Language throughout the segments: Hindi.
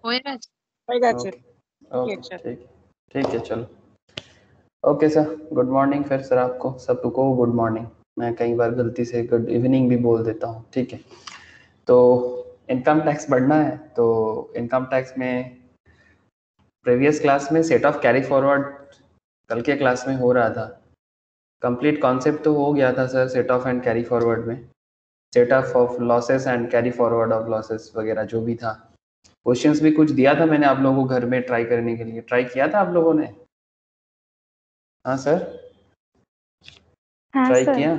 होएगा सर। ओके ठीक ठीक है चलो। Okay sir, good morning. फिर सर आपको सबको गुड मॉर्निंग। मैं कई बार गलती से गुड इवनिंग भी बोल देता हूँ, ठीक है। तो इनकम टैक्स बढ़ना है, तो इनकम टैक्स में प्रीवियस क्लास में सेट ऑफ कैरी फॉरवर्ड कल के क्लास में हो रहा था। कंप्लीट कॉन्सेप्ट तो हो गया था sir set off and carry forward में, set off losses and carry forward of losses वगैरह जो भी था। क्वेश्चंस भी कुछ दिया था मैंने आप लोगों को घर में ट्राई करने के लिए, ट्राई किया था आप लोगों ने? हाँ सर, हाँ ट्राई सर। किया?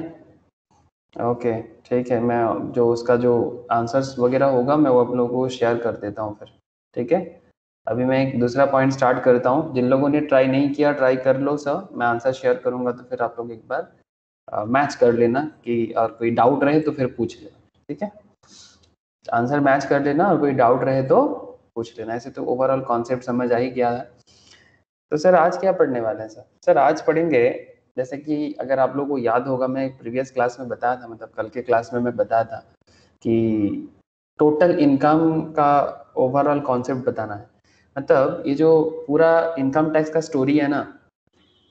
ओके ठीक है, मैं जो उसका जो आंसर्स वगैरह होगा मैं वो आप लोगों को शेयर कर देता हूँ फिर, ठीक है। अभी मैं एक दूसरा पॉइंट स्टार्ट करता हूँ। जिन लोगों ने ट्राई नहीं किया ट्राई कर लो सर, मैं आंसर शेयर करूँगा तो फिर आप लोग एक बार मैच कर लेना कि, और कोई डाउट रहे तो फिर पूछ लेना, ठीक है। आंसर मैच कर लेना और कोई डाउट रहे तो पूछ लेना। ऐसे तो ओवरऑल कॉन्सेप्ट समझ आ ही गया है। तो सर आज क्या पढ़ने वाले हैं सर? सर आज पढ़ेंगे, जैसे कि अगर आप लोगों को याद होगा मैं प्रीवियस क्लास में बताया था, मतलब कल के क्लास में मैं बताया था कि टोटल इनकम का ओवरऑल कॉन्सेप्ट बताना है। मतलब ये जो पूरा इनकम टैक्स का स्टोरी है ना,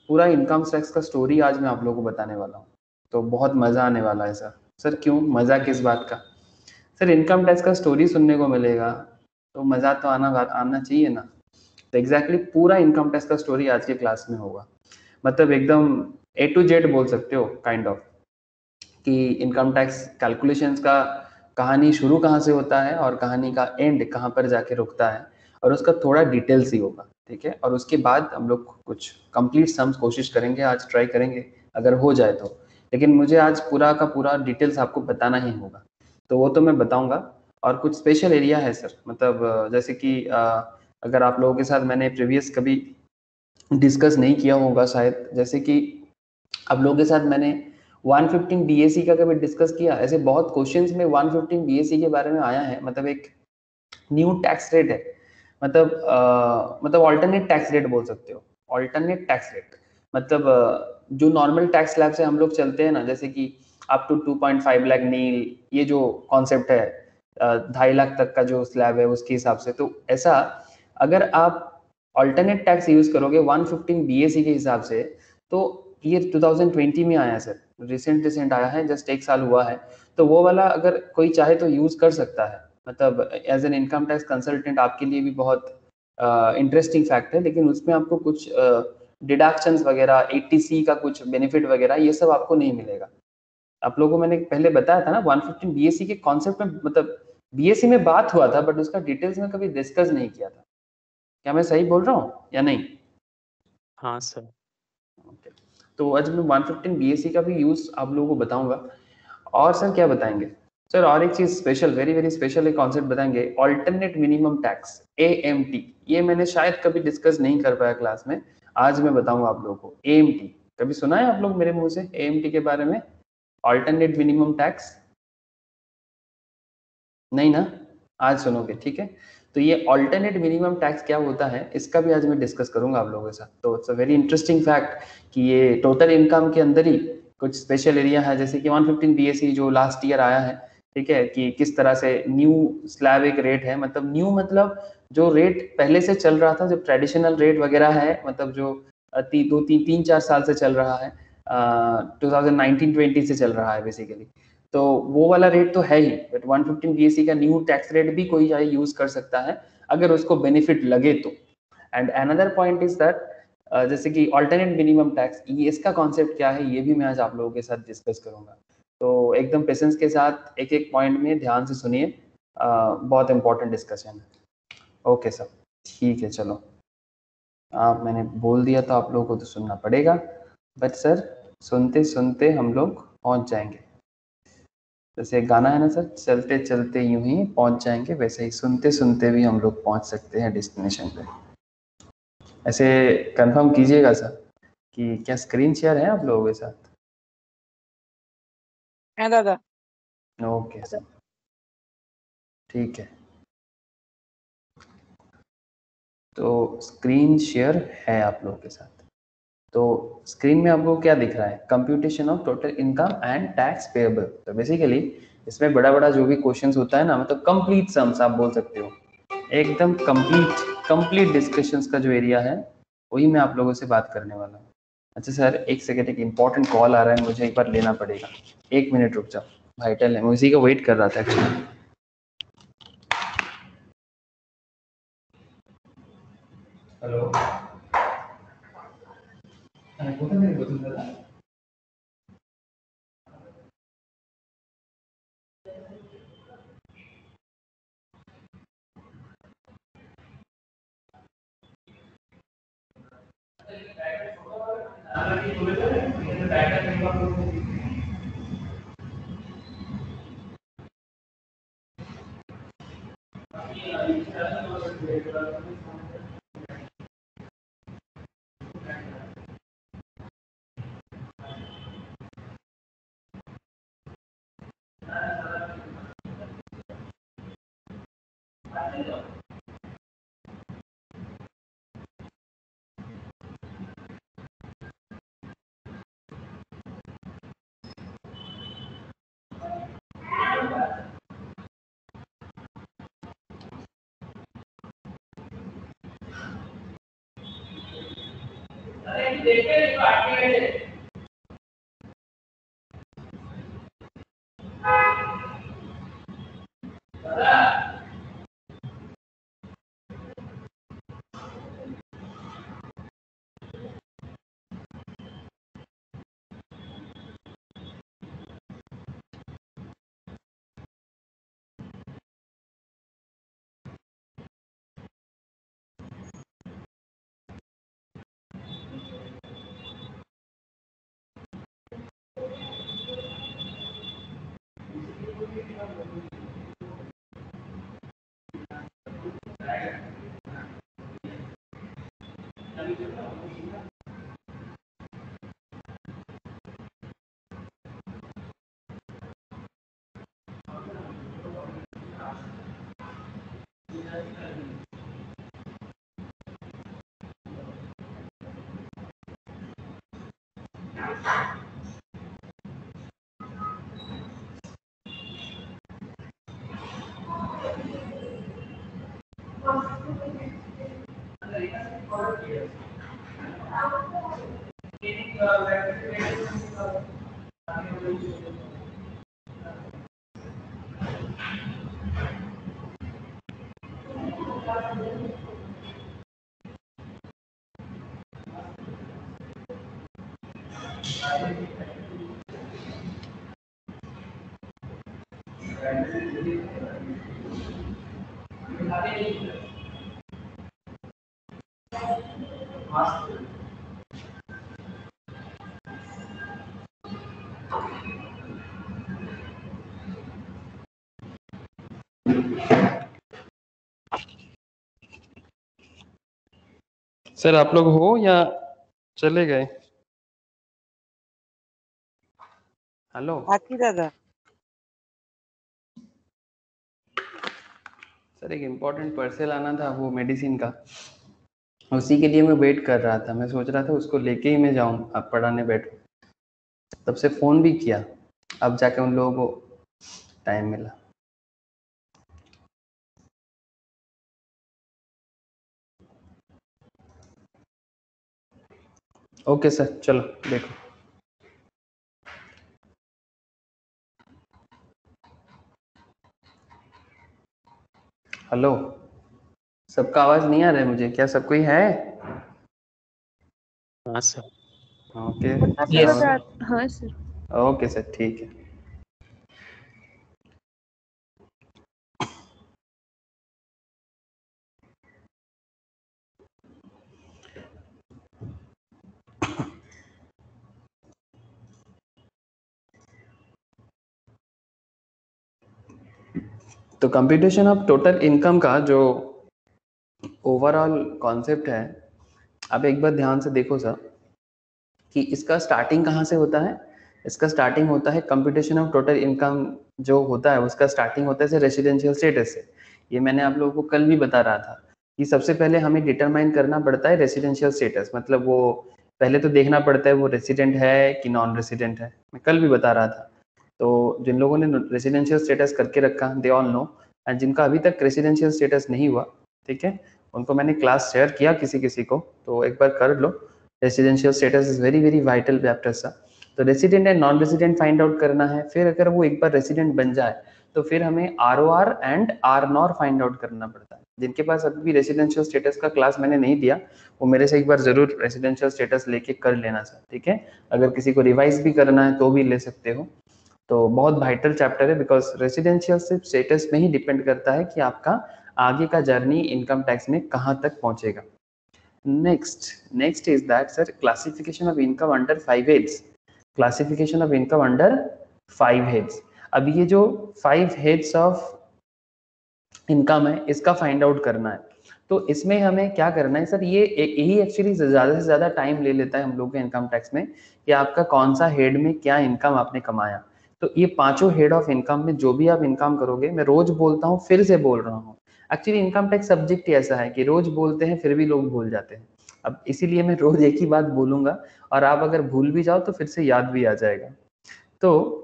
पूरा इनकम टैक्स का स्टोरी आज मैं आप लोगों को बताने वाला हूँ। तो बहुत मज़ा आने वाला है सर। सर क्यों मज़ा, किस बात का? सर इनकम टैक्स का स्टोरी सुनने को मिलेगा तो मज़ा तो आना चाहिए ना। तो एग्जैक्टली पूरा इनकम टैक्स का स्टोरी आज के क्लास में होगा। मतलब एकदम A to Z बोल सकते हो काइंड ऑफ, कि इनकम टैक्स कैलकुलेशंस का कहानी शुरू कहाँ से होता है और कहानी का एंड कहाँ पर जाके रुकता है, और उसका थोड़ा डिटेल्स ही होगा, ठीक है। और उसके बाद हम लोग कुछ कंप्लीट सम्स कोशिश करेंगे, आज ट्राई करेंगे अगर हो जाए तो। लेकिन मुझे आज पूरा का पूरा डिटेल्स आपको बताना ही होगा, तो वो तो मैं बताऊंगा। और कुछ स्पेशल एरिया है सर, मतलब जैसे कि अगर आप लोगों के साथ मैंने प्रीवियस कभी डिस्कस नहीं किया होगा शायद, जैसे कि आप लोगों के साथ मैंने 115 बीएसी का कभी डिस्कस किया। ऐसे बहुत क्वेश्चंस में 115 बीएसी के बारे में आया है। मतलब एक न्यू टैक्स रेट है, मतलब ऑल्टरनेट टैक्स रेट बोल सकते हो। ऑल्टरनेट टैक्स रेट मतलब जो नॉर्मल टैक्स स्लैब से हम लोग चलते हैं ना, जैसे कि अप टू 2.5 लाख नील, ये जो कॉन्सेप्ट है 2.5 लाख तक का जो स्लैब है उसके हिसाब से। तो ऐसा अगर आप ऑल्टरनेट टैक्स यूज करोगे 115 बीएसी के हिसाब से, तो ये 2020 में आया सर, रिसेंट आया है, जस्ट 1 साल हुआ है। तो वो वाला अगर कोई चाहे तो यूज कर सकता है। मतलब as an income tax consultant आपके लिए भी बहुत इंटरेस्टिंग फैक्ट है, लेकिन उसमें आपको कुछ डिडक्शंस वगैरह 80C का कुछ बेनिफिट वगैरह ये सब आपको नहीं मिलेगा। आप लोगों को मैंने पहले बताया था ना 115 बीएससी के कॉन्सेप्ट में, मतलब बीएससी में बात हुआ था बट उसका डिटेल्स में कभी डिस्कस नहीं किया था। क्या मैं सही बोल रहा हूँ या नहीं? हाँ सर। ओके, तो आज मैं 115 बीएससी का भी यूज आप लोगों को बताऊंगा। और सर क्या बताएंगे सर? और एक चीज स्पेशल, वेरी वेरी स्पेशल एक कॉन्सेप्ट बताएंगे, ऑल्टरनेट मिनिमम टैक्स, AMT। ये मैंने शायद कभी डिस्कस नहीं कर पाया क्लास में, आज मैं बताऊंगा आप लोगों को। AMT कभी सुना है आप लोग मेरे मुंह से AMT के बारे में? ऑल्टरनेट मिनिमम टैक्स नहीं ना? आज सुनोगे, ठीक है। तो ये ऑल्टरनेट मिनिमम टैक्स क्या होता है इसका भी आज मैं डिस्कस करूंगा आप लोगों के साथ। तो it's a very interesting fact कि ये टोटल इनकम के अंदर ही कुछ स्पेशल एरिया है, जैसे कि 115 बीएससी जो लास्ट ईयर आया है, ठीक है, कि किस तरह से न्यू स्लैब एक रेट है। मतलब न्यू मतलब जो रेट पहले से चल रहा था, जो ट्रेडिशनल रेट वगैरह है, मतलब जो 3-4 साल से चल रहा है, 2019-20 से चल रहा है बेसिकली। तो वो वाला रेट तो है ही, बट 115 बीएससी का न्यू टैक्स रेट भी कोई चाहे यूज कर सकता है अगर उसको बेनिफिट लगे तो। And another point is that जैसे कि ऑल्टरनेट मिनिमम टैक्स, ये इसका कॉन्सेप्ट क्या है ये भी मैं आज आप लोगों के साथ डिस्कस करूंगा। तो एकदम पेशेंस के साथ एक एक पॉइंट में ध्यान से सुनिए, बहुत इंपॉर्टेंट डिस्कशन है। ओके सर, ठीक है चलो। आप मैंने बोल दिया तो आप लोगों को तो सुनना पड़ेगा, बट सर सुनते सुनते हम लोग पहुंच जाएंगे। जैसे एक गाना है ना सर, चलते चलते यूं ही पहुंच जाएंगे, वैसे ही सुनते सुनते भी हम लोग पहुंच सकते हैं डेस्टिनेशन पे। ऐसे कंफर्म कीजिएगा सर कि क्या स्क्रीन शेयर है आप लोगों के साथ? है दादा। ओके सर, ठीक है। तो स्क्रीन शेयर है आप लोगों के साथ। तो स्क्रीन में आपको क्या दिख रहा है? Computation of total income and tax payable. तो बेसिकली इसमें बड़ा बड़ा जो भी क्वेश्चंस होता है ना, मतलब कंप्लीट सम्स आप बोल सकते हो, एकदम कंप्लीट डिस्कशंस का जो एरिया है वही मैं आप लोगों से बात करने वाला हूँ। अच्छा सर, एक सेकेंड, एक इम्पॉर्टेंट कॉल आ रहा है, मुझे एक बार लेना पड़ेगा। 1 मिनट रुक जाओ, वाइटल है, मैं उसी का वेट कर रहा था एक्चुअली। हेलो, सर आप लोग हो या चले गए? हेलो आखी दादा, सर, एक इम्पोर्टेंट पार्सल आना था, वो मेडिसिन का, उसी के लिए मैं वेट कर रहा था। मैं सोच रहा था उसको लेके ही मैं जाऊं, अब पढ़ाने बैठूं। तब से फ़ोन भी किया, अब जाके उन लोगों को टाइम मिला। ओके सर, चलो देखो। हेलो, सबका आवाज़ नहीं आ रहा है मुझे, क्या सब कोई है? हाँ सर। ओके आखी यस। दादा, हाँ सर। ओके सर, ठीक है। तो कंप्यूटेशन ऑफ टोटल इनकम का जो ओवरऑल कॉन्सेप्ट है, आप एक बार ध्यान से देखो सर कि इसका स्टार्टिंग कहाँ से होता है। इसका स्टार्टिंग होता है कंप्यूटेशन ऑफ टोटल इनकम जो होता है, उसका स्टार्टिंग होता है रेसिडेंशियल स्टेटस से। ये मैंने आप लोगों को कल भी बता रहा था कि सबसे पहले हमें डिटरमाइन करना पड़ता है रेसिडेंशियल स्टेटस, मतलब वो पहले तो देखना पड़ता है वो रेसिडेंट है कि नॉन रेसिडेंट है। मैं कल भी बता रहा था। तो जिन लोगों ने रेसिडेंशियल स्टेटस करके रखा, दे ऑल नो एंड जिनका अभी तक रेसिडेंशियल स्टेटस नहीं हुआ, ठीक है, उनको मैंने क्लास शेयर किया किसी किसी को, तो एक बार कर लो। Residential status is very very vital chapter सा। तो resident and non resident find out करना है, फिर अगर वो एक बार रेसिडेंट बन जाए तो फिर हमें ROR and RNOR find out करना पड़ता है। जिनके पास अभी भी रेसिडेंशियल स्टेटस का क्लास मैंने नहीं दिया, वो मेरे से एक बार जरूर रेसिडेंशियल स्टेटस लेके कर लेना सर, ठीक है। अगर किसी को रिवाइज भी करना है तो भी ले सकते हो। तो बहुत वाइटल चैप्टर है, बिकॉज रेसिडेंशियल सिर्फ स्टेटस में ही डिपेंड करता है कि आपका आगे का जर्नी इनकम टैक्स में कहाँ तक पहुंचेगा। Next is that sir, classification of income under 5 heads. Classification of income under 5 heads. अब ये जो 5 हेड्स ऑफ इनकम है, इसका फाइंड आउट करना है। तो इसमें हमें क्या करना है सर, ये यही एक्चुअली ज़्यादा से ज़्यादा टाइम ले लेता है हम लोग के इनकम टैक्स में, कि आपका कौन सा हेड में क्या इनकम आपने कमाया। तो ये पांचों हेड ऑफ इनकम में जो भी आप इनकम करोगे, मैं रोज बोलता हूँ, फिर से बोल रहा हूँ, एक्चुअली इनकम टैक्स सब्जेक्ट ही ऐसा है कि रोज बोलते हैं फिर भी लोग भूल जाते हैं। अब इसीलिए मैं रोज एक ही बात बोलूंगा, और आप अगर भूल भी जाओ तो फिर से याद भी आ जाएगा। तो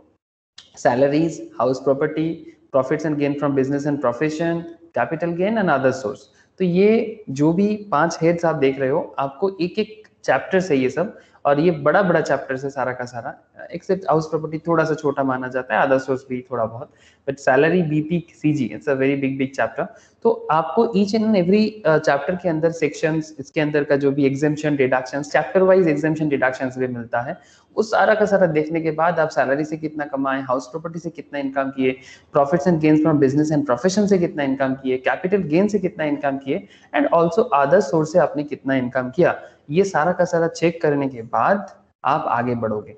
salaries, house property, profits and gain from business and profession, capital gain and other source। तो ये जो भी 5 हेड्स आप देख रहे हो, आपको एक एक चैप्टर से ये सब, और ये बड़ा बड़ा चैप्टर से सारा का सारा, एक्सेप्ट हाउस प्रॉपर्टी थोड़ा सा छोटा माना जाता है, अदर सोर्स भी थोड़ा बहुत, but salary, BP, CG, it's a very big big chapter. तो आपको ईच एंड एवरी चैप्टर के अंदर सेक्शंस, इसके अंदर का जो भी exemption deductions, chapter wise exemption deductions भी मिलता है, उस सारा का सारा देखने के बाद आप सैलरी से कितना कमाए, हाउस प्रॉपर्टी से कितना इनकम किए, profits and gains from business and profession से कितना इनकम किए, कैपिटल गेन से कितना इनकम किए, एंड ऑल्सो अदर सोर्स से आपने कितना इनकम किया, ये सारा का सारा चेक करने के बाद आप आगे बढ़ोगे।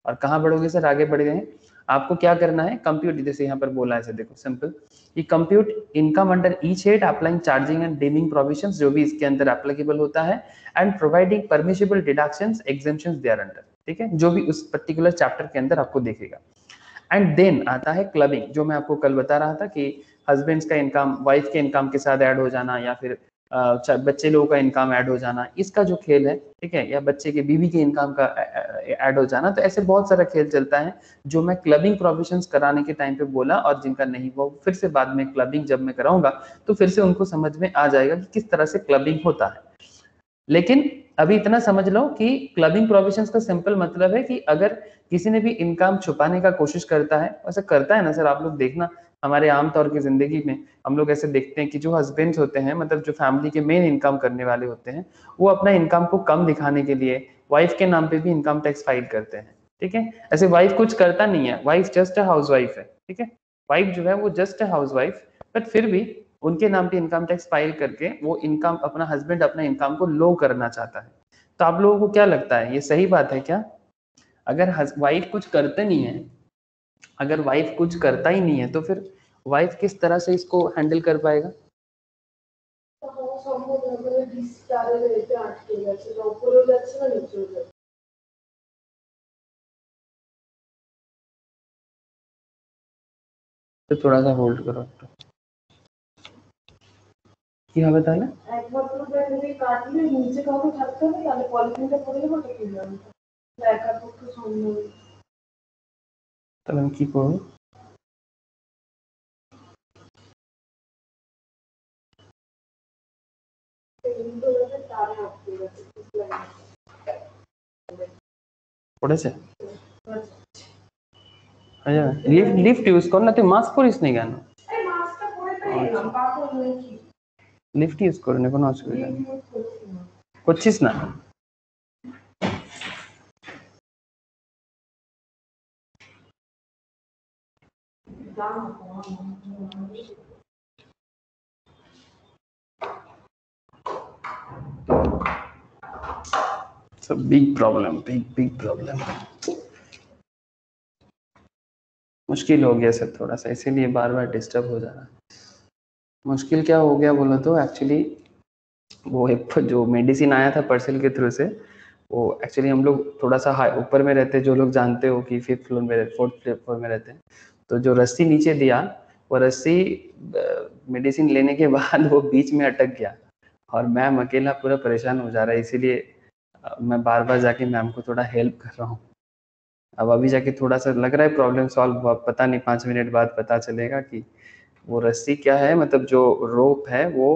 और कहाँ बढ़ोगे सर, आगे बढ़ गए, आपको क्या करना है, कंप्यूट, जैसे यहाँ पर बोला है, देखो सिंपल, ये compute income under each head applying charging and deeming provisions, जो भी इसके अंदर एप्लीकेबल होता है, and providing permissible deductions exemptions there under, ठीक है, जो भी उस पर्टिकुलर चैप्टर के अंदर आपको दिखेगा। एंड देन आता है क्लबिंग, जो मैं आपको कल बता रहा था कि हस्बैंड्स का इनकम वाइफ के इनकम के साथ ऐड हो जाना, या फिर बच्चे लोगों का इनकम ऐड हो जाना, इसका जो खेल है, ठीक है, या बच्चे के बीवी के इनकम का ऐड हो जाना। तो ऐसे बहुत सारा खेल चलता है, जो मैं क्लबिंग प्रोविजंस कराने के टाइम पे बोला, और जिनका नहीं, वो फिर से बाद में क्लबिंग जब मैं कराऊंगा तो फिर से उनको समझ में आ जाएगा कि किस तरह से क्लबिंग होता है। लेकिन अभी इतना समझ लो कि क्लबिंग प्रोविजंस का सिंपल मतलब है कि अगर किसी ने भी इनकम छुपाने का कोशिश करता है, वैसे करता है ना सर, आप लोग देखना, हमारे आमतौर की जिंदगी में हम लोग ऐसे देखते हैं कि जो हस्बैंड्स होते हैं, मतलब जो फैमिली के मेन इनकम करने वाले होते हैं, वो अपना इनकम को कम दिखाने के लिए वाइफ के नाम पे भी इनकम टैक्स फाइल करते हैं, ठीक है। ऐसे वाइफ कुछ करता नहीं है, wife just a house wife है, ठीक है, वाइफ जो है वो just a house wife, but फिर भी उनके नाम पे इनकम टैक्स फाइल करके वो इनकम, अपना हस्बैंड अपना इनकम को लो करना चाहता है। तो आप लोगों को क्या लगता है, ये सही बात है क्या? अगर वाइफ कुछ करते नहीं है, अगर वाइफ कुछ करता ही नहीं है, तो फिर वाइफ किस तरह से इसको हैंडल कर पाएगा? तो थोड़ा सा होल्ड करो, কি হবে তাহলে? একমাত্র ব্যাটারি কাটলে নিচে কাউকে থাকতে হবে, তাহলে পলিথিনটা পড়ে যাবে, ওটা কিনলাম একার পক্ষে সম্ভব। তাহলে আমি কি করবো? পড়েছে? লিফট লিফট ইউজ কর না, তুই মাস্ক পরিস নি কেন? লিফট ইউজ করে নে, কোনো অসুবিধা নেই। করছিস না? It's a big problem, big problem। मुश्किल हो गया सर थोड़ा सा, इसीलिए बार बार डिस्टर्ब हो जा रहा है। मुश्किल क्या हो गया बोलो तो, एक्चुअली वो एक जो मेडिसिन आया था पार्सल के थ्रू से, वो एक्चुअली हम लोग थोड़ा सा हाई ऊपर में रहते हैं, जो लोग जानते हो कि 5th फ्लोर में, 4th फ्लोर में रहते हैं, तो जो रस्सी नीचे दिया, वो रस्सी मेडिसिन लेने के बाद वो बीच में अटक गया, और मैम अकेला पूरा परेशान हो जा रहा है, इसीलिए मैं बार बार जाके मैम को थोड़ा हेल्प कर रहा हूँ। अब अभी जाके थोड़ा सा लग रहा है प्रॉब्लम सॉल्व हुआ, पता नहीं 5 मिनट बाद पता चलेगा कि वो रस्सी क्या है, मतलब जो रोप है वो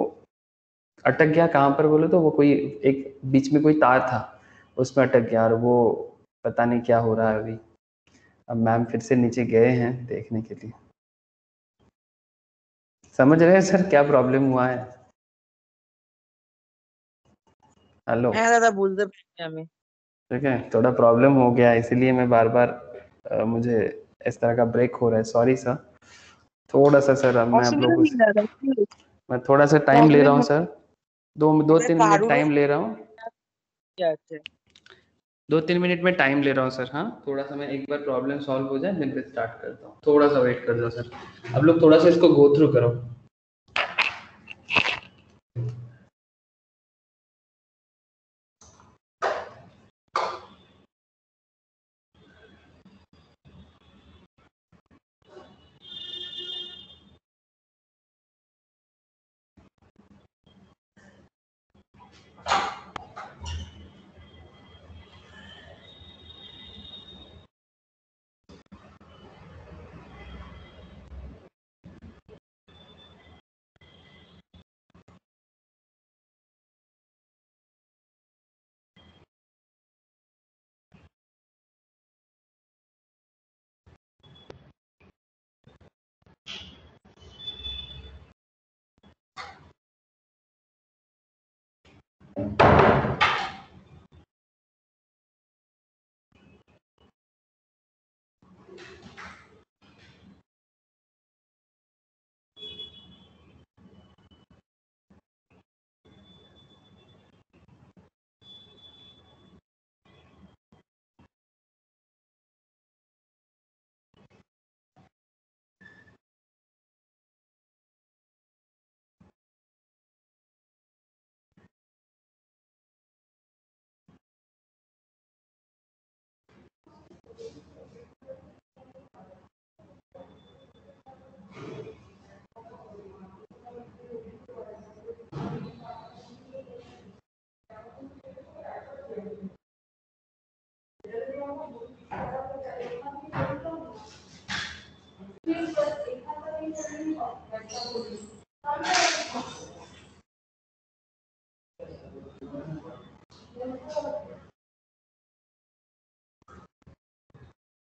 अटक गया कहाँ पर बोले तो वो कोई एक बीच में कोई तार था उसमें अटक गया, और वो पता नहीं क्या हो रहा है अभी। अब मैम फिर से नीचे गए हैं देखने के लिए। समझ रहे हैं सर क्या प्रॉब्लम हुआ है? हेलो। হ্যাঁ দাদা বুঝতে পেরেছি আমি। ठीक है, थोड़ा प्रॉब्लम हो गया है, इसीलिए मैं बार बार मुझे इस तरह का ब्रेक हो रहा है, सॉरी सर। थोड़ा सा सर, अब मैं आप অসুবিধা लोगों নেই से দাদা, প্লিজ। मैं थोड़ा सा टाइम ले रहा প্রবলেম हूँ सर, दो হবে तीन मिनट কারুরও टाइम ले रहा हूँ, আছে। 2-3 मिनट में टाइम ले रहा हूँ सर। हाँ, थोड़ा सा मैं एक बार प्रॉब्लम सॉल्व हो जाए फिर स्टार्ट करता हूँ, थोड़ा सा वेट कर दो सर। अब लोग थोड़ा सा इसको गो थ्रू करो।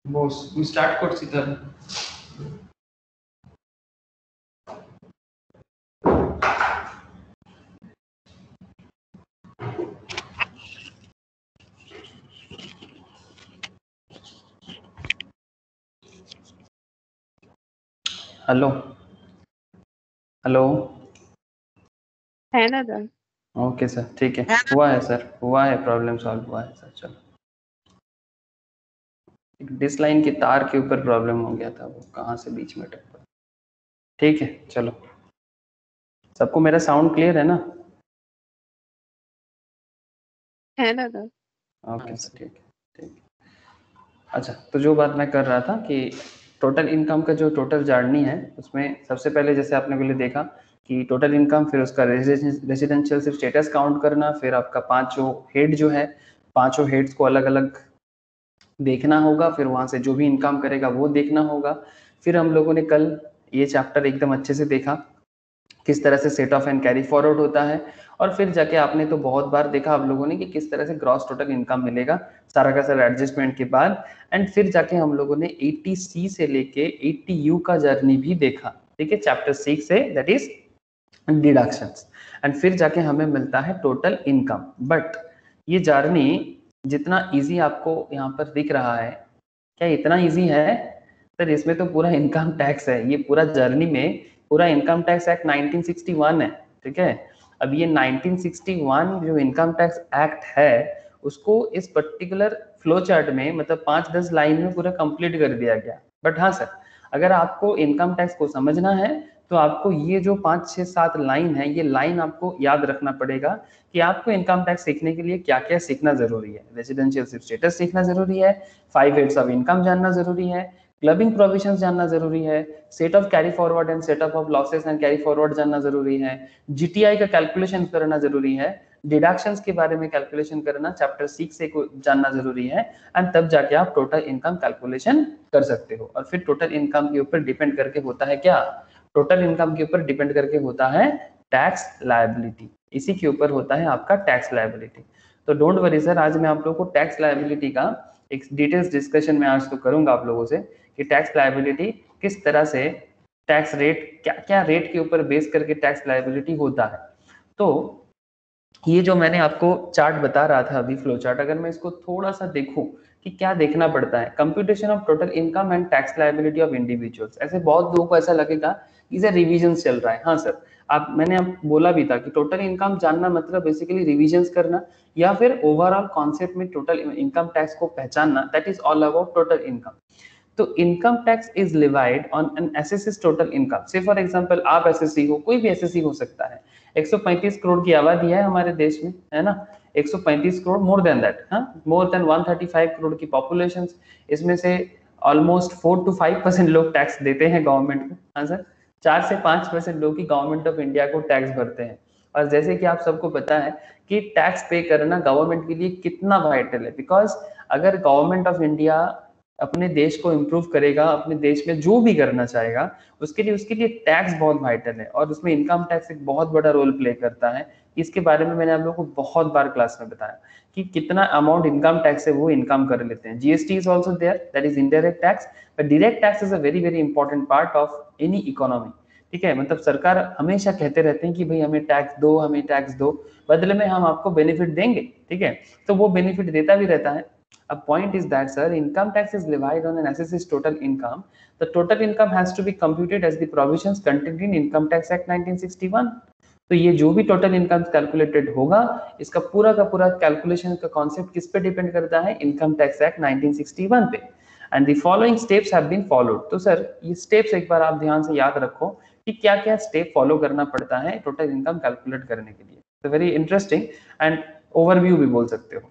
बॉस स्टार्ट করছি তাহলে। Hello hello. হ্যাঁ দাদা। ओके सर, ठीक है, হ্যাঁ हुआ है सर, हुआ है, प्रॉब्लम सॉल्व हुआ है सर। चलो, डिस लाइन की तार के ऊपर प्रॉब्लम हो गया था, वो कहाँ से बीच में अटक पड़ा। ठीक है, चलो, सबको मेरा साउंड क्लियर है ना? হ্যাঁ দাদা। ओके सर, ठीक है, ठीक है। अच्छा, तो जो बात मैं कर रहा था कि टोटल इनकम का जो टोटल जर्नी है उसमें सबसे पहले जैसे आपने पहले देखा कि टोटल इनकम, फिर उसका रेजिडेंशियल सिर्फ स्टेटस काउंट करना, फिर आपका पांचों हेड जो है, पांचों हेड्स को अलग अलग देखना होगा, फिर वहां से जो भी इनकम करेगा वो देखना होगा। फिर हम लोगों ने कल ये चैप्टर एकदम अच्छे से देखा किस तरह से set off and carry forward होता है, और फिर जाके आपने तो बहुत बार देखा आप लोगों ने कि किस तरह से ग्रॉस टोटल इनकम मिलेगा सारा का सारा एडजस्टमेंट के बाद। एंड फिर जाके हम लोगों ने 80C से लेके 80U का जर्नी भी देखा, ठीक है, चैप्टर 6 से, दैट इज डिडक्शंस। एंड फिर जाके हमें मिलता है टोटल इनकम। बट ये जर्नी जितना इजी आपको यहाँ पर दिख रहा है, क्या इतना इजी है? सर इसमें तो पूरा इनकम टैक्स है, ये पूरा जर्नी में पूरा इनकम टैक्स एक्ट 1961 है, ठीक है। अब ये 1961 जो इनकम टैक्स एक्ट है उसको इस पर्टिकुलर फ्लो चार्ट में मतलब 5-10 लाइन में पूरा कंप्लीट कर दिया गया। बट हाँ सर, अगर आपको इनकम टैक्स को समझना है तो आपको ये जो 5-6-7 लाइन है, ये लाइन आपको याद रखना पड़ेगा कि आपको इनकम टैक्स सीखने के लिए क्या क्या सीखना जरूरी है। रेजिडेंशियल स्टेटस सीखना जरूरी है, 5 हेड्स ऑफ इनकम जानना जरूरी है, क्लबिंग प्रोविजंस जानना जरूरी है, set of carry forward and set off losses and carry forward जानना जरूरी है, जीटीआई का कैलकुलेशन करना जरूरी है, डिडक्शंस के बारे में कैलकुलेशन करना चैप्टर 6 से जानना जरूरी है। एंड तब जाके आप टोटल इनकम कैलकुलेशन कर सकते हो। और फिर टोटल इनकम के ऊपर डिपेंड करके होता है क्या, टोटल इनकम के ऊपर डिपेंड करके होता है टैक्स लायबिलिटी, इसी के ऊपर होता है आपका टैक्स लायबिलिटी। तो डोंट वरी सर, आज मैं आप लोगों को टैक्स लायबिलिटी का एक डिटेल्स डिस्कशन में आज तो करूंगा आप लोगों से कि टैक्स लायबिलिटी किस तरह से, टैक्स रेट क्या क्या रेट के ऊपर बेस करके टैक्स लायबिलिटी होता है। तो ये जो मैंने आपको चार्ट बता रहा था अभी, फ्लो चार्ट, अगर मैं इसको थोड़ा सा देखूं कि क्या देखना पड़ता है, computation of total income and tax liability of individuals. ऐसे बहुत लोगों को ऐसा लगेगा कि सर रिविजन चल रहा है। हाँ सर, मैंने आप बोला भी था कि टोटल इनकम जानना मतलब बेसिकली रिविजन करना या फिर ओवरऑल कॉन्सेप्ट में टोटल इनकम टैक्स को पहचानना, that is all about total income. तो income tax is levied on an SSC total income. So for example आप एसएससी हो, कोई भी एसएससी हो सकता है, 135 करोड़ की आबादी है हमारे देश में, है ना, 135 करोड़, मोर देन दैट, हाँ, मोर देन 135 करोड़ की पॉपुलेशन। इसमें से ऑलमोस्ट 4 to 5% लोग टैक्स देते हैं गवर्नमेंट को। हाँ सर, 4 से 5% लोग ही गवर्नमेंट ऑफ इंडिया को टैक्स भरते हैं। और जैसे कि आप सबको पता है कि टैक्स पे करना गवर्नमेंट के लिए कितना वाइटल है, बिकॉज अगर गवर्नमेंट ऑफ इंडिया अपने देश को इम्प्रूव करेगा, अपने देश में जो भी करना चाहेगा, उसके लिए टैक्स बहुत वाइटल है और उसमें इनकम टैक्स एक बहुत बड़ा रोल प्ले करता है। इसके बारे में मैंने आप लोगों को बहुत बार क्लास में बताया कि कितना अमाउंट इनकम टैक्स है वो इनकम कर लेते हैं। GST is also there, that is indirect tax, but direct tax is a very very important part of any economy. ठीक है, मतलब सरकार हमेशा कहते रहते हैं कि भाई हमें टैक्स दो, हमें टैक्स दो, बदले में हम आपको बेनिफिट देंगे। ठीक है, तो वो बेनिफिट देता भी रहता है। A point is that sir, income tax is levied on an assessor's total income. The total income has to be computed as the provisions contained in Income Tax Act 1961. तो ये जो भी टोटल इनकम कैलकुलेटेड होगा, इसका पूरा का पूरा कैलकुलेशन का कॉन्सेप्ट किस पे डिपेंड करता है, इनकम टैक्स एक्ट 1961 पे। And the following steps have been followed. तो सर ये स्टेप्स एक बार आप ध्यान से याद रखो कि क्या क्या स्टेप फॉलो करना पड़ता है टोटल इनकम कैलकुलेट करने के लिए। तो वेरी इंटरेस्टिंग एंड ओवरव्यू भी बोल सकते हो।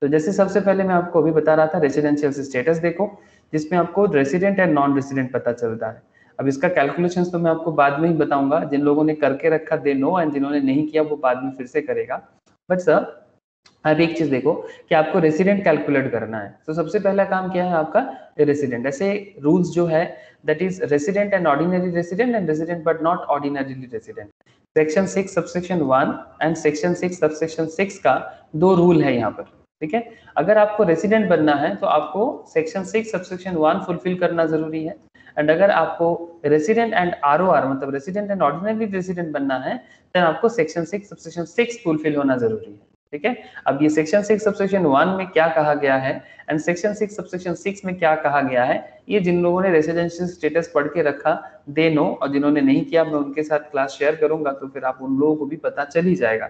तो जैसे सबसे पहले मैं आपको अभी बता रहा था रेसिडेंशियल स्टेटस देखो, जिसमें आपको रेसिडेंट एंड नॉन रेसिडेंट पता चलता है। अब इसका कैलकुलेशंस तो मैं आपको बाद में ही बताऊंगा, जिन लोगों ने करके रखा दे नो, एंड जिन्होंने नहीं किया वो बाद में फिर से करेगा। बट सर अब एक चीज देखो कि आपको रेसिडेंट कैलकुलेट करना है, तो सबसे पहला काम क्या है आपका, रेसिडेंट। ऐसे रूल्स जो है that is resident and ordinary resident and resident but not ordinarily resident. Section 6 subsection 1 and section 6 subsection 6 का दो रूल है यहाँ पर। ठीक है, अगर आपको रेसिडेंट बनना है तो आपको सेक्शन 6 सबसेक्शन 1 फुलफिल करना जरूरी है, एंड अगर आपको रेसिडेंट एंड आरओआर मतलब रेसिडेंट एंड ऑर्डिनरी रेसिडेंट बनना है देन आपको सेक्शन 6 सबसेक्शन 6 फुलफिल होना जरूरी है। ठीक है, अब ये सेक्शन 6 सबसेक्शन 1 में क्या कहा गया है एंड सेक्शन 6 सबसेक्शन 6 में क्या कहा गया है, ये जिन लोगों ने रेसिडेंशियल स्टेटस पढ़ के रखा दे नो, और जिन्होंने नहीं किया मैं उनके साथ क्लास शेयर करूंगा तो फिर आप उन लोगों को भी पता चल ही जाएगा।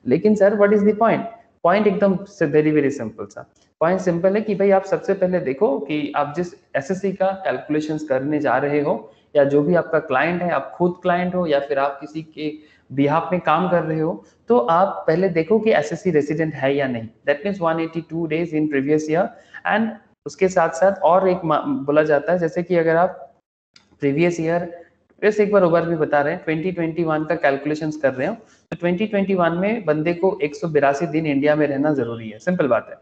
लेकिन sir what is the point, point एकदम से वेरी वेरी सिंपल सा पॉइंट सिंपल है कि भाई आप सबसे पहले देखो कि आप जिस एसएससी का कैलकुलेशंस करने जा रहे हो या जो भी आपका क्लाइंट है, आप खुद क्लाइंट हो या फिर आप किसी के बिहाफ में काम कर रहे हो, तो आप पहले देखो कि एसएससी रेसिडेंट है या नहीं, that means 182 days in previous year. And उसके साथ साथ और एक बोला जाता है, जैसे कि अगर आप प्रीवियस ईयर वैसे एक बार ओवर भी बता रहे हैं 2021 का कैलकुलेशंस कर रहे हो, तो 2021 में बंदे को 182 दिन इंडिया में रहना जरूरी है। सिंपल बात है,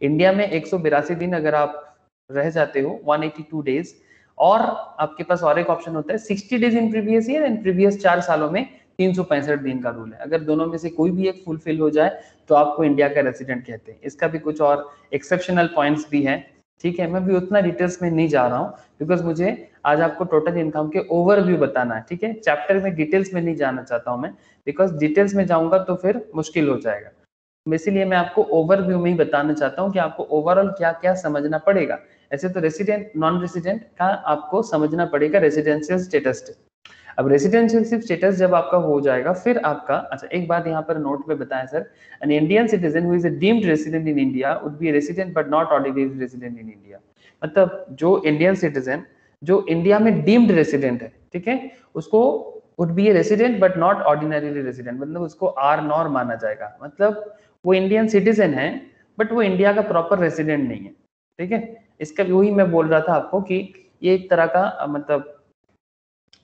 इंडिया में 182 दिन अगर आप रह जाते हो 182 डेज, और आपके पास और एक ऑप्शन होता है 60 days in previous year and previous 4 सालों में 365 दिन का रूल है। अगर दोनों में से कोई भी एक फुलफिल हो जाए तो आपको इंडिया का रेसिडेंट कहते हैं। इसका भी कुछ और एक्सेप्शनल पॉइंट्स भी हैं। ठीक है, मैं भी उतना डिटेल्स में नहीं जा रहा हूँ बिकॉज मुझे आज आपको टोटल इनकम के ओवरव्यू बताना है। ठीक है, चैप्टर में डिटेल्स में नहीं जाना चाहता हूँ मैं, बिकॉज डिटेल्स में जाऊंगा तो फिर मुश्किल हो जाएगा। इसीलिए मैं आपको ओवरव्यू में ही बताना चाहता हूँ कि आपको ओवरऑल क्या क्या समझना पड़ेगा। ऐसे तो रेसिडेंट नॉन रेसिडेंट का आपको समझना पड़ेगा रेसिडेंशियल स्टेटस। अब रेसिडेंशियल स्टेटस जब आपका हो जाएगा फिर आपका, अच्छा एक बात यहाँ पर नोट में बताएं sir, an Indian citizen who is a deemed resident in India would be resident but not ordinary resident in India. मतलब जो इंडियन सिटीजन जो इंडिया में डीम्ड रेसिडेंट है, ठीक है, उसको would be A resident but not ordinary resident, मतलब उसको आर नॉर माना जाएगा। मतलब वो इंडियन सिटीजन है बट वो इंडिया का प्रॉपर रेसिडेंट नहीं है। ठीक है, इसका वही मैं बोल रहा था आपको कि ये एक तरह का मतलब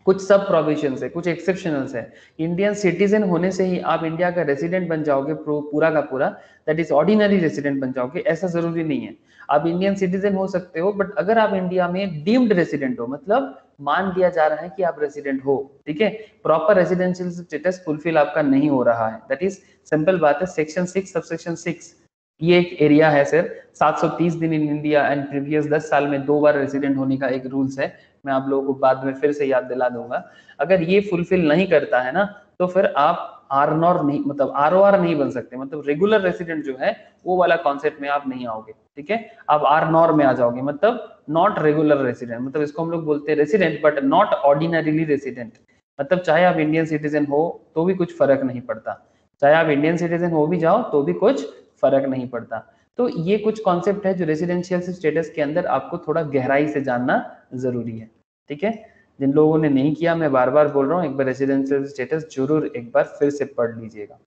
कुछ सब प्रोविजंस है, कुछ एक्सेप्शनल्स है। इंडियन सिटीजन होने से ही आप इंडिया का रेसिडेंट बन जाओगे पूरा का पूरा, दैट इज ऑर्डिनरी रेसिडेंट बन जाओगे, ऐसा जरूरी नहीं है। आप इंडियन सिटीजन हो सकते हो, बट अगर आप इंडिया में डीम्ड रेसिडेंट हो, मतलब मान लिया जा रहा है कि आप रेसिडेंट हो, ठीक है, प्रॉपर रेसिडेंशियल स्टेटस फुलफिल आपका नहीं हो रहा है, दैट इज सिंपल बात है, सेक्शन 6 सबसेक्शन 6 ये एक एरिया है सर। 730 दिन इन इंडिया एंड प्रीवियस 10 साल में 2 बार रेसिडेंट होने का एक रूल्स है, मैं आप लोगों को बाद में फिर से याद दिला दूंगा। अगर ये फुलफिल नहीं करता है ना, तो फिर आप आरनॉर नहीं, मतलब आरओआर नहीं बन सकते, मतलब रेगुलर रेसिडेंट जो है वो वाला कॉन्सेप्ट में आप नहीं आओगे, ठीक है। आप आरनॉर में आ जाओगे, मतलब नॉट रेगुलर रेसिडेंट, मतलब इसको हम लोग बोलते हैं resident but not ordinarily resident. मतलब चाहे आप इंडियन सिटीजन हो तो भी कुछ फर्क नहीं पड़ता, चाहे आप इंडियन सिटीजन हो भी जाओ तो भी कुछ फर्क नहीं पड़ता। तो ये कुछ कॉन्सेप्ट है जो रेसिडेंशियल स्टेटस के अंदर आपको थोड़ा गहराई से जानना जरूरी है, ठीक है। जिन लोगों ने नहीं किया, मैं बार बार बोल रहा हूँ, एक बार रेसिडेंशियल स्टेटस जरूर एक बार फिर से पढ़ लीजिएगा।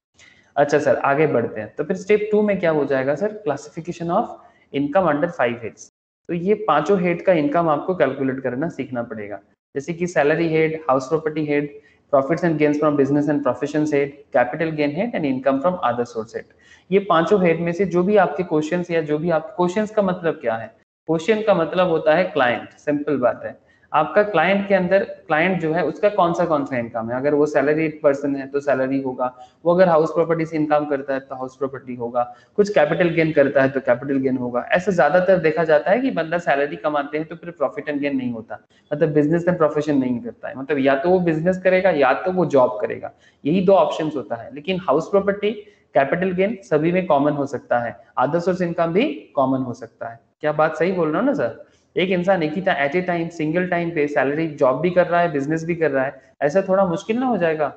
अच्छा सर, आगे बढ़ते हैं। तो फिर स्टेप 2 में क्या हो जाएगा sir, classification of income under 5 heads. तो ये पांचों हेड का इनकम आपको कैलकुलेट करना सीखना पड़ेगा, जैसे कि salary head, house property head, profits and gains from business and professions head, capital gain head and income from other source head. ये पांचों हेड में से जो भी आपके क्वेश्चंस या जो भी आप क्वेश्चंस का मतलब क्या है, क्वेश्चन का मतलब होता है क्लाइंट, सिंपल बात है। आपका क्लाइंट के अंदर, क्लाइंट जो है उसका कौन सा इनकम है, अगर वो सैलरी पर्सन है तो सैलरी होगा, वो अगर हाउस प्रॉपर्टी से इनकम करता है तो हाउस प्रॉपर्टी होगा, कुछ कैपिटल गेन करता है तो कैपिटल गेन होगा। ऐसा ज्यादातर देखा जाता है कि बंदा सैलरी कमाते हैं तो फिर प्रॉफिट एंड गेन नहीं होता, मतलब बिजनेस एंड प्रोफेशन नहीं करता है, मतलब या तो वो बिजनेस करेगा या तो वो जॉब करेगा, यही दो ऑप्शन होता है। लेकिन हाउस प्रॉपर्टी, कैपिटल गेन सभी में कॉमन हो सकता है, अदर सोर्स इनकम भी कॉमन हो सकता है। क्या बात सही बोल रहा हूँ ना सर? एक इंसान एक ही at a time single time पे सैलरी जॉब भी कर रहा है, बिजनेस भी कर रहा है, ऐसा थोड़ा मुश्किल ना हो जाएगा?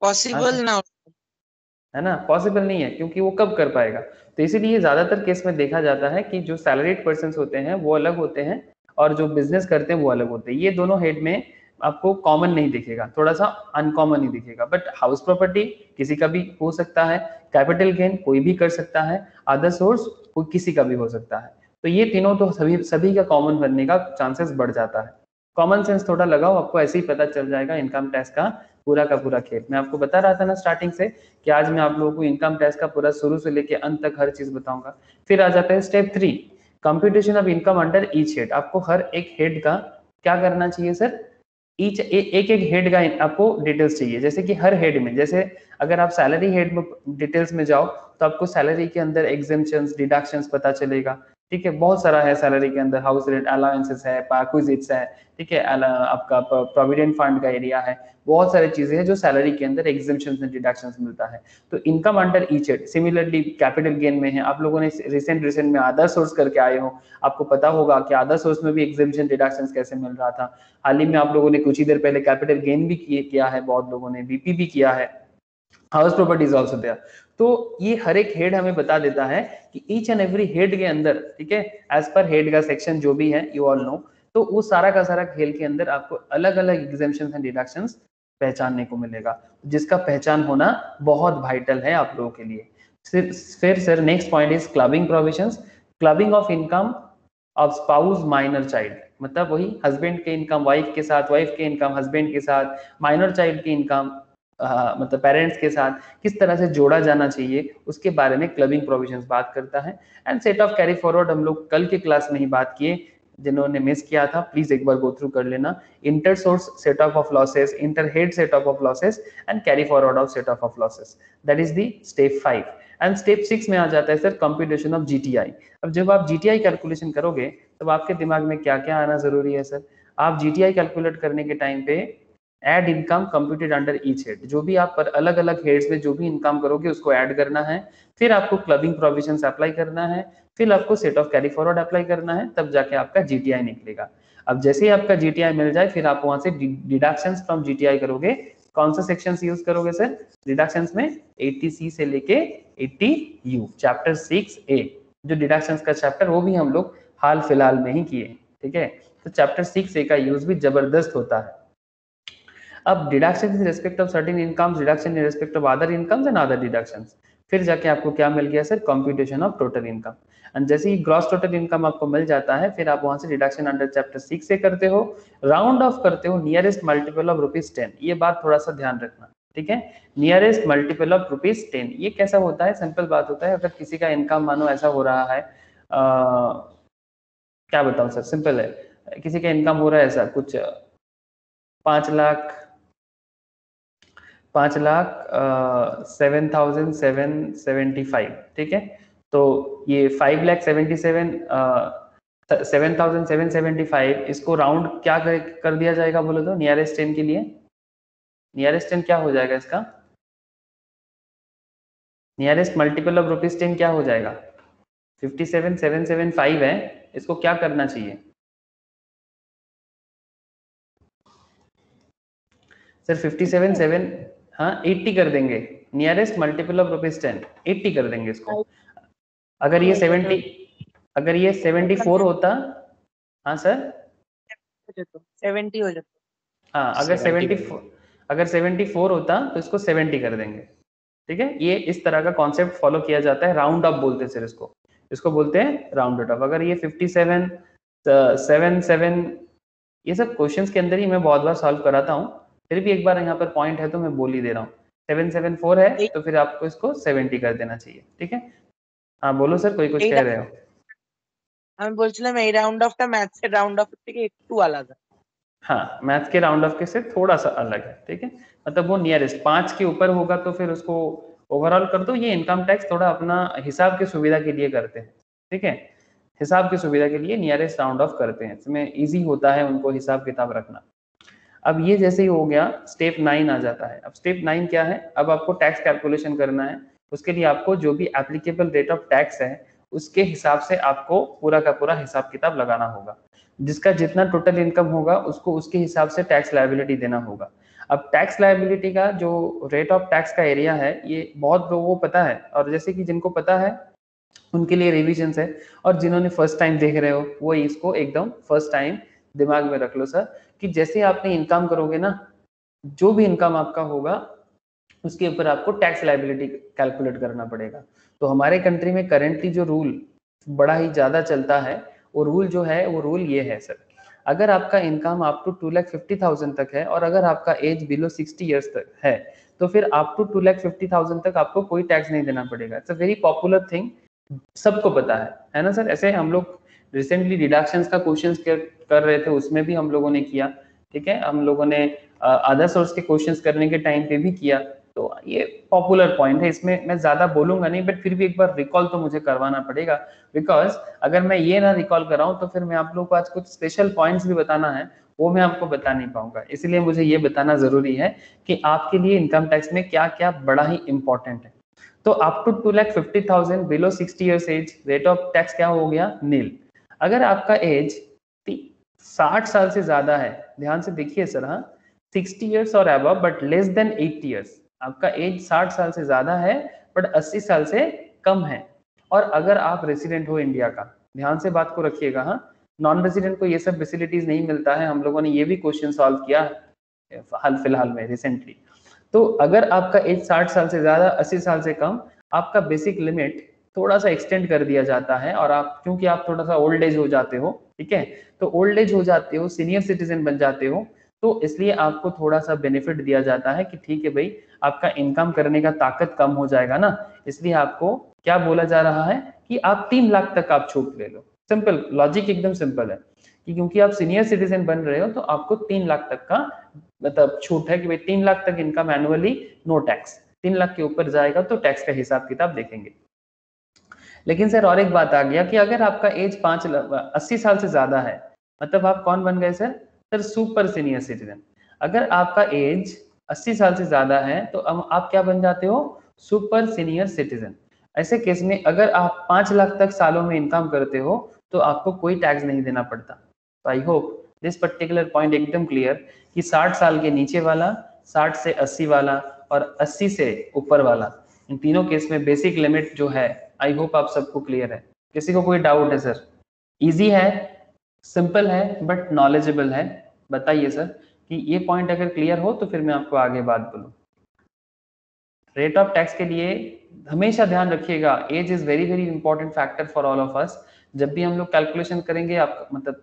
पॉसिबल ना हो। है ना, पॉसिबल नहीं है, क्योंकि वो कब कर पाएगा। तो इसीलिए ज्यादातर केस में देखा जाता है कि जो सैलरीड पर्सन होते हैं वो अलग होते हैं और जो बिजनेस करते हैं वो अलग होते हैं। ये दोनों हेड में आपको कॉमन नहीं दिखेगा, थोड़ा सा अनकॉमन ही दिखेगा। बट हाउस प्रॉपर्टी किसी का भी हो सकता है, कैपिटल गेन कोई भी कर सकता है, अदर सोर्स कोई किसी का भी हो सकता है। तो ये तीनों तो सभी सभी का कॉमन बनने का चांसेस बढ़ जाता है। कॉमन सेंस थोड़ा लगाओ, आपको ऐसे ही पता चल जाएगा इनकम टैक्स का पूरा खेल। मैं आपको बता रहा था ना स्टार्टिंग से कि आज मैं आप लोगों को इनकम टैक्स का पूरा शुरू से लेके अंत तक हर चीज बताऊंगा। फिर आ जाता है step 3, computation of income under each head. आपको हर एक हेड का क्या करना चाहिए सर, ईच एक एक हेड का आपको डिटेल्स चाहिए। जैसे कि हर हेड में, जैसे अगर आप सैलरी हेड में डिटेल्स में जाओ तो आपको सैलरी के अंदर एग्जेम्पशंस, डिडक्शंस पता चलेगा, ठीक है। बहुत सारा है सैलरी के अंदर, हाउस रेंट अलाउंसेस है, परक्विजिट्स है, ठीक है, आपका प्रोविडेंट फंड का एरिया है, बहुत सारी चीजें हैं जो सैलरी के अंदर एग्जेम्पशंस एंड डिडक्शंस मिलता है। तो income under each head similarly capital gain में है। आप लोगों ने रिसेंट में अदर सोर्स करके आए हो, आपको पता होगा कि अदर सोर्स में भी एग्जेम्पशन डिडक्शंस कैसे मिल रहा था। हाल ही में आप लोगों ने कुछ ही देर पहले कैपिटल गेन भी किया है, बहुत लोगों ने बीपी भी किया है, हाउस प्रॉपर्टीज आल्सो देयर। तो ये हर एक हेड हमें बता देता है कि ईच एंड एवरी हेड के अंदर, ठीक है, एज पर हेड का सेक्शन जो भी है, यू ऑल नो, तो वो सारा का सारा खेल के अंदर आपको अलग अलग एग्जेम्पशंस एंड डिडक्शंस पहचानने को मिलेगा, जिसका पहचान होना बहुत वाइटल है आप लोगों के लिए। फिर sir next point is clubbing provisions, clubbing of income of spouse minor child, मतलब वही हस्बैंड के इनकम वाइफ के साथ, वाइफ के इनकम हस्बैंड के साथ, माइनर चाइल्ड की इनकम मतलब पेरेंट्स के साथ किस तरह से जोड़ा जाना चाहिए, उसके बारे में क्लबिंग प्रोविजंस बात करता है। And set of carry forward हम लोग कल के क्लास में ही बात किए, जिन्होंने मिस किया था प्लीज एक बार गो थ्रू कर लेना। Inter source set off losses, inter head set off losses and carry forward of set off losses, that is the step 5। And step 6 में आ जाता है सर कंप्यूटेशन ऑफ जीटीआई। अब जब आप जीटीआई कैलकुलेशन करोगे तब आपके दिमाग में क्या क्या आना जरूरी है सर, आप जीटीआई कैलकुलेट करने के टाइम पे add income computed under each head, जो भी आप पर अलग अलग हेड्स में जो भी इनकम करोगे उसको ऐड करना है, फिर आपको क्लबिंग प्रोविजंस अप्लाई करना है, फिर आपको set of carry forward apply करना है, तब जाके आपका जीटीआई निकलेगा। अब जैसे ही आपका जीटीआई मिल जाए फिर आप वहां से डिडक्शंस फ्रॉम जीटीआई करोगे। कौन सा सेक्शन यूज करोगे सर डिडक्शंस में? 80C से लेके 80U, चैप्टर 6A, जो डिडक्शंस का चैप्टर वो भी हम लोग हाल फिलहाल में ही किए, ठीक है। तो चैप्टर 6A का यूज भी जबरदस्त होता है। अब deduction in respect of certain incomes, deduction in respect of other incomes and other deductions. फिर जाके आपको क्या मिल गया sir, computation of total income. And जैसे ही ग्रॉस टोटल इनकम आपको मिल जाता है, फिर आप वहां से डिडक्शन अंडर चैप्टर 6 से करते हो, राउंड ऑफ करते हो नियरेस्ट मल्टीपल ऑफ ₹10। ये बात थोड़ा सा ध्यान रखना, ठीक है। नियरेस्ट मल्टीपल ऑफ ₹10, ये कैसा होता है, सिंपल बात होता है, अगर किसी का इनकम मानो ऐसा हो रहा है, क्या बताऊं सर, सिंपल है, किसी का इनकम हो रहा है ऐसा कुछ 5,07,775, ठीक है। तो ये 5,77,775 इसको राउंड क्या कर दिया जाएगा बोलो तो, नियरेस्ट 10 के लिए, नियरेस्ट 10 क्या हो जाएगा इसका, नियरेस्ट मल्टीपल ऑफ ₹10 क्या हो जाएगा, 57,775 है, इसको क्या करना चाहिए सर, 57,7, हाँ 80 कर देंगे, नियरेस्ट मल्टीपल ऑफ ₹10, 80 कर देंगे इसको। अगर ये 74 होता, हाँ सर 70 हो जाता, हाँ, अगर 74 होता तो इसको 70 कर देंगे, ठीक है। ये इस तरह का कॉन्सेप्ट फॉलो किया जाता है, राउंड अप बोलते हैं सर इसको बोलते हैं राउंडेड अप। अगर ये 57, 77, ये सब क्वेश्चंस के अंदर ही मैं बहुत बार सॉल्व कराता हूँ, फिर भी एक बार यहाँ पर पॉइंट है तो मैं बोल ही दे रहा हूँ। 774 है तो फिर आपको इसको 70 कर देना चाहिए, ठीक है। हाँ बोलो सर, कोई कुछ कह रहे हो? আমি বলছিলাম এই রাউন্ড অফটা ম্যাথসের রাউন্ড অফ থেকে একটু আলাদা। हाँ, मैथ के राउंड ऑफ के से थोड़ा सा अलग है, ठीक है। मतलब वो नियरेस्ट 5 के ऊपर होगा तो फिर उसको ओवरऑल कर दो। ये इनकम टैक्स थोड़ा अपना हिसाब की सुविधा के लिए करते हैं, ठीक है, हिसाब की सुविधा के लिए नियरेस्ट राउंड ऑफ करते हैं, इसमें इजी होता है उनको हिसाब किताब रखना। अब ये जैसे ही हो गया, स्टेप 9 आ जाता है। अब स्टेप 9 क्या है, अब आपको टैक्स कैलकुलेशन करना है। उसके लिए आपको जो भी एप्लीकेबल रेट ऑफ टैक्स है उसके हिसाब से आपको पूरा का पूरा हिसाब किताब लगाना होगा। जिसका जितना टोटल इनकम होगा उसको उसके हिसाब से टैक्स लायबिलिटी देना होगा। अब टैक्स लायबिलिटी का जो रेट ऑफ टैक्स का एरिया है ये बहुत लोगों को पता है, और जैसे कि जिनको पता है उनके लिए रिविजन है, और जिन्होंने फर्स्ट टाइम देख रहे हो वो इसको एकदम फर्स्ट टाइम दिमाग में रख लो सर, कि जैसे आपने इनकम करोगे ना, जो भी इनकम आपका होगा उसके ऊपर आपको टैक्स लायबिलिटी कैलकुलेट करना पड़ेगा। तो हमारे कंट्री में करेंटली जो रूल बड़ा ही ज्यादा चलता है, वो रूल जो है वो रूल ये है सर, अगर आपका इनकम अप टू 2,50,000 तक है और अगर आपका एज बिलो 60 ईयर्स तक है तो फिर अप टू 2,50,000 तक आपको कोई टैक्स नहीं देना पड़ेगा। It's a very popular thing, सबको पता है ना सर। ऐसे हम लोग रिसेंटली डिडक्शंस का क्वेश्चंस कर रहे थे, उसमें भी हम लोगों ने किया, ठीक है। हम लोगों ने अदर सोर्स के क्वेश्चंस करने के टाइम पे भी किया। तो ये पॉपुलर पॉइंट है, इसमें मैं ज्यादा बोलूंगा नहीं, बट फिर भी एक बार रिकॉल तो मुझे करवाना पड़ेगा, बिकॉज अगर मैं ये ना रिकॉल कराऊं तो फिर मैं आप लोग को आज कुछ स्पेशल पॉइंट्स भी बताना है, वो मैं आपको बता नहीं पाऊंगा। इसलिए मुझे ये बताना जरूरी है कि आपके लिए इनकम टैक्स में क्या क्या बड़ा ही इंपॉर्टेंट है। तो up to 2,50,000 below 60 years age rate of tax क्या हो गया, नील। अगर आपका एज 60 साल से ज्यादा है, ध्यान से देखिए सर, हाँ 60 ईयर्स और above but less than 8 years, आपका एज 60 साल से ज्यादा है बट 80 साल से कम है, और अगर आप रेसिडेंट हो इंडिया का, ध्यान से बात को रखिएगा, हाँ नॉन रेसिडेंट को ये सब फैसिलिटीज नहीं मिलता है। हम लोगों ने ये भी क्वेश्चन सॉल्व किया हाल फिलहाल में रिसेंटली। तो अगर आपका एज 60 साल से ज्यादा 80 साल से कम, आपका बेसिक लिमिट थोड़ा सा एक्सटेंड कर दिया जाता है, और आप क्योंकि आप थोड़ा सा ओल्ड एज हो जाते हो, ठीक है, तो ओल्ड एज हो जाते हो, सीनियर सिटीजन बन जाते हो, तो इसलिए आपको थोड़ा सा बेनिफिट दिया जाता है कि ठीक है भाई आपका इनकम करने का ताकत कम हो जाएगा ना, इसलिए आपको क्या बोला जा रहा है कि आप 3 लाख तक आप छूट ले लो। सिंपल लॉजिक, एकदम सिंपल है कि क्योंकि आप सीनियर सिटीजन बन रहे हो तो आपको 3 लाख तक का मतलब छूट है कि भाई 3 लाख तक income annually no tax, 3 lakh के ऊपर जाएगा तो टैक्स का हिसाब किताब देखेंगे। लेकिन सर और एक बात आ गया कि अगर आपका एज 80 साल से ज्यादा है, मतलब आप कौन बन गए sir, sir super senior citizen. अगर आपका एज 80 साल से ज्यादा है तो अब आप क्या बन जाते हो, सुपर सीनियर सिटीजन। ऐसे केस में अगर आप 5 लाख तक सालों में इनकम करते हो तो आपको कोई टैक्स नहीं देना पड़ता। तो I hope this particular point एकदम क्लियर कि 60 साल के नीचे वाला, 60 से 80 वाला और 80 से ऊपर वाला, इन तीनों केस में बेसिक लिमिट जो है, आई होप आप सबको क्लियर है। किसी को कोई डाउट है सर? इजी है, सिंपल है बट नॉलेजेबल है। बताइए सर कि ये पॉइंट अगर क्लियर हो तो फिर मैं आपको आगे बात बोलूं। रेट ऑफ टैक्स के लिए हमेशा ध्यान रखिएगा, age is very very important factor for all of us. जब भी हम लोग कैलकुलेशन करेंगे, आप मतलब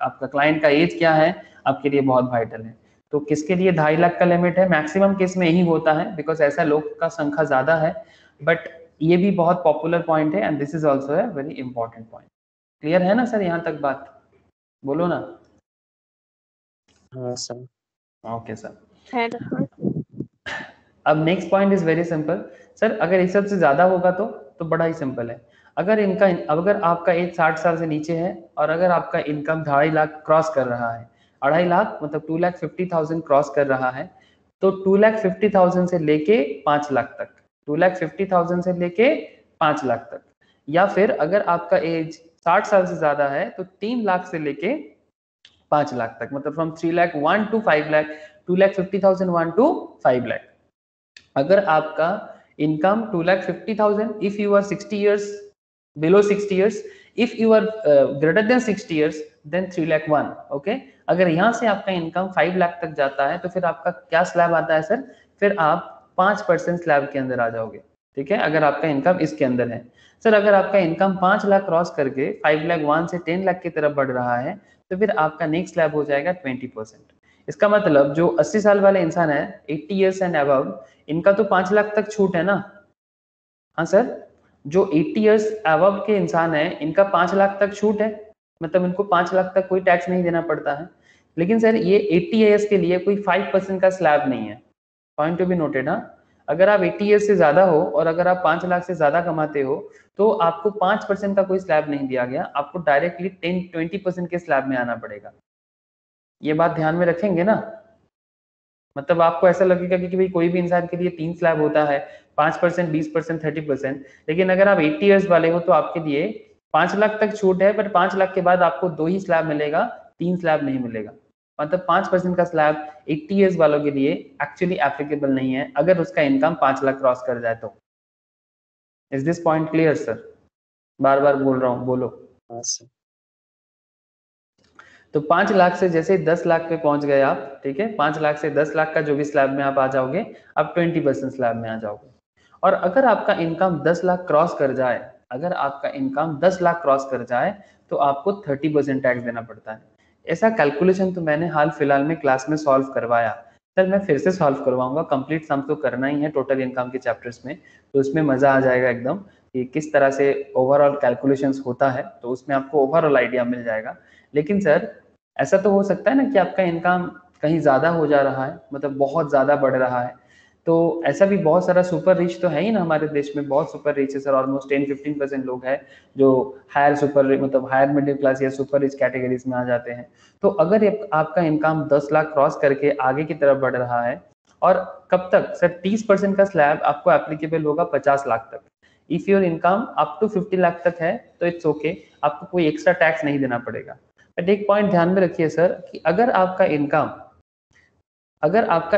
आपका क्लाइंट का एज क्या है आपके लिए बहुत वाइटल है। तो किसके लिए 2.5 लाख का लिमिट है, मैक्सिमम केस में यही होता है बिकॉज ऐसा लोग का संख्या ज्यादा है, बट ये भी बहुत पॉपुलर पॉइंट है and this is also a very important point. Clear है ना सर, यहाँ तक बात? बोलो ना। हाँ सर। Okay sir. अब next point is very simple sir, अगर इस सबसे ज्यादा होगा तो बड़ा ही सिंपल है। अगर आपका एज 60 साल से नीचे है और अगर आपका इनकम 2.5 लाख क्रॉस कर रहा है, 2.5 लाख मतलब 2,50,000 क्रॉस कर रहा है, तो 2,50,000 से लेके 5 लाख तक, 2,50,000 से लेके 5 लाख तक, या फिर अगर आपका एज 60 साल से ज्यादा है तो 3 लाख से लेके 5 लाख तक, मतलब from 3 lakh 1 to 5 lakh, 2,50,000 1 to 5 lakh. अगर आपका income 2,50,000 if you are 60 years below 60 years, if you are greater than 60 years then 3 lakh 1, okay. अगर यहाँ से आपका इनकम 5 लाख तक जाता है तो फिर आपका क्या स्लैब आता है सर, फिर आप 5% स्लैब के अंदर आ जाओगे, ठीक है, अगर आपका इनकम इसके अंदर है। सर अगर आपका इनकम 5 लाख क्रॉस करके 5 लाख 1 से 10 लाख की तरफ बढ़ रहा है तो फिर आपका नेक्स्ट स्लैब हो जाएगा 20%। इसका मतलब जो 80 साल वाले इंसान है 80 years एंड अबव, इनका तो 5 लाख तक छूट है ना। हाँ सर, जो 80 years अबव के इंसान है इनका 5 लाख तक छूट है, मतलब इनको 5 लाख तक कोई टैक्स नहीं देना पड़ता है। लेकिन सर ये 80 years के लिए कोई 5% का स्लैब नहीं है, पॉइंट टू बी नोटेड। हाँ, अगर आप 80 years से ज्यादा हो और अगर आप 5 लाख से ज्यादा कमाते हो तो आपको 5% का कोई स्लैब नहीं दिया गया, आपको डायरेक्टली 10-20% के स्लैब में आना पड़ेगा। ये बात ध्यान में रखेंगे ना, मतलब आपको ऐसा लगेगा कि भाई कोई भी इंसान के लिए 3 स्लैब होता है, 5%, 20%, 30%, लेकिन अगर आप 80 years वाले हो तो आपके लिए 5 लाख तक छूट है, बट 5 लाख के बाद आपको 2 ही स्लैब मिलेगा, 3 स्लैब नहीं मिलेगा। मतलब 5% का स्लैब 80 years वालों के लिए एक्चुअली एप्लीकेबल नहीं है अगर उसका इनकम 5 लाख क्रॉस कर जाए तो। Is this point clear sir? बार बार बोल रहा हूँ, बोलो। हाँ सर। तो 5 लाख से जैसे 10 लाख पे पहुंच गए आप, ठीक है, 5 लाख से 10 लाख का जो भी स्लैब में आप आ जाओगे, आप 20% स्लैब में आ जाओगे। और अगर आपका इनकम 10 लाख क्रॉस कर जाए, अगर आपका इनकम 10 लाख क्रॉस कर जाए तो आपको 30% टैक्स देना पड़ता है। ऐसा कैलकुलेशन तो मैंने हाल फिलहाल में क्लास में सॉल्व करवाया सर, मैं फिर से सॉल्व करवाऊंगा, कंप्लीट सम तो करना ही है टोटल इनकम के चैप्टर्स में, तो उसमें मजा आ जाएगा एकदम कि किस तरह से ओवरऑल कैलकुलेशंस होता है, तो उसमें आपको ओवरऑल आइडिया मिल जाएगा। लेकिन सर ऐसा तो हो सकता है ना कि आपका इनकम कहीं ज्यादा हो जा रहा है, मतलब बहुत ज्यादा बढ़ रहा है, तो ऐसा भी बहुत सारा सुपर रिच तो है ही ना हमारे देश में, बहुत सुपर रिच है सर, ऑलमोस्ट 10-15% लोग हैं जो हायर सुपर मतलब हायर मिडिल क्लास या सुपर रिच कैटेगरीज में आ जाते हैं। तो अगर आपका इनकम 10 लाख क्रॉस करके आगे की तरफ बढ़ रहा है, और कब तक सर, 30% का स्लैब आपको एप्लीकेबल होगा 50 लाख तक। If your income up to 50 lakh तक है तो इट्स ओके, आपको कोई एक्स्ट्रा टैक्स नहीं देना पड़ेगा। बट एक पॉइंट ध्यान में रखिए सर कि अगर आपका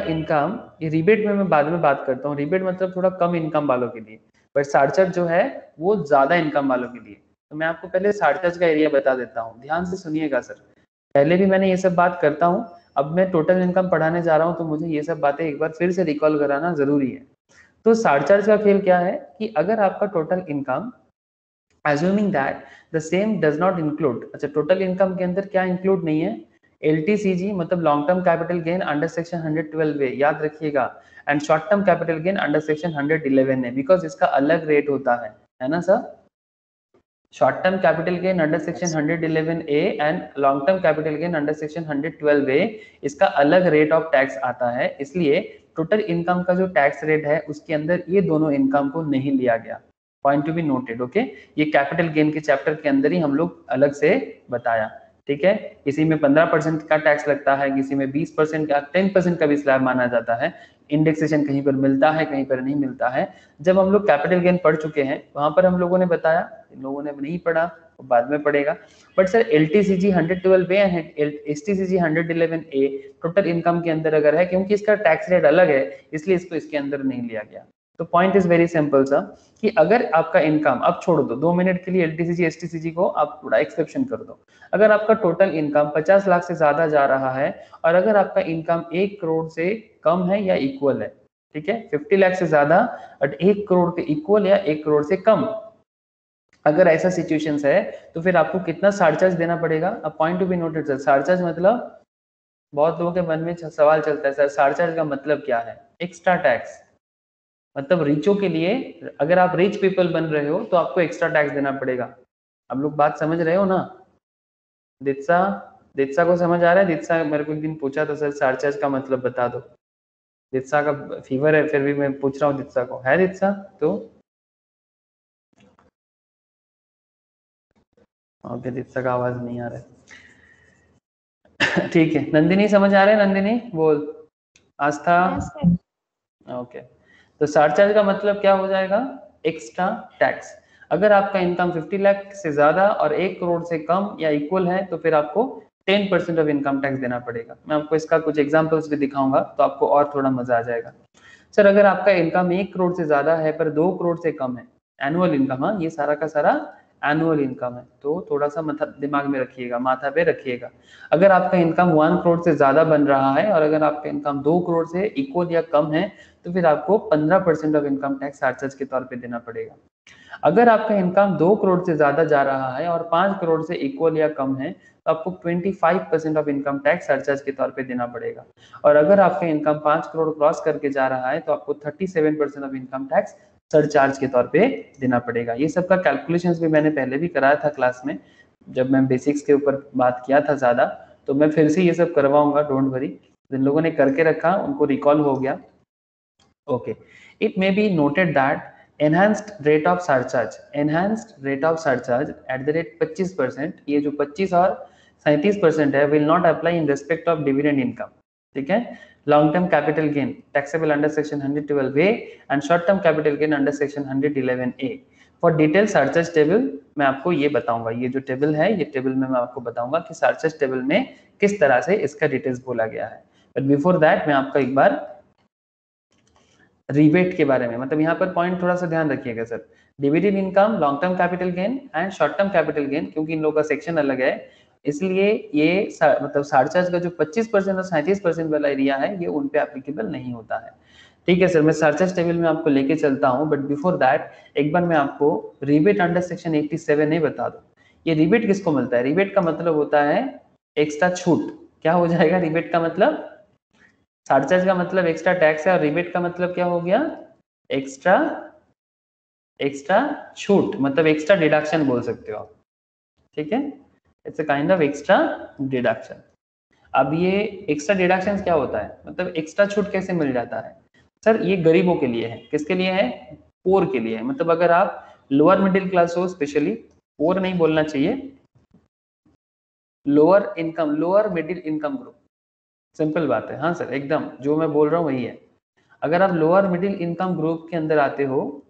इनकम, ये रिबेट में मैं बाद में बात करता हूँ, रिबेट मतलब थोड़ा कम इनकम वालों के लिए, बट साढ़चट जो है वो ज्यादा इनकम वालों के लिए। तो मैं आपको पहले साढ़चट का एरिया बता देता हूँ, ध्यान से सुनिएगा सर। पहले भी मैंने ये सब बात करता हूँ, अब मैं टोटल इनकम पढ़ाने जा रहा हूँ तो मुझे ये सब बातें एक बार फिर से रिकॉल कराना जरूरी है। तो साढ़चट का खेल क्या है कि अगर आपका total income, assuming that the same does not include, अच्छा टोटल इनकम के अंदर क्या इंक्लूड नहीं है, LTCG मतलब long term capital gain under section 112 है, याद रखिएगा, and short term capital gain under section 111 है, बिकॉज इसका अलग रेट होता है ना sir. Short term capital gain under section 111A and long term capital gain under section 112A, इसका अलग रेट ऑफ टैक्स आता है, इसलिए टोटल इनकम का जो टैक्स रेट है उसके अंदर ये दोनों इनकम को नहीं लिया गया। Point to be noted, okay. ये कैपिटल गेन के चैप्टर के अंदर ही हम लोग अलग से बताया, ठीक है। किसी में 15% का टैक्स लगता है, किसी में 20% का, 10% का भी स्लैब माना जाता है। इंडेक्सेशन कहीं पर मिलता है, कहीं पर नहीं मिलता है। जब हम लोग कैपिटल गेन पढ़ चुके हैं वहां पर हम लोगों ने बताया, इन लोगों ने नहीं पढ़ा वो बाद में पढ़ेगा। But sir LTCG 112A and STCG 111A total income के अंदर अगर है, क्योंकि इसका टैक्स रेट अलग है इसलिए इसको इसके अंदर नहीं लिया गया। तो पॉइंट इज वेरी सिंपल सा कि अगर आपका इनकम, अब छोड़ दो 2 मिनट के लिए LTCG STCG को, आप थोड़ा एक्सेप्शन कर दो, अगर आपका टोटल इनकम 50 लाख से ज्यादा जा रहा है और अगर आपका इनकम 1 करोड़ से कम है या इक्वल है, ठीक है, 50 लाख से ज्यादा बट 1 करोड़ के इक्वल या 1 करोड़ से कम, अगर ऐसा सिचुएशंस है तो फिर आपको कितना सारचार्ज देना पड़ेगा। अब point to be noted sir, surcharge मतलब बहुत लोगों के मन में सवाल चलता है सर सारचार्ज का मतलब क्या है। एक्स्ट्रा टैक्स, मतलब रिचों के लिए, अगर आप रिच पीपल बन रहे हो तो आपको एक्स्ट्रा टैक्स देना पड़ेगा। आप लोग बात समझ रहे हो ना। दित्सा, दित्सा को समझ आ रहा है। दित्सा मेरे को एक दिन पूछा था सर सारचार्ज का मतलब बता दो। दित्सा का फीवर है फिर भी मैं पूछ रहा हूँ दित्सा को, है दित्सा तो ओके, दित्सा का आवाज नहीं आ रहा है ठीक है, नंदिनी समझ आ रहा है, नंदिनी बोल। आस्था, ओके। तो सरचार्ज का मतलब क्या हो जाएगा, एक्स्ट्रा टैक्स। अगर आपका इनकम 50 लाख से ज्यादा और 1 करोड़ से कम या इक्वल है तो फिर आपको 10% ऑफ इनकम टैक्स देना पड़ेगा। मैं आपको इसका कुछ एग्जांपल्स भी दिखाऊंगा तो आपको और थोड़ा मजा आ जाएगा। सर अगर आपका इनकम 1 करोड़ से ज्यादा है पर 2 करोड़ से कम है, एनुअल इनकम, हाँ ये सारा का सारा एनुअल इनकम है, तो थोड़ा सा दिमाग में रखिएगा, माथा पे रखिएगा। अगर आपका इनकम 1 करोड़ से ज्यादा बन रहा है और अगर आपका इनकम 2 करोड़ से इक्वल या कम है तो फिर आपको 15% ऑफ इनकम टैक्स सरचार्ज के तौर पे देना पड़ेगा। अगर आपका इनकम 2 करोड़ से ज्यादा जा रहा है और 5 करोड़ से इक्वल या कम है तो आपको 25% ऑफ इनकम टैक्स सरचार्ज के तौर पे देना पड़ेगा। और अगर आपका इनकम 5 करोड़ क्रॉस करके जा रहा है तो आपको 37% ऑफ इनकम टैक्स सरचार्ज के तौर पे देना पड़ेगा। ये सब का कैलकुलेशंस भी मैंने पहले भी कराया था क्लास में, जब मैं बेसिक्स के ऊपर बात किया था ज्यादा, तो मैं फिर से ये सब करवाऊंगा, डोंट वरी। जिन लोगों ने करके रखा उनको रिकॉल हो गया। Okay, it may be noted that enhanced rate of surcharge at the rate 25%, ये जो 25 और 37% है will not apply in respect of dividend income, ठीक है। Long term capital gain taxable under section 112A and short term capital gain under section 111A। For detail surcharge table मैं आपको ये बताऊंगा, ये जो टेबल है ये टेबल में मैं आपको बताऊंगा कि सरचार्ज टेबल में किस तरह से इसका डिटेल्स बोला गया है। बट बिफोर दैट मैं आपका एक बार रिबेट के बारे में, मतलब यहाँ पर पॉइंट थोड़ा सा ध्यान रखिएगा sir, dividend income, long term capital gain and short term capital gain, क्योंकि इन लोगों का सेक्शन अलग है इसलिए ये मतलब सरचार्ज का जो 25% और 37% वाला एरिया है ये उन पे एप्लीकेबल नहीं होता है। ठीक है सर, मैं सरचार्ज टेबल में आपको लेके चलता हूँ, बट बिफोर दैट एक बार मैं आपको रिबेट अंडर सेक्शन 87A बता दूं। ये रिबेट किसको मिलता है, रिबेट का मतलब होता है एक्स्ट्रा छूट। क्या हो जाएगा रिबेट का मतलब, सरचार्ज का मतलब एक्स्ट्रा टैक्स है और रिबेट का मतलब क्या हो गया, एक्स्ट्रा छूट, मतलब एक्स्ट्रा डिडक्शन बोल सकते हो आप, ठीक है। It's a kind of extra deduction. अब ये एक्स्ट्रा डिडक्शन क्या होता है, मतलब एक्स्ट्रा छूट कैसे मिल जाता है सर, ये गरीबों के लिए है। किसके लिए है, पोर के लिए है। मतलब अगर आप लोअर मिडिल क्लास हो, स्पेशली पोर नहीं बोलना चाहिए, lower income, lower middle income group, simple बात है। हाँ सर एकदम जो मैं बोल रहा हूँ वही है। अगर आप लोअर मिडिल इनकम ग्रुप के अंदर आते हो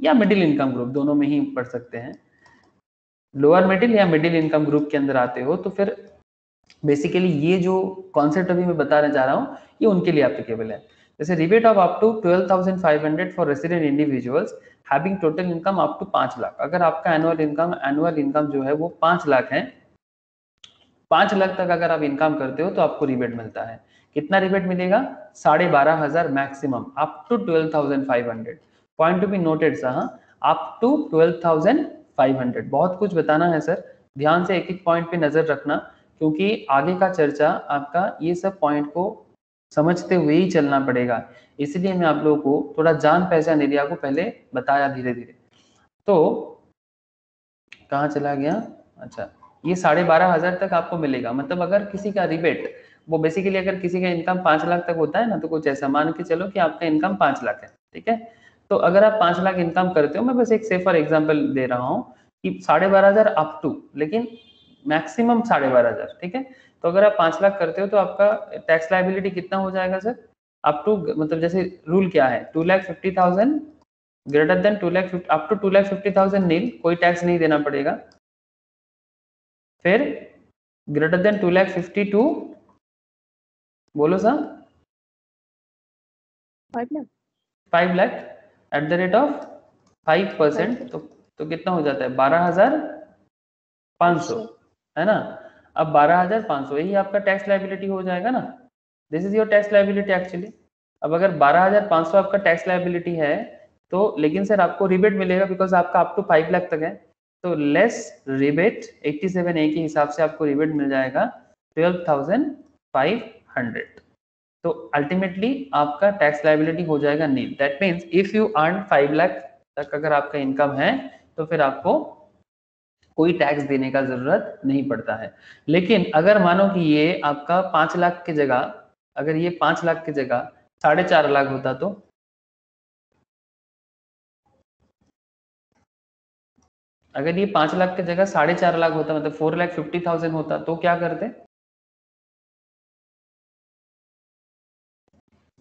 या मिडिल इनकम ग्रुप, दोनों में ही पढ़ सकते हैं, लोअर मिडिल या मिडिल इनकम ग्रुप के अंदर आते हो तो फिर बेसिकली ये जो कॉन्सेप्ट अभी मैं बताने जा रहा हूँ ये उनके लिए एप्लीकेबल है। जैसे rebate of up to 12,500 for resident individuals having total income up to 5 lakh. अगर आपका एनुअल इनकम जो है वो 5 लाख है, 5 लाख तक अगर आप इनकम करते हो तो आपको रिबेट मिलता है। कितना रिबेट मिलेगा, 12,500 maximum, up to 12,500। Point to be noted sir, up to 12,500। बहुत कुछ बताना है सर, ध्यान से एक एक पॉइंट पे नजर रखना, क्योंकि आगे का चर्चा आपका ये सब पॉइंट को समझते हुए ही चलना पड़ेगा। इसलिए मैं आप लोगों को थोड़ा जान पहचान एरिया को पहले बताया धीरे धीरे। तो कहाँ चला गया, अच्छा, ये 12,500 तक आपको मिलेगा। मतलब अगर किसी का रिबेट, वो बेसिकली अगर किसी का इनकम 5 लाख तक होता है ना, तो कुछ ऐसा मान के चलो कि आपका इनकम 5 लाख है, ठीक है। तो अगर आप 5 लाख इनकम करते हो, मैं बस एक सेफर एग्जांपल दे रहा हूँ कि 12,500 अप टू, लेकिन मैक्सिमम 12,500, ठीक है। तो अगर आप 5 लाख करते हो तो आपका टैक्स लायबिलिटी कितना हो जाएगा सर, अप टू, मतलब जैसे रूल क्या है, 2,50,000 ग्रेटर देन 2,50,000, अप टू 2,50,000 नील, कोई टैक्स नहीं देना पड़ेगा। फिर ग्रेटर देन 2,52, बोलो sir, 5 lakh eight the rate of 5%, तो कितना हो जाता है 12,500, है ना। अब 12,500 यही आपका टैक्स लायबिलिटी हो जाएगा ना, this is your tax liability actually. अब अगर 12,500 आपका टैक्स लायबिलिटी है तो लेकिन सर आपको रिबेट मिलेगा बिकॉज आपका अप टू 5 लाख तक है, तो लेस रिबेट 87A के हिसाब से आपको रिबेट मिल जाएगा 12,500। तो अल्टीमेटली आपका टैक्स लायबिलिटी हो जाएगा nil. That means if you earn 5 lakh तक अगर आपका इनकम है तो फिर आपको कोई टैक्स देने का जरूरत नहीं पड़ता है। लेकिन अगर मानो कि ये आपका 5 लाख की जगह, अगर ये 5 लाख की जगह 4.5 लाख होता तो अगर ये 5 लाख की जगह 4.5 लाख होता, मतलब 4,50,000 होता, तो क्या करते?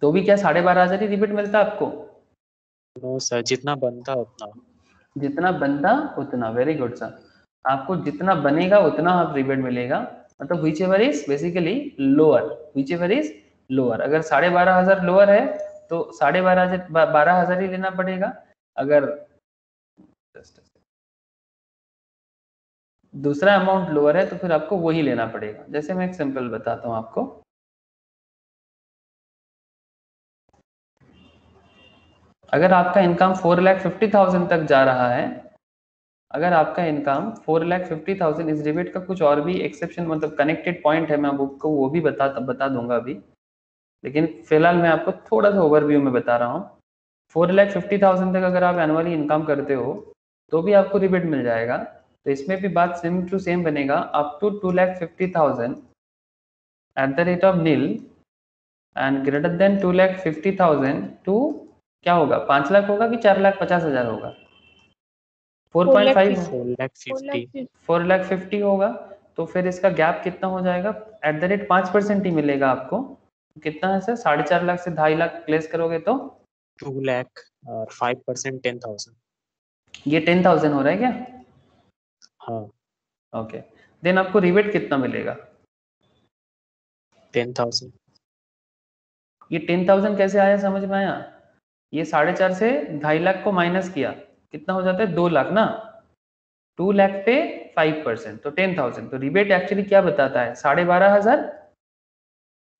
तो भी क्या 12,500 ही रिबेट मिलता आपको? नो सर, जितना बनता उतना। जितना बनता उतना, वेरी गुड सर। आपको जितना बनेगा उतना आप रिबेट मिलेगा, मतलब which ever is basically lower, which ever is lower. अगर 12,500 लोअर है तो 12,500 ही लेना पड़ेगा। अगर दूसरा अमाउंट लोअर है तो फिर आपको वही लेना पड़ेगा। जैसे मैं एक सिंपल बताता हूँ आपको, अगर आपका इनकम 4,50,000 तक जा रहा है, अगर आपका इनकम 4,50,000, इस रिबेट का कुछ और भी एक्सेप्शन मतलब कनेक्टेड पॉइंट है, मैं आपको वो भी बता दूंगा अभी, लेकिन फिलहाल मैं आपको थोड़ा सा ओवरव्यू में बता रहा हूँ। 4,50,000 तक अगर आप एनुअली इनकम करते हो तो भी आपको रिबेट मिल जाएगा। तो इसमें भी बात सेम टू सेम बनेगा, up to 2,50,000 at the rate of nil and greater than 2,50,000 to क्या होगा, 5 लाख होगा कि 4,50,000 होगा? 4.5 4,50,000 होगा। तो फिर इसका गैप कितना हो जाएगा? एट द रेट 5% ही मिलेगा आपको। कितना है सर? 4.5 लाख से 2.5 लाख प्लेस करोगे तो 2 लाख और 5% 10,000। ये 10,000 हो रहा है क्या? हाँ, ओके, देन आपको रिबेट कितना मिलेगा? 10,000। ये 10,000 कैसे आया, समझ में आया? ये 4.5 से 2.5 लाख को माइनस किया, कितना हो जाता है? 2 लाख ना। 2 लाख पे 5% तो 10,000। तो रिबेट एक्चुअली क्या बताता है? 12,500।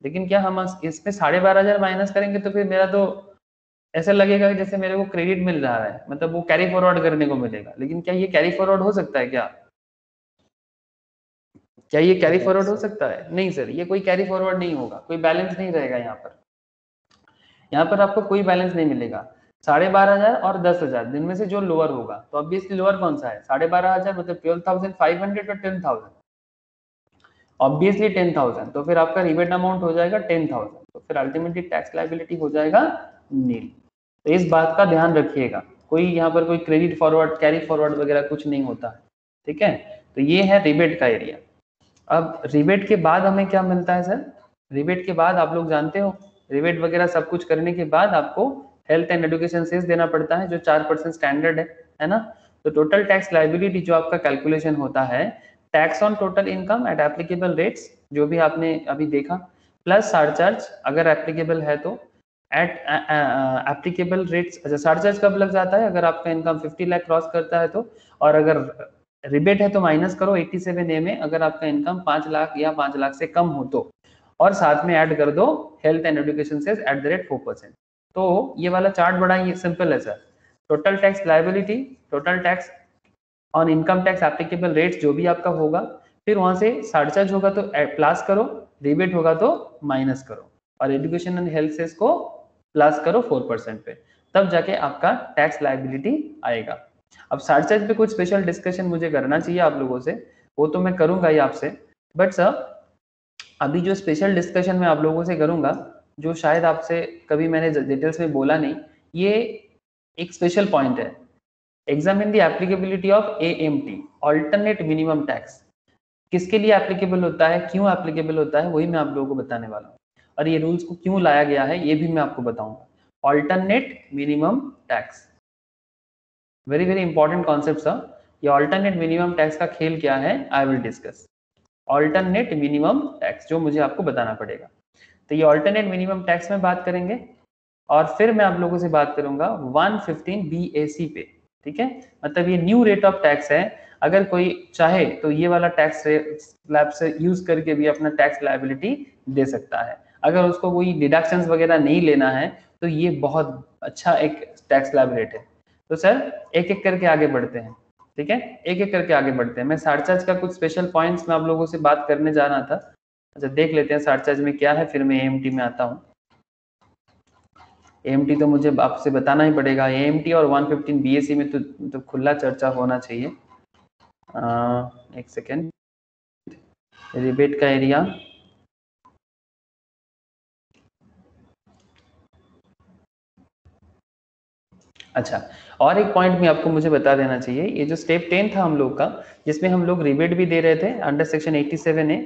लेकिन क्या हम इसमें 12,500 माइनस करेंगे तो फिर मेरा तो ऐसा लगेगा कि जैसे मेरे को क्रेडिट मिल रहा है, मतलब वो कैरी फॉरवर्ड करने को मिलेगा। लेकिन क्या ये कैरी फॉरवर्ड हो सकता है? क्या ये कैरी फॉरवर्ड हो सकता है? नहीं सर, ये कोई कैरी फॉरवर्ड नहीं होगा, कोई बैलेंस नहीं रहेगा यहाँ पर। यहाँ पर आपको कोई बैलेंस नहीं मिलेगा। 12,500 और 10,000 दिन में से जो लोअर होगा, तो ऑब्वियसली लोअर कौन सा है? 12,500 मतलब 12,500 और 10,000, ऑब्वियसली 10,000। तो फिर आपका रिबेट अमाउंट हो जाएगा 10,000। तो फिर अल्टीमेटली टैक्स लायबिलिटी हो जाएगा नील। तो इस बात का ध्यान रखिएगा, कोई यहाँ पर कोई क्रेडिट फॉरवर्ड कैरी फॉरवर्ड वगैरह कुछ नहीं होता है, ठीक है? तो ये है रिबेट का एरिया। अब रिबेट के बाद हमें क्या मिलता है सर? रिबेट के बाद आप लोग जानते हो, रिबेट वगैरह सब कुछ करने के बाद आपको हेल्थ एंड एजुकेशन सेस देना पड़ता है, जो 4% स्टैंडर्ड है ना? तो टोटल टैक्स लायबिलिटी जो आपका कैलकुलेशन होता है, tax on total income at applicable rates, जो भी आपने अभी देखा, प्लस सरचार्ज अगर एप्लीकेबल है तो एट एप्लीकेबल रेट्स। अच्छा, सरचार्ज कब लग जाता है? अगर आपका इनकम 50 लाख क्रॉस करता है तो, और अगर रिबेट है तो माइनस करो 87A में, अगर आपका इनकम 5 लाख या 5 लाख से कम हो तो, और साथ में ऐड कर दो health and education cess at the rate 4%। तो ये वाला चार्ट बड़ा ही सिंपल है sir. Total tax liability, total tax on income tax applicable rates जो भी आपका होगा, फिर वहां से सरचार्ज होगा तो प्लस करो, रिबेट होगा तो माइनस करो, और एजुकेशन एंड हेल्थ सेस को प्लस करो 4% पे, तब जाके आपका टैक्स लायबिलिटी आएगा। अब सरचार्ज पे कुछ स्पेशल डिस्कशन मुझे करना चाहिए आप लोगों से, वो तो मैं करूंगा ही आपसे, बट सर अभी जो स्पेशल डिस्कशन मैं आप लोगों से करूंगा, जो शायद आपसे कभी मैंने डिटेल्स में बोला नहीं, ये एक स्पेशल पॉइंट है। Examine the applicability of AMT, alternate minimum tax. किसके लिए एप्लीकेबल होता है, क्यों एप्लीकेबल होता है, वही मैं आप लोगों को बताने वाला हूँ। और ये रूल्स को क्यों लाया गया है ये भी मैं आपको बताऊंगा। Alternate minimum tax, very very important concept sir. ये अल्टरनेट मिनिमम टैक्स का खेल क्या है, I will discuss. Alternate minimum tax जो मुझे आपको बताना पड़ेगा, तो ये अल्टरनेट मिनिमम टैक्स में बात करेंगे, और फिर मैं आप लोगों से बात करूंगा 115 BAC पे, ठीक है? मतलब ये न्यू रेट ऑफ टैक्स है, अगर कोई चाहे तो ये वाला टैक्स स्लैब से यूज करके भी अपना टैक्स लायबिलिटी दे सकता है। अगर उसको कोई डिडक्शंस वगैरह नहीं लेना है तो ये बहुत अच्छा एक टैक्स स्लैब रेट है। तो सर एक एक करके आगे बढ़ते हैं, ठीक है, एक एक करके आगे बढ़ते हैं। मैं सरचार्ज का कुछ स्पेशल पॉइंट्स में आप लोगों से बात करने जा रहा था। अच्छा देख लेते हैं सरचार्ज में क्या है, फिर मैं एएमटी में आता हूँ। एएमटी तो मुझे आपसे बताना ही पड़ेगा, एएमटी और 115 बीएससी में तो खुला चर्चा होना चाहिए। एक सेकेंड, रिबेट का एरिया, अच्छा और एक पॉइंट भी आपको मुझे बता देना चाहिए, ये जो स्टेप 10 था हम लोग का, जिसमें हम लोग रिबेट भी दे रहे थे अंडर सेक्शन 87A,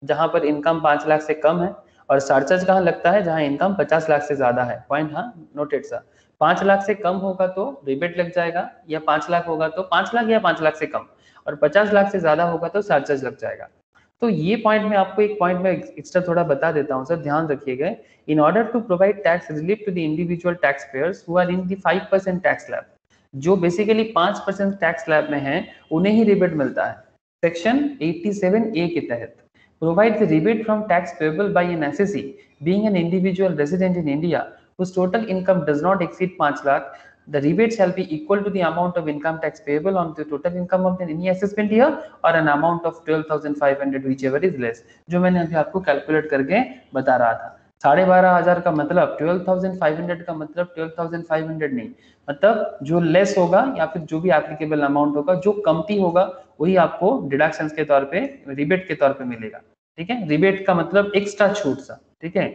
जहां पर इनकम 5 लाख से कम है, और सरचार्ज कहाँ लगता है, जहां इनकम 50 लाख से ज्यादा है। पॉइंट हाँ नोटेड सर, 5 लाख से कम होगा तो रिबेट लग जाएगा, या 5 लाख होगा तो 5 लाख या 5 लाख से कम, और 50 लाख से ज्यादा होगा तो सरचार्ज लग जाएगा। तो ये पॉइंट में आपको एक पॉइंट में एक्स्ट्रा थोड़ा बता देता हूँ सर, ध्यान रखिएगा। In order to provide tax relief to the individual taxpayers who are in the 5% tax slab, जो बेसिकली 5% टैक्स स्लैब में है उन्हें ही रिबेट मिलता है सेक्शन 87A के तहत। Provide the rebate from tax payable by an assessee being an individual resident in India whose total income does not exceed 5 lakh, the rebate shall be equal to the amount of income tax payable on the total income of any assessment year or an amount of 12,500 whichever is less, जो मैंने अभी आपको कैलकुलेट करके बता रहा था। 12,500 का मतलब 12,500 का मतलब 12,500 नहीं, मतलब जो लेस होगा या फिर जो भी एप्लीकेबल अमाउंट होगा, जो कमती होगा वही आपको डिडक्शंस के तौर पे, रिबेट के तौर पे मिलेगा। ठीक है, रिबेट का मतलब एक्स्ट्रा छूट सा, ठीक है,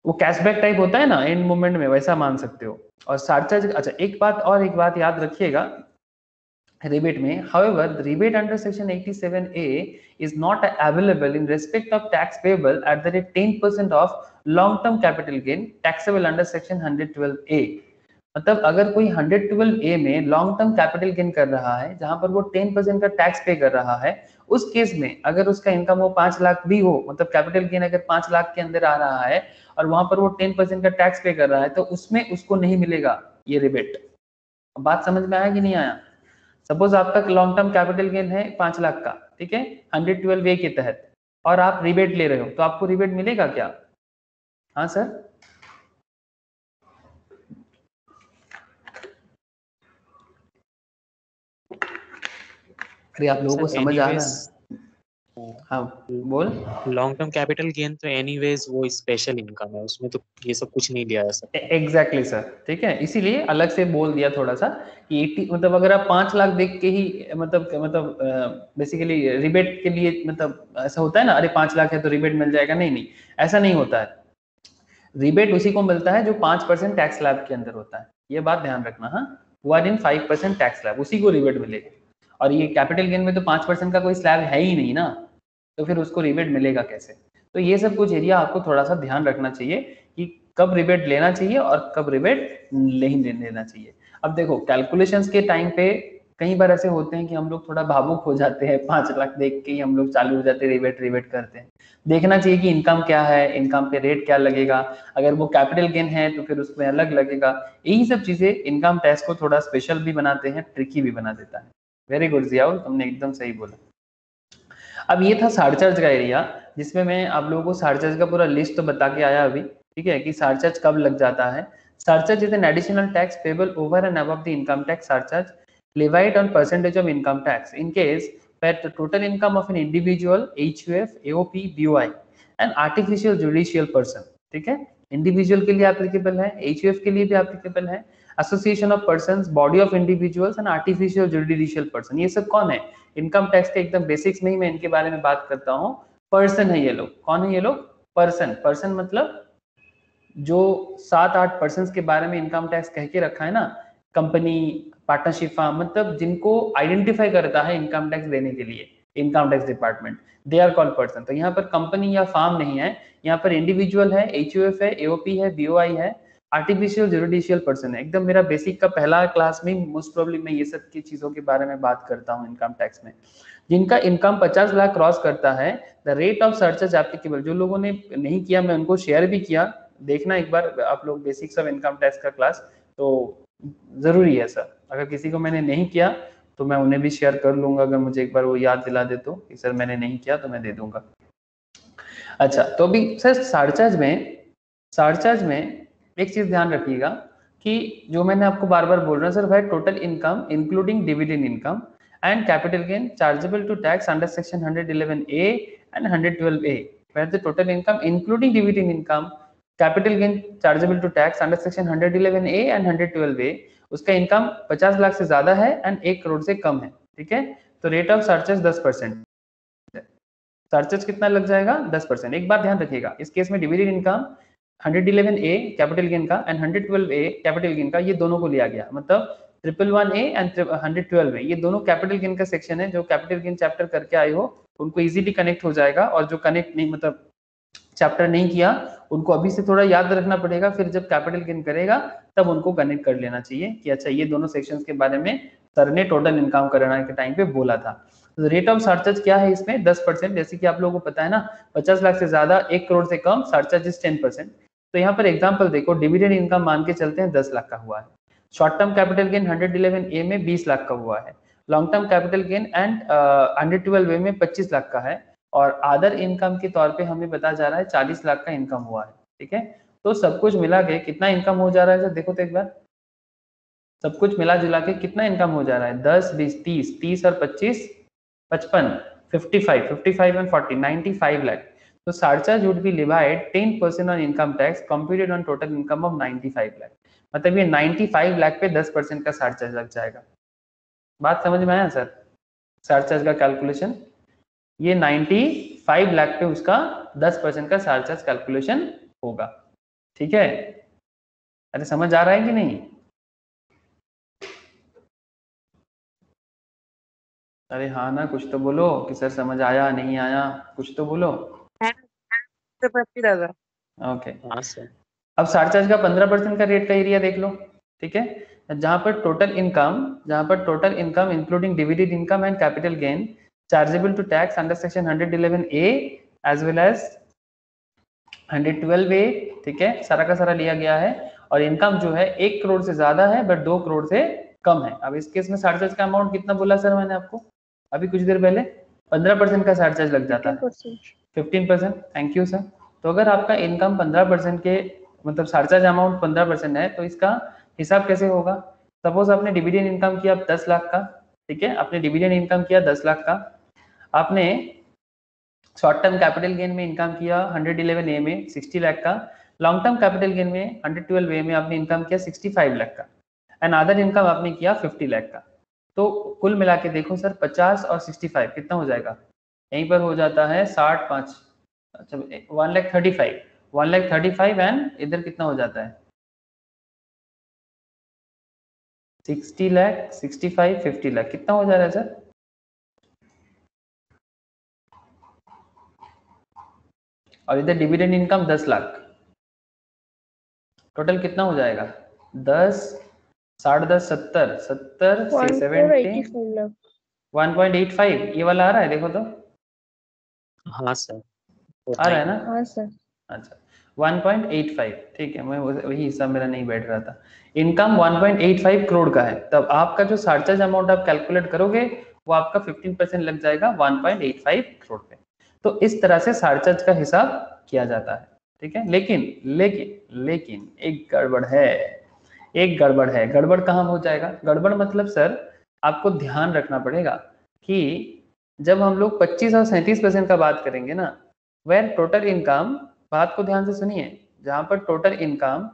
वो कैशबैक टाइप होता है ना एंड मोमेंट में, वैसा मान सकते हो। और सरचार्ज, अच्छा एक बात याद रखिएगा रिबेट में, however the rebate under section 87A is not available in respect of tax payable at the rate 10% of long term capital gain taxable under section 112A। मतलब अगर कोई 112A में लॉन्ग टर्म कैपिटल गेन कर रहा है जहां पर वो 10% का टैक्स पे कर रहा है, उस केस में अगर उसका इनकम वो 5 लाख भी हो, मतलब कैपिटल गेन अगर 5 लाख के अंदर आ रहा है और वहां पर वो 10% का टैक्स पे कर रहा है, तो उसमें उसको नहीं मिलेगा ये रिबेट। बात समझ में आया कि नहीं आया? सपोज आपका लॉन्ग टर्म कैपिटल गेन है 5 लाख का, ठीक है, 112A के तहत, और आप रिबेट ले रहे हो, तो आपको रिबेट मिलेगा क्या? हाँ सर, अरे आप लोगों को समझ आ रहा है? हाँ बोल। लॉन्ग टर्म कैपिटल गेन तो एनीवेज वो स्पेशल इनकम है, उसमें तो ये सब कुछ नहीं लिया जा सकता। एग्जैक्टली सर, ठीक है, इसीलिए अलग से बोल दिया थोड़ा सा कि 80, मतलब अगर आप 5 लाख देख के ही मतलब बेसिकली रिबेट के लिए, मतलब ऐसा होता है ना, अरे 5 लाख है तो रिबेट मिल जाएगा, नहीं नहीं ऐसा नहीं होता है। रिबेट उसी को मिलता है जो 5% टैक्स स्लैब के अंदर होता है, ये बात ध्यान रखना। हाँ, 1 in 5% टैक्स स्लैब, उसी को रिबेट मिलेगा। और ये कैपिटल गेन में तो 5% का कोई स्लैब है ही नहीं ना, तो फिर उसको रिबेट मिलेगा कैसे? तो ये सब कुछ एरिया आपको थोड़ा सा ध्यान रखना चाहिए कि कब रिबेट लेना चाहिए और कब रिबेट नहीं लेना चाहिए। अब देखो कैलकुलेशंस के टाइम पे कई बार ऐसे होते हैं कि हम लोग थोड़ा भावुक हो जाते हैं, 5 लाख देख के ही हम लोग चालू हो जाते हैं, रिबेट करते हैं। देखना चाहिए कि इनकम क्या है, इनकम पे रेट क्या लगेगा, अगर वो कैपिटल गेन है तो फिर उसमें अलग लगेगा। यही सब चीजें इनकम टैक्स को थोड़ा स्पेशल भी बनाते हैं, ट्रिकी भी बना देता है। वेरी गुड जियाउल, तुमने एकदम सही बोला। अब ये था सरचार्ज का एरिया, जिसमें मैं आप लोगों को सरचार्ज का पूरा लिस्ट तो बता के आया अभी, ठीक है, कि सरचार्ज कब लग जाता है। Surcharge is an additional tax payable over and above the income tax surcharge levied on percentage of income tax in case where the total income of an individual HUF, AOP, BOI and artificial judicial person, ठीक है, इंडिविजुअल के लिए एप्लीकेबल है, HUF के लिए भी एप्लीकेबल है, association of persons, body of individuals and artificial judicial person. ये सब कौन है? इनकम टैक्स के एकदम बेसिक्स में ही मैं इनके बारे में बात करता हूँ। पर्सन है ये लोग। कौन है ये लोग? पर्सन। पर्सन मतलब जो 7-8 पर्सन के बारे में इनकम टैक्स कह के रखा है ना, कंपनी, पार्टनरशिप फार्म, मतलब जिनको आइडेंटिफाई करता है इनकम टैक्स देने के लिए income tax department, they are called person. तो यहाँ पर कंपनी या फार्म नहीं है, यहाँ पर इंडिविजुअल है, HUF है, AOP है, BOI है, आर्टिफिशियल जुडिशियल पर्सन है। एकदम मेरा बेसिक का पहला क्लास में मोस्ट प्रोबेबली मैं ये सब की चीजों के बारे में बात करता हूँ इनकम टैक्स में। जिनका इनकम 50 लाख क्रॉस करता है, the rate of surcharge applicable, जो लोगों ने नहीं किया मैं उनको शेयर भी किया, देखना एक बार आप लोग बेसिक्स ऑफ इनकम टैक्स का क्लास, तो जरूरी है सर। अगर किसी को मैंने नहीं किया तो मैं उन्हें भी शेयर कर लूंगा, अगर मुझे एक बार वो याद दिला दे तो कि सर मैंने नहीं किया तो मैं दे दूंगा। अच्छा, तो अभी सर सरचार्ज में एक चीज ध्यान रखिएगा कि जो मैंने आपको बार बार बोल रहा हूँ सर, वह total income including dividend income and capital gain chargeable to tax under section 111A and 112A, where the total income including dividend income, capital gain chargeable to tax under section 111A and 112A, उसका इनकम 50 लाख से ज्यादा है एंड 1 करोड़ से कम है, ठीक है। तो रेट ऑफ सरचार्ज 10%, सरचार्ज कितना लग जाएगा 10%। एक बात ध्यान रखिएगा, इस केस में dividend income 111A capital gain का एंड 112A कैपिटल गेन का, ये दोनों को लिया गया, मतलब 111A एंड 112A ये दोनों कैपिटल गेन का सेक्शन है। जो कैपिटल गेन चैप्टर करके आए हो उनको इजीली कनेक्ट हो जाएगा, और जो कनेक्ट नहीं मतलब चैप्टर नहीं किया उनको अभी से थोड़ा याद रखना पड़ेगा, फिर जब कैपिटल गेन करेगा तब उनको कनेक्ट कर लेना चाहिए कि अच्छा ये दोनों सेक्शंस के बारे में सर ने टोटल इनकम कराने के टाइम पे बोला था। तो रेट ऑफ सरचार्ज क्या है इसमें 10%, जैसे कि आप लोगों को पता है ना, 50 लाख से ज्यादा 1 करोड़ से कम सरचार्ज इज 10%। तो यहाँ पर एग्जांपल देखो, डिविडेंड इनकम मान के चलते हैं 10 लाख का हुआ है, short term capital gain 111A में 20 लाख का हुआ है, long term capital gain and 112A में 25 लाख का है, और अदर इनकम के तौर पे हमें बताया जा रहा है 40 लाख का इनकम हुआ है, ठीक है। तो सब कुछ मिला के कितना इनकम हो जा रहा है सर, देखो तो एक बार, सब कुछ मिला जुला के कितना इनकम हो जा रहा है, 10 20 30 30 और 25 55 55 55 एंड 40 95 लाख। तो surcharge would be levied 10% on income tax computed on total income of 95 lakh, मतलब ये 95 लाख पे 10% का सरचार्ज लग जाएगा। बात समझ में आया सर, सरचार्ज का कैलकुलेशन, ये 95 लाख पे उसका 10% का सरचार्ज कैलकुलेशन होगा, ठीक है। अरे समझ आ रहा है कि नहीं? अरे हाँ ना, कुछ तो बोलो कि सर समझ आया नहीं आया, कुछ तो बोलो। ओके, हाँ सर। अब सरचार्ज का 15% का रेट का एरिया देख लो, ठीक है। जहां पर total income including dividend income and capital gain chargeable to tax under section 111A as well as 112A, ठीक है, सारा का सारा लिया गया है, और इनकम जो है 1 करोड़ से ज्यादा है बट 2 करोड़ से कम है। अब इस केस में सरचार्ज का अमाउंट कितना बोला सर मैंने आपको अभी कुछ देर पहले, 15% का सरचार्ज लग जाता है, 15%। Thank you sir. तो अगर आपका इनकम 15% के मतलब सरचार्ज अमाउंट 15% है, तो इसका हिसाब कैसे होगा? सपोज आपने डिविडेंड इनकम किया 10 लाख का, ठीक है, आपने डिविडेंड इनकम किया 10 लाख का, आपने शॉर्ट टर्म कैपिटल गेन में इनकम किया 111A में 60 लाख का, लॉन्ग टर्म कैपिटल गेन में 112A में आपने इनकम किया 65 लाख का, एंड अदर इनकम आपने किया 50 लाख का। तो कुल मिला के देखो सर, 50 और 65 कितना हो जाएगा, यहीं पर हो जाता है 60 5, अच्छा 1,35,1,35 एंड इधर कितना हो जाता है 60 लाख 65 50 लाख, कितना हो जा रहा है सर? और इधर डिविडेंड इनकम 10 लाख, टोटल कितना हो जाएगा 10 60 10 70 70 से 70 1.85, ये वाला आ रहा है देखो तो, हाँ सर। आ रहा है ना? हाँ सर। अच्छा 1.85, ठीक है, मैं वही हिसाब मेरा नहीं बैठ रहा था। इनकम 1.85 करोड़ का है, तब आपका जो सरचार्ज अमाउंट आप कैलकुलेट करोगे वो आपका 15% लग जाएगा 1.85 करोड़ पे। तो इस तरह से सरचार्ज का हिसाब किया जाता है, ठीक है। लेकिन एक गड़बड़ है। गड़बड़ कहाँ हो जाएगा? गड़बड़ मतलब सर आपको ध्यान रखना पड़ेगा कि जब हम लोग 25 और 37% का बात करेंगे ना, वेयर टोटल इनकम, बात को ध्यान से सुनिए, जहां पर टोटल इनकम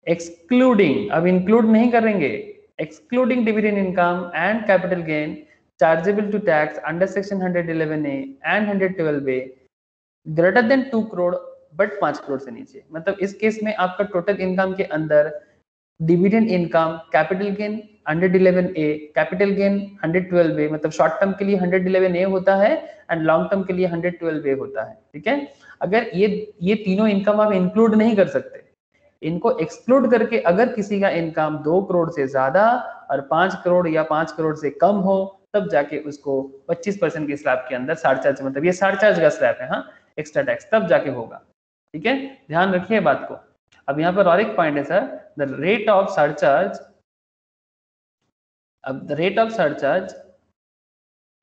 एक्सक्लूडिंग, अब इंक्लूड नहीं करेंगे, excluding dividend income and capital gain chargeable to tax under section 111A and 112A greater than 2 crore but 5 crore से नीचे, मतलब इस केस में आपका टोटल इनकम के अंदर dividend income, capital gain 111A, capital gain 112A, मतलब शॉर्ट टर्म के लिए 111A होता है एंड लॉन्ग टर्म के लिए 112A होता है, ठीक है। अगर ये तीनों इनकम आप इंक्लूड नहीं कर सकते, इनको एक्सक्लूड करके अगर किसी का इनकम 2 करोड़ से ज्यादा और 5 करोड़ या 5 करोड़ से कम हो, तब जाके उसको 25% के स्लैब के अंदर सरचार्ज, मतलब ये सरचार्ज का स्लैब है, हाँ, एक्स्ट्रा टैक्स तब जाके होगा, ठीक है, ध्यान रखिए बात को। अब यहाँ पर और एक पॉइंट है sir, the rate of surcharge, अब the rate of surcharge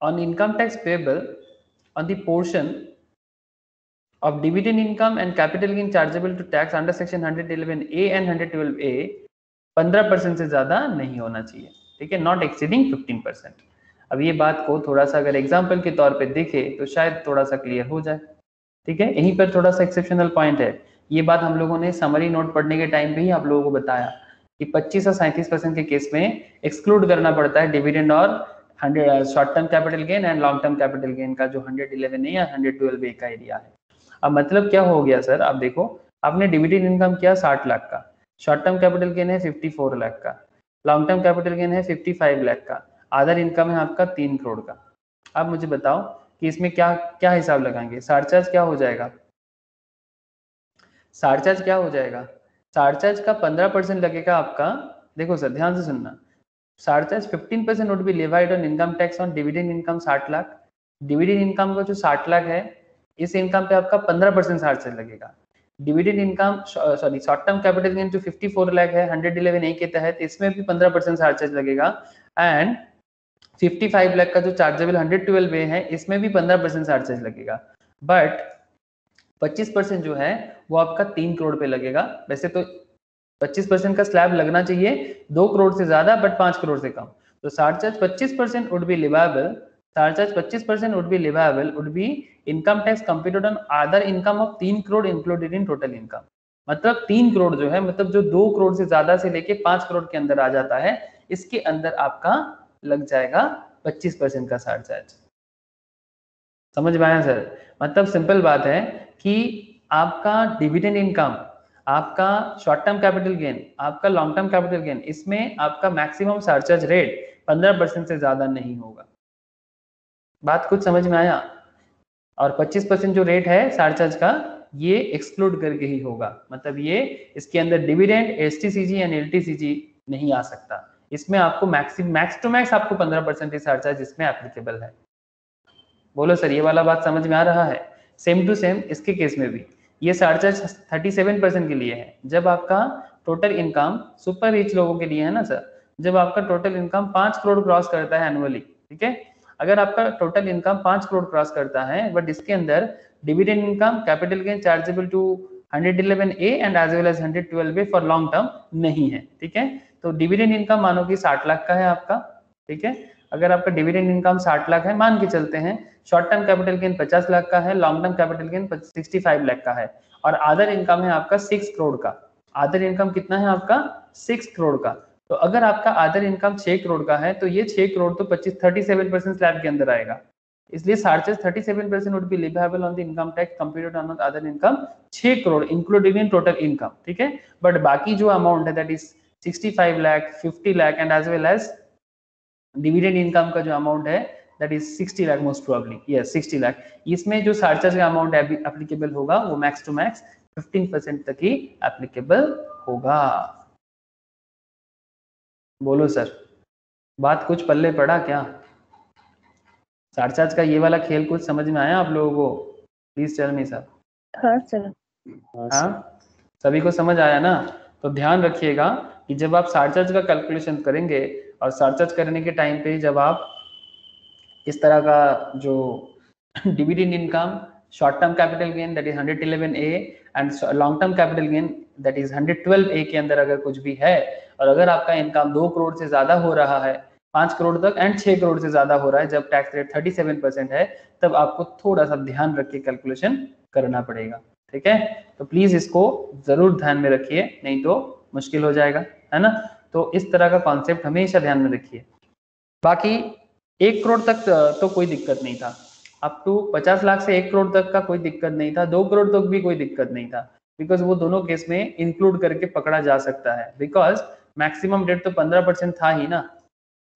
on income tax payable on the portion of dividend income and capital gain chargeable to tax under section 111A and 112A 15% से ज्यादा नहीं होना चाहिए, ठीक है, नॉट एक्सीडिंग 15%। अब ये बात को थोड़ा सा अगर एग्जाम्पल के तौर पे देखे तो शायद थोड़ा सा क्लियर हो जाए, ठीक है। यहीं पर थोड़ा सा एक्सेप्शनल पॉइंट है, ये बात हम लोगों ने समरी नोट पढ़ने के टाइम पे ही आप लोगों को बताया कि 25 और 37% के केस में एक्सक्लूड करना पड़ता है डिविडेंड और short term capital gain and long term capital gain का जो 111A या 112A का एरिया है। अब मतलब क्या हो गया सर, आप देखो आपने डिविडेंड इनकम किया 60 लाख का, शॉर्ट टर्म कैपिटल गेन है 54 लाख का, लॉन्ग टर्म कैपिटल गेन है 55 लाख का, अदर इनकम है आपका 3 करोड़ का। अब मुझे बताओ कि इसमें क्या क्या हिसाब लगाएंगे, चार्ज क्या हो जाएगा, चार्ज क्या हो जाएगा, चार्ज का 15% लगेगा आपका। देखो सर ध्यान से सुनना, charge 15% would be levied on income tax on dividend income 60 lakh. Dividend income का जो 60 लाख है इस इनकम पे आपका 15% चार्ज लगेगा। Dividend income sorry short term capital gain जो 54 लाख है 111A के तहत इसमें भी 15% चार्ज लगेगा एंड 55 लाख का जो चार्जेबल 112A है इसमें भी 15% चार्ज लगेगा। बट 25% जो है वो आपका 3 करोड़ पे लगेगा। वैसे तो 25% का स्लैब लगना चाहिए 2 करोड़ से ज्यादा बट 5 करोड़ से कम। तो charge 25% would be leviable, charge 25% would be leviable would be income tax computed on other income of 3 crore included in total income. मतलब 3 करोड़ जो है मतलब जो 2 करोड़ से ज्यादा से लेके 5 करोड़ के अंदर आ जाता है इसके अंदर आपका लग जाएगा 25% का चार्ज। समझ में आया सर? मतलब सिंपल बात है कि आपका डिविडेंड इनकम, आपका शॉर्ट टर्म कैपिटल गेन, आपका लॉन्ग टर्म कैपिटल गेन, इसमें आपका मैक्सिमम चार्ज रेट 15% से ज्यादा नहीं होगा। बात कुछ समझ में आया? और 25% जो रेट है चार्ज का ये एक्सक्लूड करके ही होगा, मतलब ये इसके अंदर डिविडेंड, एसटीसीजी एंड एलटीसीजी नहीं आ सकता। इसमें आपको मैक्स टू मैक्स आपको 15% चार्ज इसमें एप्लीकेबल है। बोलो सर ये वाला बात समझ में आ रहा है? सेम टू सेम इसके केस में भी ये चार्ज 37% के लिए है। जब आपका टोटल इनकम सुपर रिच लोगों के लिए है ना सर, जब आपका टोटल इनकम 5 करोड़ क्रॉस करता है एनुअली, ठीक है, अगर आपका टोटल इनकम 5 करोड़ क्रॉस करता है बट इसके अंदर dividend income, capital gain chargeable to 111A and as well as 112A for long term नहीं है, ठीक है। तो डिविडेंड इनकम मानो कि 60 लाख का है आपका, ठीक है। अगर आपका डिविडेंड इनकम 60 लाख है, मान के चलते हैं short term capital gain 50 lakh का है, long term capital gain 65 lakh का है और अदर इनकम है आपका 6 करोड़ का। अदर इनकम कितना है आपका? 6 करोड़ का। तो अगर आपका अदर इनकम 6 करोड़ का है तो ये 6 करोड़ तो 37% स्लैब के अंदर आएगा। इसलिए charges 37% would be leviable on the income tax computed on other income 6 crore included in total income, ठीक है। बट बाकी जो अमाउंट है that is 65 lakh, 50 lakh and as well as dividend income का जो अमाउंट है that is 60 lakh most probably, yes 60 lakh. इसमें जो चार्जेस का अमाउंट एप्लीकेबल होगा वो मैक्स टू मैक्स 15% तक ही एप्लीकेबल होगा। बोलो सर बात कुछ पल्ले पड़ा क्या? चार्ज का ये वाला खेल कुछ समझ में आया आप लोगों को? Please tell me sir. हाँ सर। हाँ सभी को समझ आया ना? तो ध्यान रखिएगा कि जब आप चार्ज का कैलकुलेशन करेंगे और चार्ज करने के टाइम पे जब आप इस तरह का जो dividend income, short term capital gain that is 111A and long term capital gain that is 112A के अंदर अगर कुछ भी है और अगर आपका इनकम 2 करोड़ से ज्यादा हो रहा है, 5 करोड़ तक एंड 6 करोड़ से ज्यादा हो रहा है, जब टैक्स रेट 37% है, तब आपको थोड़ा सा ध्यान रख के कैलकुलेशन करना पड़ेगा, ठीक है। तो प्लीज इसको जरूर ध्यान में रखिए, नहीं तो मुश्किल हो जाएगा, है ना। तो इस तरह का कॉन्सेप्ट हमेशा ध्यान में रखिए। बाकी 1 करोड़ तक तो कोई दिक्कत नहीं था, अप टू 50 लाख से 1 करोड़ तक का कोई दिक्कत नहीं था, 2 करोड़ तक भी कोई दिक्कत नहीं था, बिकॉज वो दोनों केस में इंक्लूड करके पकड़ा जा सकता है, बिकॉज मैक्सिमम रेट तो 15% था ही ना।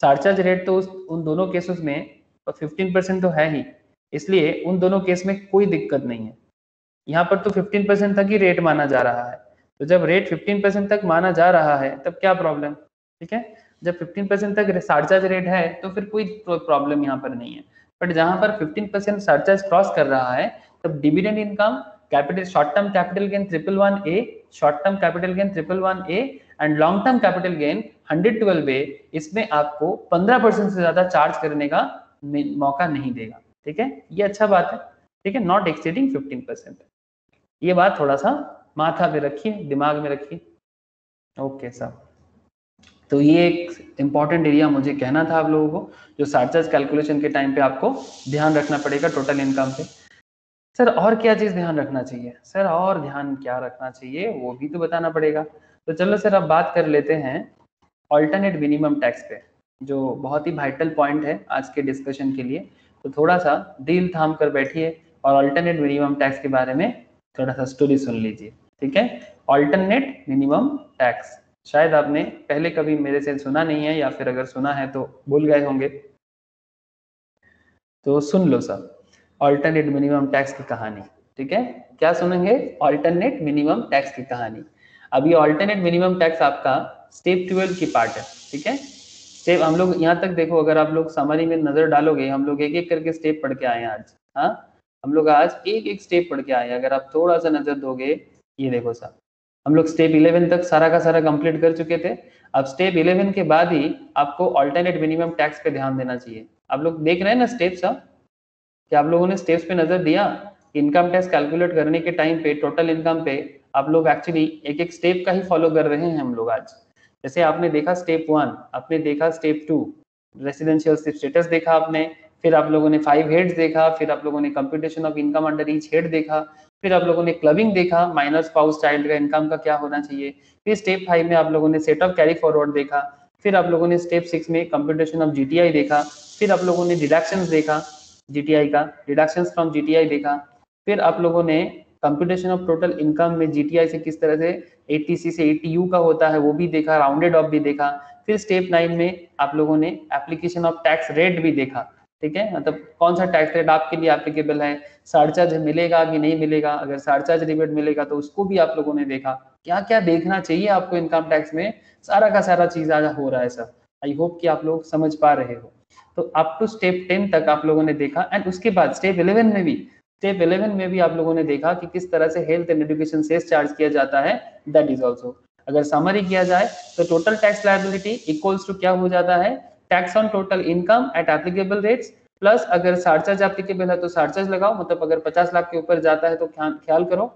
चार्ज रेट तो उन दोनों केसेस में 15% तो है ही, इसलिए उन दोनों केस में कोई दिक्कत नहीं है। यहाँ पर तो 15% तक ही रेट माना जा रहा है, तो जब रेट 15% तक माना जा रहा है तब क्या प्रॉब्लम, ठीक है। जब 15% तक चार्ज रेट है तो फिर कोई प्रॉब्लम यहाँ पर नहीं है। बट जहां पर 15% चार्ज क्रॉस कर रहा है तब dividend income, capital short term capital gain 111A, short term capital gain 111A and long term capital gain 112A, इसमें आपको 15% से ज्यादा चार्ज करने का मौका नहीं देगा, ठीक है। ये अच्छा बात है, ठीक है, नॉट एक्सीडिंग 15%। ये बात थोड़ा सा माथा पे रखिए, दिमाग में रखिए। ओके सर, तो ये एक इम्पॉर्टेंट एरिया मुझे कहना था आप लोगों को, जो चार्जेस कैलकुलेशन के टाइम पे आपको ध्यान रखना पड़ेगा टोटल इनकम पे। सर और क्या चीज ध्यान रखना चाहिए? सर और ध्यान क्या रखना चाहिए वो भी तो बताना पड़ेगा। तो चलो सर अब बात कर लेते हैं ऑल्टरनेट मिनिमम टैक्स पे, जो बहुत ही वाइटल पॉइंट है आज के डिस्कशन के लिए। तो थोड़ा सा दिल थाम कर बैठिए और ऑल्टरनेट मिनिमम टैक्स के बारे में थोड़ा सा स्टोरी सुन लीजिए, ठीक है। ऑल्टरनेट मिनिमम टैक्स शायद आपने पहले कभी मेरे से सुना नहीं है, या फिर अगर सुना है तो भूल गए होंगे। तो सुन लो सब, ऑल्टरनेट मिनिमम टैक्स की कहानी, ठीक है। क्या सुनेंगे? ऑल्टरनेट मिनिमम टैक्स की कहानी। अब ये ऑल्टरनेट मिनिमम टैक्स आपका स्टेप 12 की पार्ट है, ठीक है। स्टेप हम लोग यहाँ तक देखो, अगर आप लोग समरी में नजर डालोगे, हम लोग एक एक करके स्टेप पढ़ के आए हैं आज। हाँ, हम लोग आज एक एक स्टेप पढ़ के आए हैं। अगर आप थोड़ा सा नजर दोगे, ये देखो साहब, हम लोग स्टेप 11 तक सारा का सारा कंप्लीट कर चुके थे। अब स्टेप 11 के बाद ही आपको ऑल्टरनेट मिनिमम टैक्स पे ध्यान देना चाहिए। आप लोग देख रहे हैं ना स्टेप्स? क्या आप लोगों ने स्टेप्स पे नजर दिया? इनकम टैक्स कैलकुलेट करने के टाइम पे टोटल इनकम पे आप लोग एक्चुअली एक एक स्टेप का ही फॉलो कर रहे हैं हम लोग आज। जैसे आपने देखा स्टेप 1, आपने देखा स्टेप 2, रेसिडेंशियल स्टेटस देखा आपने, फिर आप लोगों ने 5 हेड्स देखा, फिर आप लोगों ने computation of income under each head देखा, फिर आप लोगों ने क्लबिंग देखा, माइनर स्पाउस चाइल्ड का इनकम का क्या होना चाहिए, फिर स्टेप 5 में आप लोगों ने सेट ऑफ कैरी फॉरवर्ड देखा, फिर आप लोगों ने स्टेप 6 में कंप्यूटेशन ऑफ जीटीआई देखा, फिर आप लोगों ने डिडक्शंस देखा, जीटीआई का डिडक्शंस फ्रॉम जीटीआई देखा, फिर आप लोगों ने कंप्यूटेशन ऑफ टोटल इनकम में जीटीआई से किस तरह से 80C से 80U का होता है वो भी देखा, राउंडेड ऑफ भी देखा। फिर स्टेप 9 में आप लोगों ने एप्लीकेशन ऑफ टैक्स रेट भी देखा, ठीक है। मतलब कौन सा टैक्स रेट आपके लिए एप्लीकेबल है, सरचार्ज मिलेगा कि नहीं मिलेगा, अगर सरचार्ज रिबेट मिलेगा तो उसको भी आप लोगों ने देखा। क्या क्या देखना चाहिए आपको इनकम टैक्स में, सारा का सारा चीज आज हो रहा है सर। आई होप कि आप लोग समझ पा रहे हो। तो अप टू स्टेप 10 तक आप लोगों ने देखा, एंड उसके बाद स्टेप 11 में भी आप लोगों ने देखा कि किस तरह से health and education cess charge किया जाता है, दैट इज ऑल्सो। अगर समरी किया जाए तो total tax liability equals to क्या हो जाता है, tax on total income at applicable rates, plus अगर सरचार्ज एप्लीकेबल है तो सरचार्ज लगाओ, मतलब अगर 50 लाख के ऊपर जाता है तो ख्याल करो,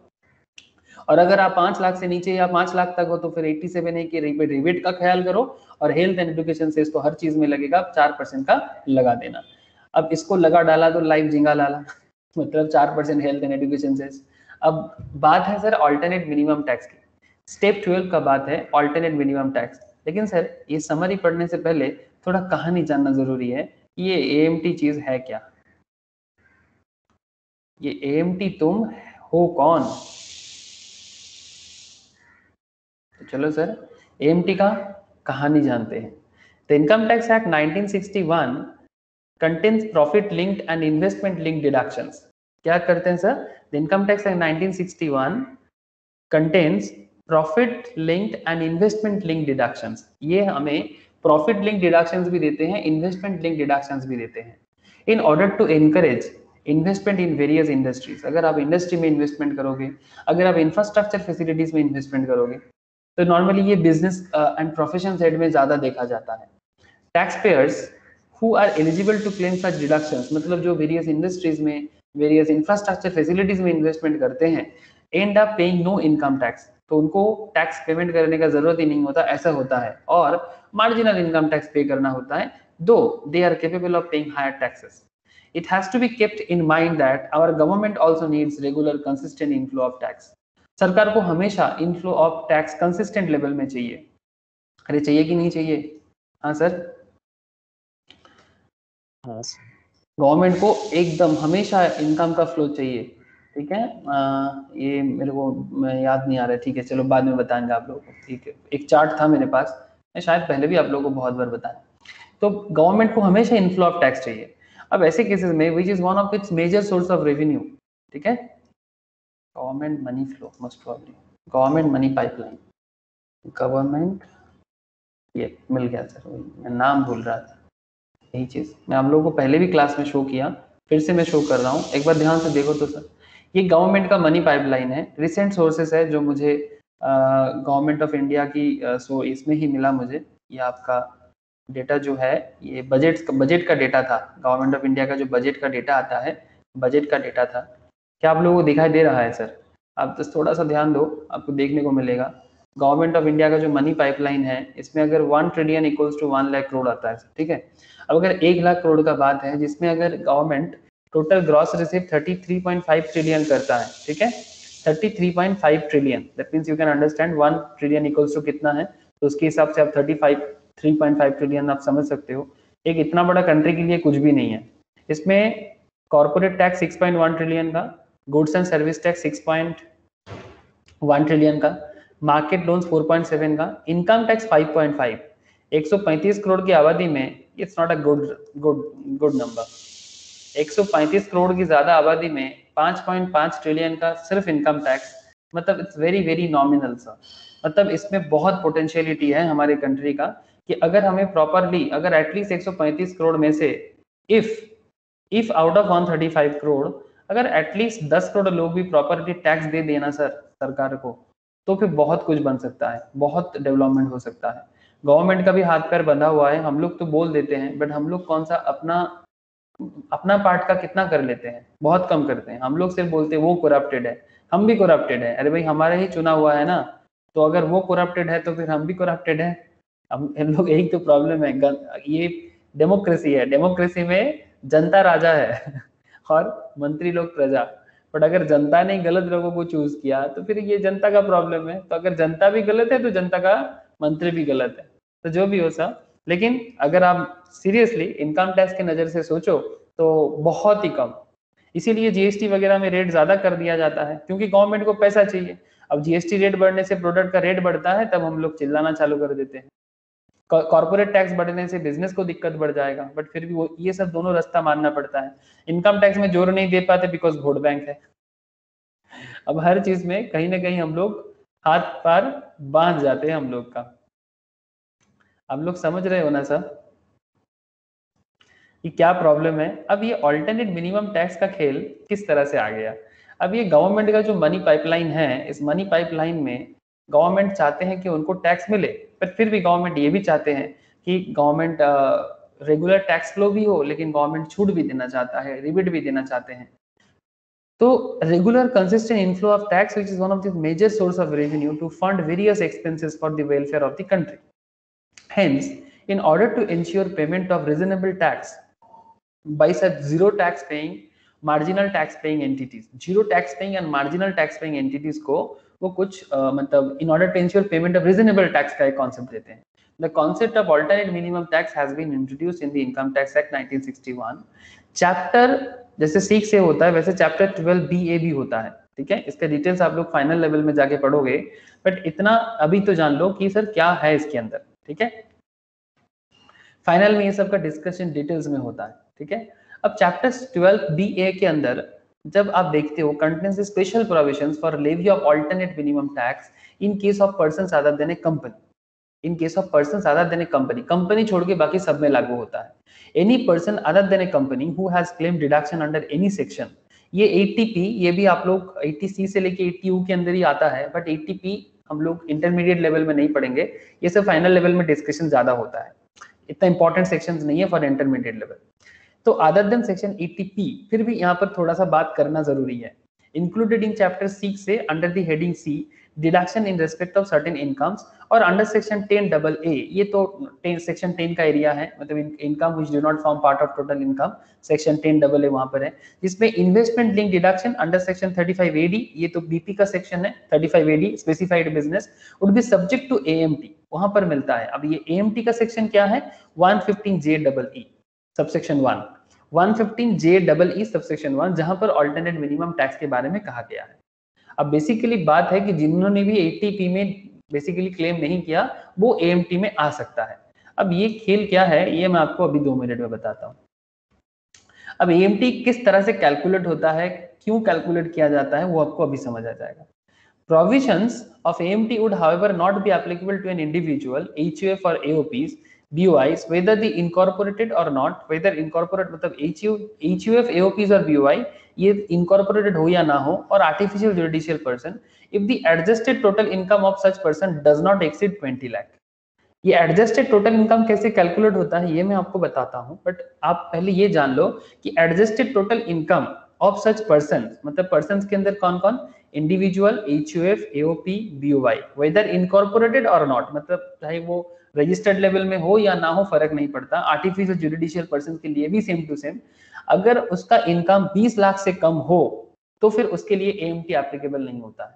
और अगर आप 5 लाख से नीचे या 5 लाख तक हो तो फिर 87A के रिबेट का ख्याल करो, और हेल्थ एंड एजुकेशन से इसको हर चीज में लगेगा 4% का लगा देना। अब इसको लगा डाला तो लाइव झिंगा लाला मतलब 4% हेल्थ एंड एजुकेशन से। अब बात है सर ऑल्टरनेट मिनिमम टैक्स की, स्टेप 12 का बात है ऑल्टरनेट मिनिमम टैक्स। लेकिन सर ये समरी पढ़ने से पहले थोड़ा कहानी जानना जरूरी है, ये एएमटी चीज है क्या, ये एएमटी तुम हो कौन? तो चलो सर एएमटी का कहानी जानते हैं। The income tax act 1961 contains profit linked and investment linked deductions. क्या करते हैं sir? The income tax act 1961 contains profit linked and investment linked deductions. ये हमें प्रॉफिट लिंक डिडक्शंस भी देते हैं, इन्वेस्टमेंट लिंक डिडक्शंस भी देते हैं, in order to encourage investment in various industries. अगर आप इंडस्ट्री में इन्वेस्टमेंट करोगे, अगर आप इंफ्रास्ट्रक्चर फैसिलिटीज में इन्वेस्टमेंट करोगे, तो नॉर्मली ये बिजनेस एंड प्रोफेशन साइड में ज्यादा देखा जाता है। Tax payers who are eligible to claim such deductions, मतलब जो वेरियस इंडस्ट्रीज में, वेरियस इंफ्रास्ट्रक्चर फैसिलिटीज में इन्वेस्टमेंट करते हैं, end up paying no income tax, तो उनको टैक्स पेमेंट करने का जरूरत ही नहीं होता, ऐसा होता है, और मार्जिनल इनकम टैक्स पे करना होता है, though they are capable of paying higher taxes. It has to be kept in mind that our government also needs regular consistent inflow of tax. सरकार को हमेशा inflow of tax consistent level में चाहिए। अरे चाहिए कि नहीं चाहिए? हाँ सर, हाँ गवर्नमेंट को एकदम हमेशा इनकम का फ्लो चाहिए, ठीक है। ये मेरे को याद नहीं आ रहा है, ठीक है चलो बाद में बताएंगे आप लोगों को, ठीक है। एक चार्ट था मेरे पास, मैं शायद पहले भी आप लोगों को बहुत बार बताया। तो गवर्नमेंट को हमेशा इनफ्लो ऑफ टैक्स चाहिए। अब ऐसे केसेस में which is one of its major source of revenue, ठीक है, government money flow, most probably government money pipeline, government, ये मिल गया सर, मैं नाम भूल रहा था, यही चीज मैं आप लोगों को पहले भी क्लास में शो किया, फिर से मैं शो कर रहा हूँ, एक बार ध्यान से देखो तो सर, ये गवर्नमेंट का मनी पाइपलाइन है, रिसेंट सोर्सेस है जो मुझे गवर्नमेंट ऑफ इंडिया की सो इसमें ही मिला मुझे। ये आपका डेटा जो है ये बजट का डेटा था, गवर्नमेंट ऑफ इंडिया का जो बजट का डेटा आता है, बजट का डेटा था। क्या आप लोगों को दिखाई दे रहा है सर? आप बस थोड़ा सा ध्यान दो, आपको देखने को मिलेगा गवर्नमेंट ऑफ इंडिया का जो मनी पाइपलाइन है इसमें अगर 1 trillion equals to 1 lakh crore आता है, ठीक है। अब अगर 1 लाख करोड़ का बात है जिसमें अगर government total gross receive 33.5 trillion करता है, ठीक है, 33.5 trillion, that means you can understand 1 trillion equals to कितना है, तो उसके हिसाब से आप 3.5 ट्रिलियन आप समझ सकते हो। एक इतना बड़ा कंट्री के लिए कुछ भी नहीं है। इसमें कॉर्पोरेट टैक्स 6.1 ट्रिलियन का, goods and service tax 6.1 trillion का, मार्केट लोन्स 4.7 का, इनकम टैक्स 5.5। 135 करोड़ की आबादी में it's not a good number. 135 crore की ज्यादा आबादी में 5.5 ट्रिलियन का सिर्फ इनकम टैक्स, मतलब इट्स वेरी वेरी नॉमिनल सा। मतलब इसमें बहुत पोटेंशियलिटी है हमारे कंट्री का कि अगर हमें प्रॉपरली, अगर एटलीस्ट 135 करोड़ में से इफ आउट ऑफ 135 करोड़ अगर एटलीस्ट 10 करोड़ लोग भी प्रॉपरली टैक्स दे देना सर सरकार को, तो फिर बहुत कुछ बन सकता है, बहुत डेवलपमेंट हो सकता है। गवर्नमेंट का भी हाथ पैर बंधा हुआ है, हम लोग तो बोल देते हैं बट हम लोग कौन सा अपना पार्ट का कितना कर लेते हैं, बहुत कम करते हैं। हम लोग सिर्फ बोलते हैं वो करप्टेड है, हम भी करप्टेड है। अरे भाई हमारा ही चुना हुआ है ना, तो अगर वो करप्टेड है तो फिर हम भी करप्टेड है। हम लोग, यही तो प्रॉब्लम है। ये डेमोक्रेसी है, डेमोक्रेसी में जनता राजा है और मंत्री लोग प्रजा। बट अगर जनता ने गलत लोगों को चूज किया तो फिर ये जनता का प्रॉब्लम है। तो अगर जनता भी गलत है तो जनता का मंत्री भी गलत है, तो जो भी हो सब। लेकिन अगर आप सीरियसली इनकम टैक्स के नजर से सोचो तो बहुत ही कम, इसीलिए जीएसटी वगैरह में रेट ज्यादा कर दिया जाता है क्योंकि गवर्नमेंट को पैसा चाहिए। अब जीएसटी रेट बढ़ने से प्रोडक्ट का रेट बढ़ता है, तब हम लोग चिल्लाना चालू कर देते हैं। कॉर्पोरेट टैक्स बढ़ने से बिजनेस को दिक्कत बढ़ जाएगा, बट फिर भी वो ये सब दोनों रास्ता मानना पड़ता है। इनकम टैक्स में जोर नहीं दे पाते बिकॉज वोट बैंक है। अब हर चीज में कहीं ना कहीं हम लोग हाथ पार बांध जाते हैं हम लोग का। आप लोग समझ रहे हो ना सर कि क्या प्रॉब्लम है। अब ये ऑल्टरनेट मिनिमम टैक्स का खेल किस तरह से आ गया। अब ये गवर्नमेंट का जो मनी पाइपलाइन है, इस मनी पाइपलाइन में गवर्नमेंट चाहते हैं कि उनको टैक्स मिले, पर फिर भी गवर्नमेंट ये भी चाहते हैं कि गवर्नमेंट रेगुलर टैक्स फ्लो भी हो, लेकिन गवर्नमेंट छूट भी देना चाहता है, रिबेट भी देना चाहते हैं। तो regular consistent inflow of tax, which is one of the major source of revenue to fund various expenses for the welfare of the country. Hence, in order to ensure payment of reasonable tax by such zero tax paying, marginal tax paying entities, zero tax paying and marginal tax paying entities को वो कुछ मतलब in order to ensure payment of reasonable tax का एक concept देते हैं. The concept of alternate minimum tax has been introduced in the Income Tax Act 1961. Chapter जैसे 6 से होता है वैसे चैप्टर 12 BA भी होता है, ठीक है। इसके डिटेल्स आप लोग फाइनल लेवल में जाके पढ़ोगे, बट इतना अभी तो जान लो कि सर क्या है इसके अंदर, ठीक है। फाइनल में ये सब का डिस्कशन डिटेल्स में होता है, ठीक है। अब चैप्टर 12 BA के अंदर जब आप देखते हो contains special provisions for levy of alternate minimum tax in case of persons other than a company. In case of persons other than a company, company छोड़ के बाकी सब में लागू होता है। Any person other than a company who has claim deduction under any section, ये 80P, ये भी आप लोग 80C से लेके 80U के अंदर ही आता है, बट 80P हम लोग इंटरमीडिएट लेवल में नहीं पढ़ेंगे, ये सब फाइनल लेवल में डिस्कशन ज्यादा होता है, इतना इंपॉर्टेंट सेक्शंस नहीं है फॉर इंटरमीडिएट लेवल। तो अदर देन सेक्शन 80P फिर भी यहाँ पर थोड़ा सा बात करना जरूरी है। इंक्लूडेड इन चैप्टर 6 से under the heading C deduction in respect of certain incomes, और अंडर सेक्शन 10AA ये तो सेक्शन 10 का एरिया है, मतलब income which do not form part of total income, section 10AA वहां पर है, जिसमें investment link deduction under section 35AD, ये तो BP का सेक्शन है। 35AD specified business would be subject to AMT, वहां पर मिलता है। अब ये AMT का सेक्शन क्या है, 115JEE सबसेक्शन 1, 115JEE सबसेक्शन 1, जहां पर अल्टरनेट मिनिमम टैक्स के बारे में कहा गया है। अब बेसिकली बात है कि जिन्होंने भी 80P में बेसिकली क्लेम नहीं किया वो AMT में आ सकता है। अब ये खेल क्या है ये मैं आपको अभी 2 मिनट में बताता हूँ। अब AMT किस तरह से कैलकुलेट होता है, क्यों कैलकुलेट किया जाता है, वो आपको अभी समझ आ जाएगा। Provisions of AMT would however not be applicable to an individual, HUF or AOPs, BOIs, whether the incorporated or not, whether incorporate मतलब HUF, AOPs और BOI ये incorporated हो या ना हो, और artificial judicial person, if the adjusted total income of such person does not exceed 20 lakh। ये एडजस्टेड टोटल इनकम कैसे कैलकुलेट होता है ये मैं आपको बताता हूं, बट आप पहले ये जान लो कि adjusted total income of such person, मतलब पर्सन के अंदर कौन कौन, individual, HUF, AOP, BOY, weather incorporated और नॉट, मतलब चाहे वो रजिस्टर्ड लेवल में हो या ना हो फर्क नहीं पड़ता, आर्टिफिशियल जुडिशियल पर्सन के लिए भी सेम टू सेम, अगर उसका इनकम 20 लाख से कम हो तो फिर उसके लिए AMT एप्लीकेबल नहीं होता है।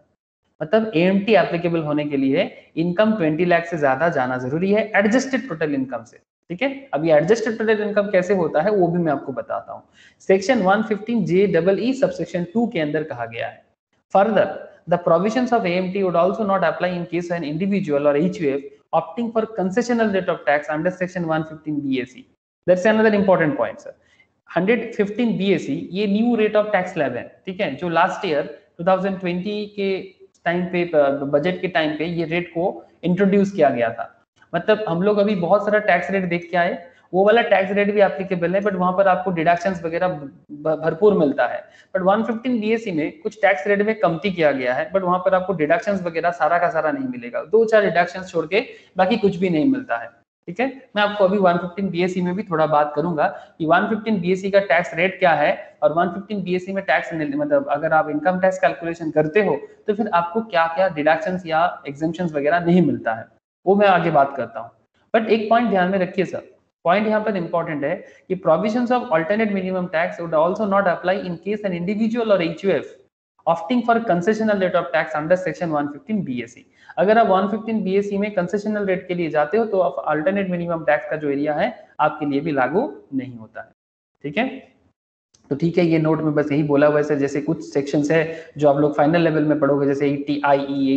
मतलब AMT एप्लीकेबल होने के लिए इनकम 20 लाख से ज्यादा जाना जरूरी है एडजस्टेड टोटल इनकम से, ठीक है। अब ये एडजस्टेड टोटल इनकम कैसे होता है वो भी मैं आपको बताता हूँ। सेक्शन 115JEE सबसेक्शन 2 के अंदर कहा गया है, further the provisions of AMT would also not apply in case an individual or HUF opting for concessional rate of tax under section 115 BAC. That's another important point, sir. 115 BAC ये new rate of tax slab है, ठीक है, जो लास्ट ईयर 2020 के टाइम पे, बजट के टाइम पे ये रेट को इंट्रोड्यूस किया गया था। मतलब हम लोग अभी बहुत सारा टैक्स रेट देख के आए, वो वाला टैक्स रेट भी एप्लीकेबल है, बट वहां पर आपको डिडक्शंस वगैरह भरपूर मिलता है। बट 115 BAC में कुछ टैक्स रेट में कमती किया गया है, बट वहां पर आपको डिडक्शंस वगैरह सारा का सारा नहीं मिलेगा, 2-4 डिडक्शंस छोड़ के बाकी कुछ भी नहीं मिलता है, ठीक है। मैं आपको अभी 115 BAC में भी थोड़ा बात करूंगा कि 115 BAC का टैक्स रेट क्या है, और 115 BAC में टैक्स मतलब अगर आप इनकम टैक्स कैलकुलेशन करते हो तो फिर आपको क्या क्या डिडक्शंस या एग्जेम्पशंस वगैरह नहीं मिलता है, वो मैं आगे बात करता हूँ। बट एक पॉइंट ध्यान में रखिए सर, पॉइंट यहाँ पर इंपॉर्टेंट है कि provisions of alternate minimum tax would also not apply in case an individual और HUF opting for concessional rate of tax under section 115 BAC। अगर आप 115 BAC में कंसेशनल रेट के लिए जाते हो तो अल्टरनेट मिनिमम टैक्स का जो एरिया है आपके लिए भी लागू नहीं होता है, ठीक है। तो ठीक है, ये नोट में बस यही बोला हुआ है, जैसे कुछ सेक्शंस है जो आप लोग फाइनल लेवल में पढ़ोगे, जैसे 80IE,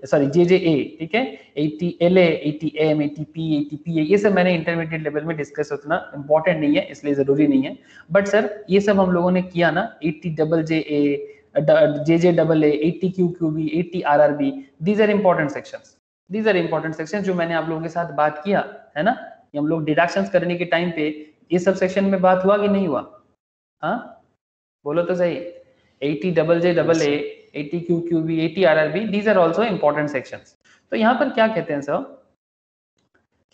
80JJA, ठीक है, 80LA, 80M, 80P, 80PA, ये सब मैंने इंटरमीडिएट लेवल में डिस्कस, उतना इंपॉर्टेंट नहीं है इसलिए जरूरी नहीं है। बट सर ये सब हम लोगों ने किया ना, 80JJA, JJAA, 80QQB, 80RRB, these are important sections, these are important sections जो मैंने आप लोगों के साथ बात किया है ना। हम लोग डिडक्शंस करने के टाइम पे ये सब सेक्शन में बात हुआ कि नहीं हुआ, हाँ बोलो तो सही। 80JJAA, 80QQB, 80RRB, these are also important sections। तो यहाँ पर क्या कहते हैं सर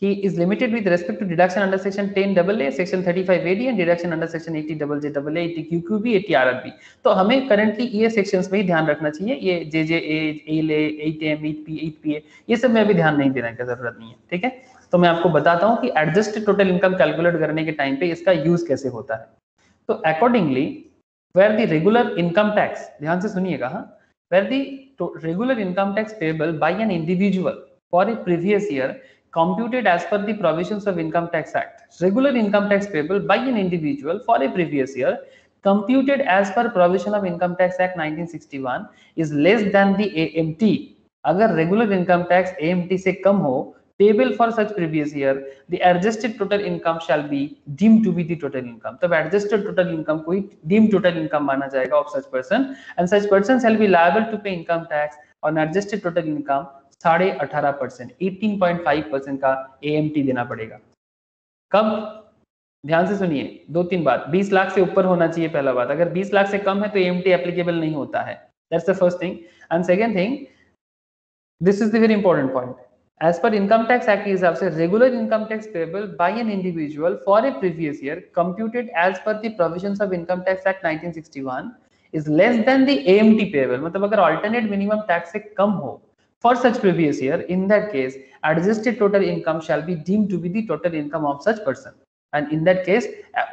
कि is limited with respect to deduction under section 10AA, section 35AD and deduction under section 80JJAA, 80QQB, 80RRB। तो हमें करंटली ये सेक्शंस में ही ध्यान रखना चाहिए, ये JJA, ALA, 8M, 8P, 8PA, ये सब में अभी ध्यान नहीं देने की जरूरत नहीं है, ठीक है। तो मैं आपको बताता हूँ कि एडजस्टेड टोटल इनकम कैलकुलेट करने के टाइम पे इसका यूज कैसे होता है। तो accordingly where the regular income tax, ध्यान से सुनिएगा, where the regular income tax payable by an individual for a previous year computed as per the provisions of Income Tax Act. Regular income tax payable by an individual for a previous year computed as per provision of Income Tax Act 1961 is less than the AMT. अगर regular income tax AMT से कम हो payable for such previous year, the adjusted total income shall be deemed to be the total income. तब adjusted total income को ही deemed total income माना जाएगा of such person, and such person shall be liable to pay income tax on adjusted total income 18.5%, 18.5% का AMT देना पड़ेगा। कब, ध्यान से सुनिए, 2-3 बात। 20 लाख से ऊपर होना चाहिए पहला बात, अगर 20 लाख से कम है तो AMT एप्लीकेबल नहीं होता है, that's the first thing. And second thing, this is the very important point, as per income tax act के हिसाब से regular income tax payable by an individual for a previous year computed as per the provisions of income tax act 1961 is less than the AMT payable. मतलब अगर अल्टरनेट मिनिमम टैक्स से कम हो for such previous year, in that case adjusted total income shall be deemed to be the total income of such person, and in that case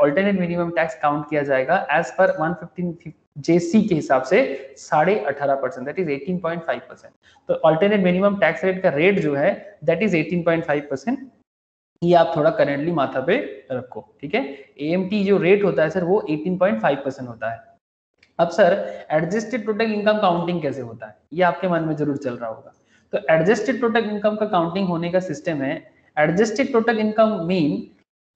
alternate minimum tax count किया जाएगा as per 115 JC के हिसाब से 18.5%, that is 18.5%। तो alternate minimum tax rate का रेट जो है that is 18.5%, ये आप थोड़ा करेंटली माथा पे रखो, ठीक है। AMT जो रेट होता है सर वो 18.5% होता है। अब sir adjusted total income counting कैसे होता है, ये आपके मन में जरूर चल रहा होगा। तो एडजस्टेड टोटल इनकम का काउंटिंग होने का सिस्टम है, adjusted total income mean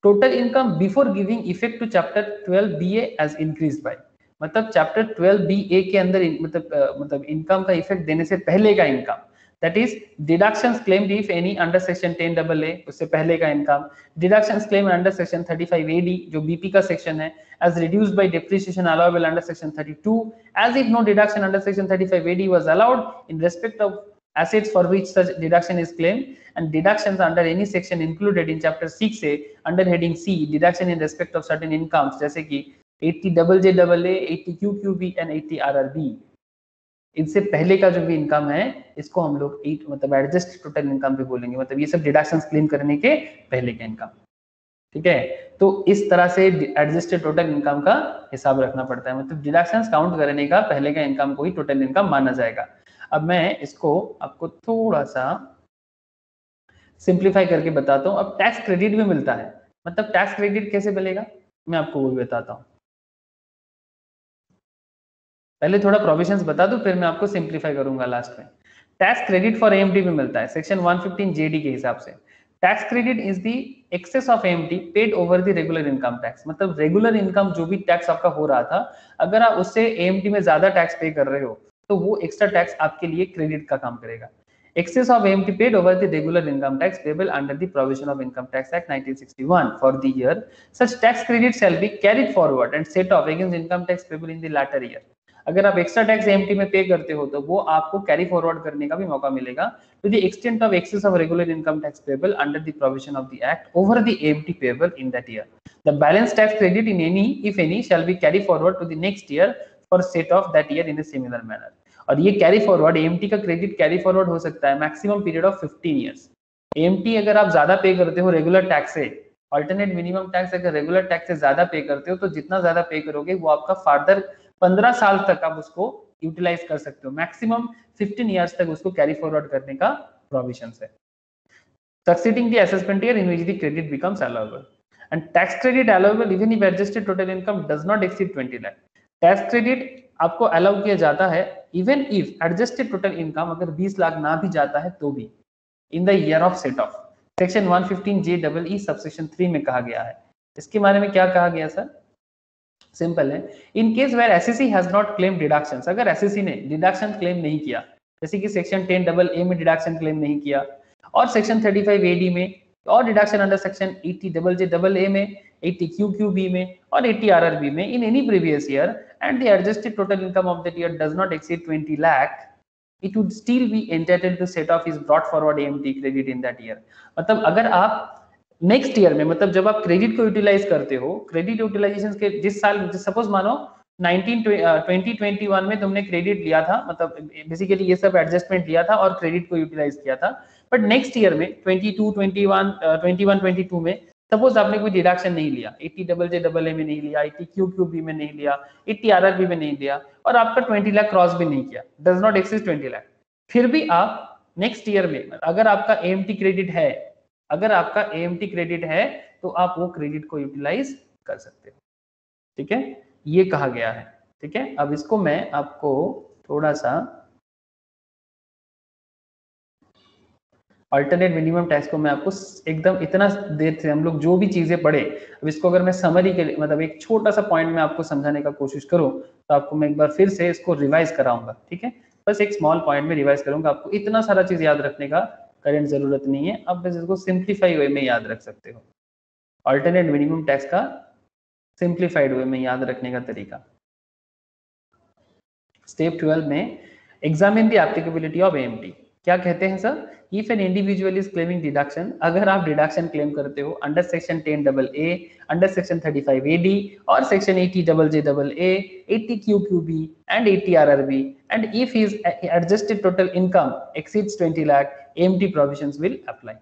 total income before giving effect to chapter 12BA as increase by. मतलब चैप्टर 12BA के अंदर मतलब इनकम का इफेक्ट देने से पहले का income, that is deductions claimed if any under section 10AA, उससे पहले का income, deductions claimed under section 35AD जो BP का सेक्शन है, as reduced by depreciation allowable under section 32, as if no deduction under section 35AD was allowed in respect of assets for which such deduction is claimed, and deductions under any section included in chapter 6A under heading C, deduction in respect of certain incomes, जैसे कि 80JJAA, 80QQB एंड 80RRB, इनसे पहले का जो भी इनकम है इसको हम लोग मतलब एडजस्ट टोटल इनकम भी बोलेंगे, मतलब ये सब डिडक्शंस क्लेम करने के पहले का इनकम, ठीक है। तो इस तरह से एडजस्टेड टोटल इनकम का हिसाब रखना पड़ता है, मतलब डिडक्शंस काउंट करने का पहले का इनकम को ही टोटल इनकम माना जाएगा। अब मैं इसको आपको थोड़ा सा सिंप्लीफाई करके बताता हूँ। अब टैक्स क्रेडिट भी मिलता है, मतलब टैक्स क्रेडिट कैसे मिलेगा मैं आपको वो भी बताता हूँ। पहले थोड़ा प्रोविजंस बता दूं, फिर मैं आपको सिंप्लीफाई करूंगा लास्ट में। टैक्स क्रेडिट फॉर एएमटी भी मिलता है सेक्शन 115 जेडी के हिसाब से। Tax credit is the excess of AMT paid over the regular income tax, मतलब रेगुलर इनकम जो भी टैक्स आपका हो रहा था, अगर आप उससे एएमटी में ज्यादा टैक्स पे कर रहे हो तो वो एक्स्ट्रा टैक्स आपके लिए क्रेडिट का काम करेगा। Excess of AMT paid over the regular income tax payable under the provision of Income Tax Act 1961 for the year. Such tax credit shall be carried forward and set off against income tax payable in the latter year. अगर आप एक्स्ट्रा टैक्स एएमटी में पे करते हो तो वो आपको कैरी फॉरवर्ड करने का भी मौका मिलेगा to the extent of excess of regular income tax payable under the provision of the act over the AMT payable in that year. The balance tax credit in any if any shall be carry forward to the next year for set off that year in a similar manner. और ये कैरी फॉरवर्ड एएमटी का क्रेडिट कैरी फॉरवर्ड हो सकता है maximum period of 15 years. EMT अगर आप ज्यादा पे करते हो रेगुलर टैक्स से, अल्टरनेट मिनिमम टैक्स अगर रेगुलर टैक्स से ज्यादा पे करते हो तो जितना ज्यादा पे करोगे वो आपका फर्दर 15 साल तक आप उसको यूटिलाइज कर सकते हो, मैक्सिमम 15 इयर्स तक उसको कैरी फॉरवर्ड करने का प्रोविजन है। Succeeding the assessment year in which the credit becomes allowable, and tax credit allowable even if adjusted total income does not exceed 20 lakh. Tax credit आपको अलाउ किया जाता है even if adjusted total income अगर 20 लाख ना भी जाता है तो भी in the year of set of. Section 115 JEE subsection 3 में कहा गया है। इसके बारे में क्या कहा गया सर? सिंपल है, in case where SSC has not claim deductions, अगर एसएससी ने डिडक्शन क्लेम नहीं किया, जैसे कि सेक्शन 10AA में डिडक्शन क्लेम नहीं किया और सेक्शन 35 AD में, और डिडक्शन अंडर सेक्शन 80JJAA में, 80QQB में और 80RRB में in any previous year and the adjusted total income of that year does not exceed 20 lakh, it would still be entitled to set off his brought forward AMT credit in that year। मतलब अगर आप नेक्स्ट ईयर में, मतलब जब आप क्रेडिट को यूटिलाइज करते हो, क्रेडिट यूटिलाइजेशन के जिस साल, सपोज मानो 2021 में तुमने क्रेडिट लिया था, मतलब बेसिकली ये सब एडजस्टमेंट लिया था और क्रेडिट को यूटिलाइज किया था, बट नेक्स्ट ईयर में 21 22 में सपोज आपने कोई डिडक्शन नहीं लिया, 80JJAA में नहीं लिया, 80QQB में नहीं लिया, 80RRB में नहीं लिया और आपका 20 लाख क्रॉस भी नहीं किया, डज नॉट एक्सीड 20 लाख, फिर भी आप नेक्स्ट ईयर में अगर आपका एएमटी क्रेडिट है, अगर आपका एएमटी क्रेडिट है तो आप वो क्रेडिट को यूटिलाइज कर सकते हो, ठीक है, ये कहा गया है, ठीक है। अब इसको मैं आपको थोड़ा सा अल्टरनेट मिनिमम टैक्स को मैं आपको एकदम इतना देर से हम लोग जो भी चीजें पढ़े, अब इसको अगर मैं समरी के लिए, मतलब एक छोटा सा पॉइंट में आपको समझाने का कोशिश करूं तो आपको मैं एक बार फिर से इसको रिवाइज कराऊंगा, ठीक है, बस एक स्मॉल पॉइंट में रिवाइज करूंगा, आपको इतना सारा चीज याद रखने का करंट जरूरत नहीं है, आप बस इसको सिंप्लीफाई वे में याद रख सकते हो। अल्टरनेट मिनिमम टैक्स का सिंप्लीफाइड वे में याद रखने का तरीका। स्टेप 12 में examine the applicability of AMT, क्या कहते हैं sir? If an individual is claiming deduction, अगर आप डिडक्शन क्लेम करते हो under section 10AA, under section 35 AD और section 80JJAA, 80QQB and 80RRB, and if his adjusted total income exceeds 20 lakh, AMT provisions will apply.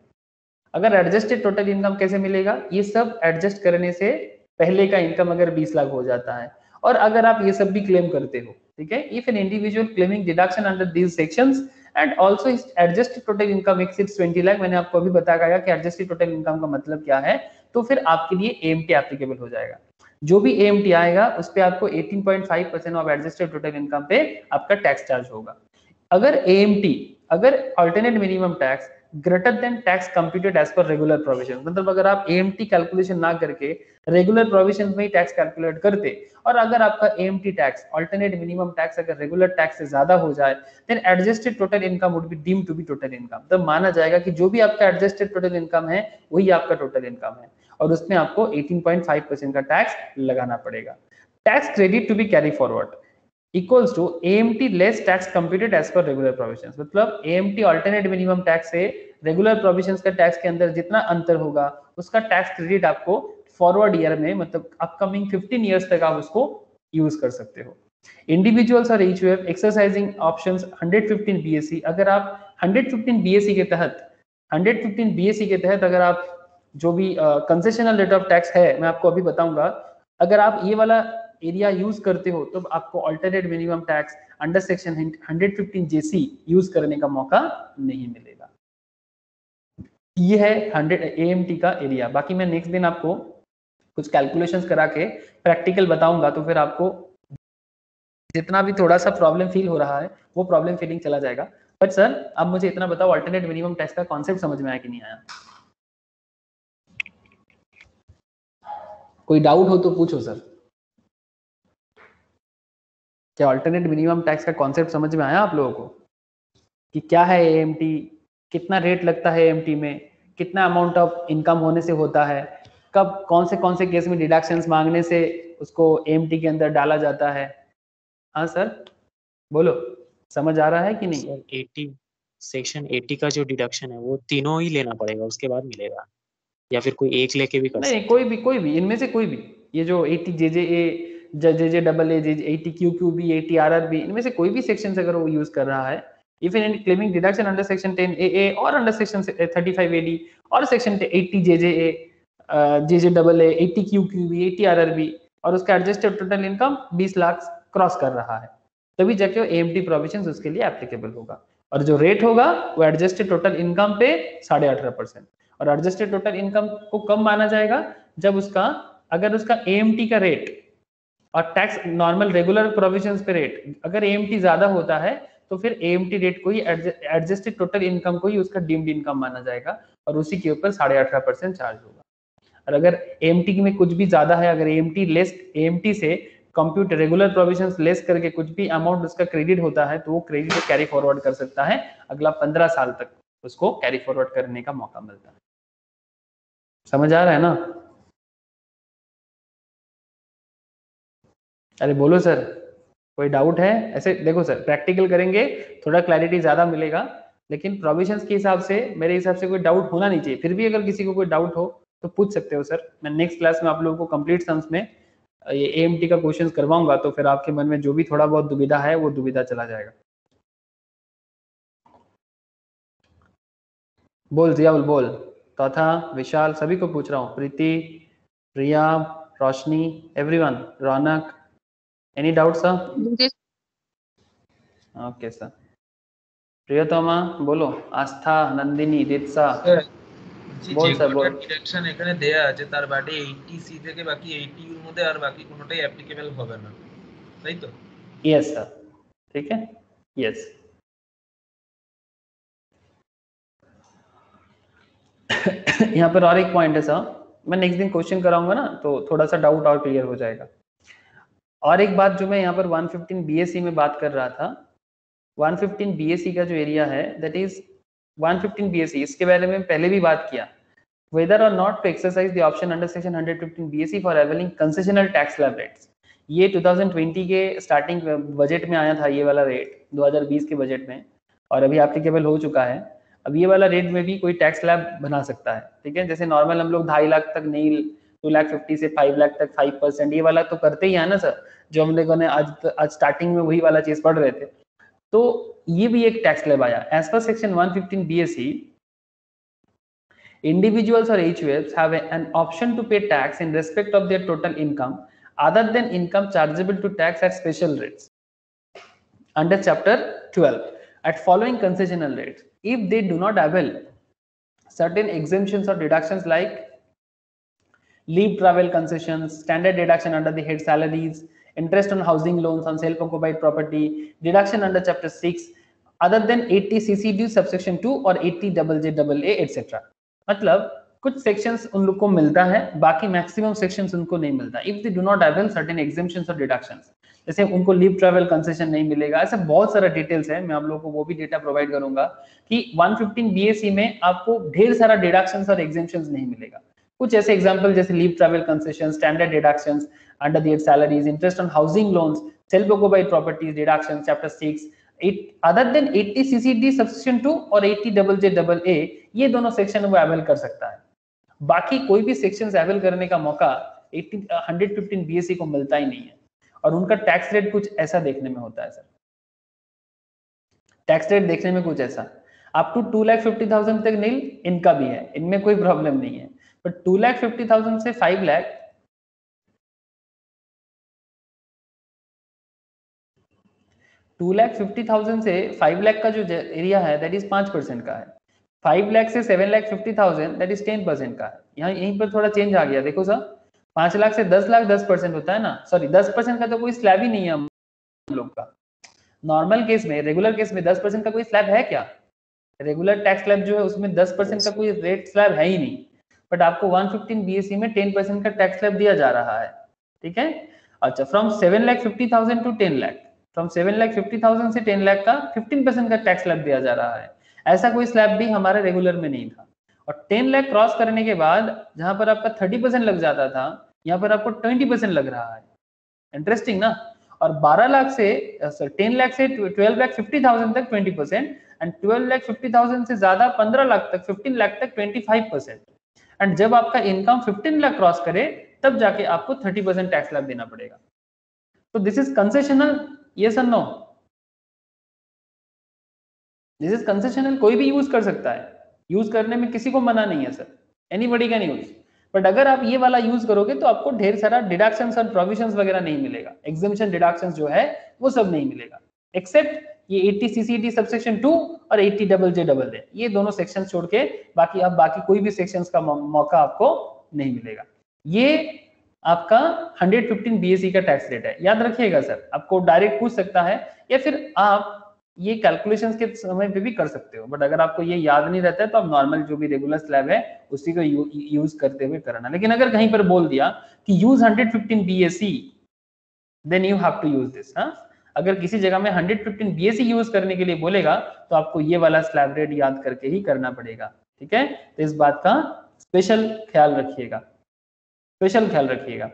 अगर एडजस्टेड टोटल इनकम कैसे मिलेगा? ये सब एडजस्ट करने से पहले का इनकम अगर 20 लाख हो जाता है और अगर आप ये सब भी क्लेम करते हो, ठीक है, if an individual claiming deduction under these sections and also adjusted total income exceeds 20 lakh, मैंने आपको अभी बताया कि एडजस्टेड टोटल इनकम का मतलब क्या है, तो फिर आपके लिए एएमटी एप्लीकेबल हो जाएगा। जो भी एएमटी आएगा उस पे आपको 18.5% ऑफ एडजस्टेड टोटल इनकम पे आपका टैक्स चार्ज होगा। अगर एएमटी, अगर alternate minimum tax greater than tax computed as per regular provision, मतलब अगर आप एएमटी कैलकुलेशन ना करके रेगुलर प्रोविजन में ही टैक्स कैलकुलेट करते और अगर आपका AMT tax alternate minimum tax अगर रेगुलर टैक्स से ज्यादा हो जाए, then adjusted total income would be deemed to be total income. तब माना जाएगा कि जो भी आपका एडजस्टेड टोटल इनकम है वही आपका टोटल इनकम है और उसमें आपको 18.5% का टैक्स लगाना पड़ेगा। Tax credit to be carry forward equals to AMT less tax computed as per regular provisions, मतलब AMT अल्टरनेट मिनिमम टैक्स से रेगुलर प्रोविजंस का टैक्स के अंदर जितना अंतर होगा उसका टैक्स क्रेडिट आपको फॉरवर्ड ईयर में, मतलब अपकमिंग 15 ईयर्स तक आप उसको यूज कर सकते हो। इंडिविजुअल्स और HUF एक्सरसाइजिंग ऑप्शंस 115 BSE, अगर आप 115 BSE के तहत अगर आप जो भी कंसेशनल रेट ऑफ टैक्स है, मैं आपको अभी बताऊंगा, अगर आप ये वाला एरिया यूज करते हो तो आपको alternate minimum tax under section 115 JC use करने का मौका नहीं मिलेगा। ये है 100 AMT का एरिया। बाकी मैं नेक्स्ट दिन आपको कुछ कैलकुलेशंस करा के प्रैक्टिकल बताऊंगा, तो फिर आपको जितना भी थोड़ा सा प्रॉब्लम फील हो रहा है वो प्रॉब्लम फीलिंग चला जाएगा। बट सर अब मुझे इतना बताओ, अल्टरनेट मिनिमम टैक्स का कॉन्सेप्ट समझ में आया कि नहीं आया? कोई डाउट हो तो पूछो सर। क्या अल्टरनेट मिनिमम टैक्स का कॉन्सेप्ट समझ में आया आप लोगों को कि क्या है AMT, कितना रेट लगता है AMT में, कितना अमाउंट ऑफ इनकम होने से होता है, कब कौन से केस में डिडक्शंस मांगने से उसको AMT के अंदर डाला जाता है? हाँ सर बोलो, समझ आ रहा है कि नहीं? सर 80 सेक्शन 80 का जो डिडक्शन है वो तीनों ही लेना पड़ेगा, उसके बाद मिलेगा, या फिर कोई एक लेके भी कर नहीं, सकते कोई भी इनमें से कोई भी, ये जो 80 JJA, JJAA, 80 QQB, 80 RRB, इनमें से कोई भी सेक्शन अगर वो यूज कर रहा है, even in claiming deduction under section 10AA और अंडर सेक्शन 35AD और section 80 JJA, JJAA, 80 QQB, 80 RRB और उसका adjusted total income 20 lakh cross कर रहा है, तभी जाके वो AMT प्रोविजंस उसके लिए एप्लीकेबल होगा। और जो रेट होगा वो एडजस्टेड टोटल इनकम पे 18.5%। और एडजस्टेड टोटल इनकम को कब माना जाएगा? जब उसका, अगर उसका AMT का रेट और टैक्स नॉर्मल रेगुलर प्रोविजंस पे रेट, अगर AMT ज्यादा होता है तो फिर AMT रेट को ही, एडजस्टेड टोटल इनकम को ही उसका डीम्ड इनकम माना जाएगा और उसी के ऊपर 18.5% चार्ज होगा। और अगर AMT में कुछ भी ज्यादा है, अगर AMT से कंप्यूटर रेगुलर प्रोविजंस लेस करके कुछ भी अमाउंट उसका क्रेडिट होता है, तो वो क्रेडिट कैरी फॉरवर्ड कर सकता है, अगला 15 साल तक उसको कैरी फॉरवर्ड करने का मौका मिलता है। समझ आ रहा है ना? अरे बोलो सर, कोई डाउट है? ऐसे देखो सर, प्रैक्टिकल करेंगे थोड़ा क्लैरिटी ज्यादा मिलेगा, लेकिन प्रोविजंस के हिसाब से मेरे हिसाब से कोई डाउट होना नहीं चाहिए। फिर भी अगर किसी को कोई डाउट हो तो पूछ सकते हो सर। मैं नेक्स्ट क्लास में आप लोगों को कंप्लीट सम्स में ये AMT का क्वेश्चन करवाऊंगा, तो फिर आपके मन में जो भी थोड़ा बहुत दुविधा है वो दुविधा चला जाएगा। बोल जियाउल बोल, तथा विशाल, सभी को पूछ रहा हूँ, Preeti, Priya, Roshni, everyone, Raunak, any doubt sir? Okay sir. Priyatama बोलो, आस्था, नंदिनी, दीक्षा, বল স্যার বল। ডিডাকশন এখানে দেয়া আছে, তার বাদে 80C থেকে বাকি 80 এর মধ্যে আর বাকি কোনোটাই অ্যাপ্লিকেবল হবে না, তাই তো? यस सर, ठीक है, यस। यहाँ पर और एक पॉइंट है सर, मैं नेक्स्ट दिन क्वेश्चन कराऊंगा ना तो थोड़ा सा डाउट और क्लियर हो जाएगा। और एक बात जो मैं यहाँ पर 115 BSE में बात कर रहा था, 115 BSE का जो एरिया है दैट इज 115 BSE, इसके बारे में पहले भी बात किया, whether or not to exercise the option under section 115 BSE for availing concessional tax slab rates। ये 2020 के स्टार्टिंग बजट में आया था ये वाला रेट, 2020 के बजट में, और अभी एप्लीकेबल हो चुका है। अब ये वाला रेट में भी कोई टैक्स स्लैब बना सकता है, ठीक है। जैसे नॉर्मल हम लोग 2.5 लाख तक नहीं, 2,50,000 से 5 लाख तक 5%, ये वाला तो करते ही है ना सर, जो हम लोगों ने आज स्टार्टिंग में वही वाला चीज पढ़ रहे थे। तो ये भी एक टैक्स स्लैब आया as per section 115 BSE। Individuals or HUFs have an option to pay tax in respect of their total income other than income chargeable to tax at special rates under chapter 12 at following concessional rates if they do not avail certain exemptions or deductions like leave travel concessions, standard deduction under the head salaries, interest on housing loans on self-occupied property, deduction under chapter 6 other than 80 CCD subsection 2 or 80 JJAA etc। मतलब कुछ सेक्शंस उन लोग को मिलता है, बाकी मैक्सिमम सेक्शंस उनको नहीं मिलता if they do not avail certain exemptions और डिडक्शंस। जैसे उनको लीव ट्रैवल कंसेशन नहीं मिलेगा, ऐसे बहुत सारा डिटेल्स है, मैं आप लोगों को वो भी डेटा प्रोवाइड करूंगा कि 115 BSE में आपको ढेर सारा डिडक्शंस और एग्जेम्पशंस नहीं मिलेगा। कुछ ऐसे एग्जांपल जैसे leave travel concession, standard deductions under the salaries, interest on housing loans, self occupied properties deduction chapter 6 other than 80 CCD subsection 2 और 80 JJAA, ये दोनों सेक्शन वो अवेल कर सकता है। बाकी कोई भी सेक्शन अवेल करने का मौका 115 बीएससी को मिलता ही नहीं है। और उनका टैक्स रेट कुछ ऐसा देखने में होता है सर, टैक्स रेट देखने में कुछ ऐसा, अप टू 2,50,000 तक नील इनका भी है, इनमें कोई प्रॉब्लम नहीं है, बट 2,50,000 से 5 लाख, 2,50,000 से 5 लाख का जो एरिया है दैट इज 5% का है, 5 लाख से 7,50,000 दैट इज 10% का है। यहाँ यहीं पर थोड़ा चेंज आ गया, देखो सर 5 लाख से 10 लाख 10% होता है ना, सॉरी 10% का तो कोई स्लैब ही नहीं है हम लोग का। नॉर्मल केस में, रेगुलर केस में 10% का कोई स्लैब है क्या? रेगुलर टैक्स स्लैब जो है उसमें 10% का कोई रेट स्लैब है ही नहीं, बट आपको 115 बीएससी में 10% का टैक्स स्लैब दिया जा रहा है, ठीक है। अच्छा, फ्रॉम 7,50,000 टू 10 लाख, फ्रॉम 7,50,000 से 10 लाख का 15% का टैक्स स्लैब दिया जा रहा है। ऐसा कोई स्लैब भी हमारे रेगुलर में नहीं था। और 10 लाख क्रॉस करने के बाद जहां पर आपका 30% लग जाता था, यहाँ पर आपको 20% लग रहा है। इंटरेस्टिंग ना। और 12 लाख से 10 लाख से 12,50,000 तक 20%, एंड 12,50,000 से ज्यादा 15 लाख तक 15 लाख तक 25%। एंड जब आपका इनकम 15 लाख क्रॉस करे तब जाके आपको 30% टैक्स स्लैब देना पड़ेगा। तो दिस इज कंसेशनल, यस और नो? दिस इज कंसेशनल, कोई भी यूज कर सकता है, यूज करने में किसी को मना नहीं है sir, anybody can use. But अगर आप ये वाला यूज करोगे तो आपको ढेर सारा डिडक्शंस और प्रोविजंस वगैरह नहीं मिलेगा, एग्जेम्पशन डिडक्शंस जो है वो सब नहीं मिलेगा, एक्सेप्ट ये 80 सीसीटी सबसेक्शन 2 और 80 डबल जे, ये दोनों सेक्शन छोड़ के बाकी आप बाकी कोई भी सेक्शंस का मौका आपको नहीं मिलेगा। ये आपका 115 बीएससी का टैक्स रेट है, याद रखिएगा सर। आपको डायरेक्ट पूछ सकता है या फिर आप ये कैलकुलेशंस के समय पे भी कर सकते हो, बट अगर आपको ये याद नहीं रहता है तो आप नॉर्मल जो भी रेगुलर स्लैब है उसी को यूज करते हुए करना। लेकिन अगर कहीं पर बोल दिया कि use 115 BSC, then you have to use this. अगर किसी जगह में 115 बीएससी यूज करने के लिए बोलेगा तो आपको ये वाला स्लैब रेट याद करके ही करना पड़ेगा, ठीक है। तो इस बात का स्पेशल ख्याल रखिएगा, स्पेशल ख्याल रखिएगा।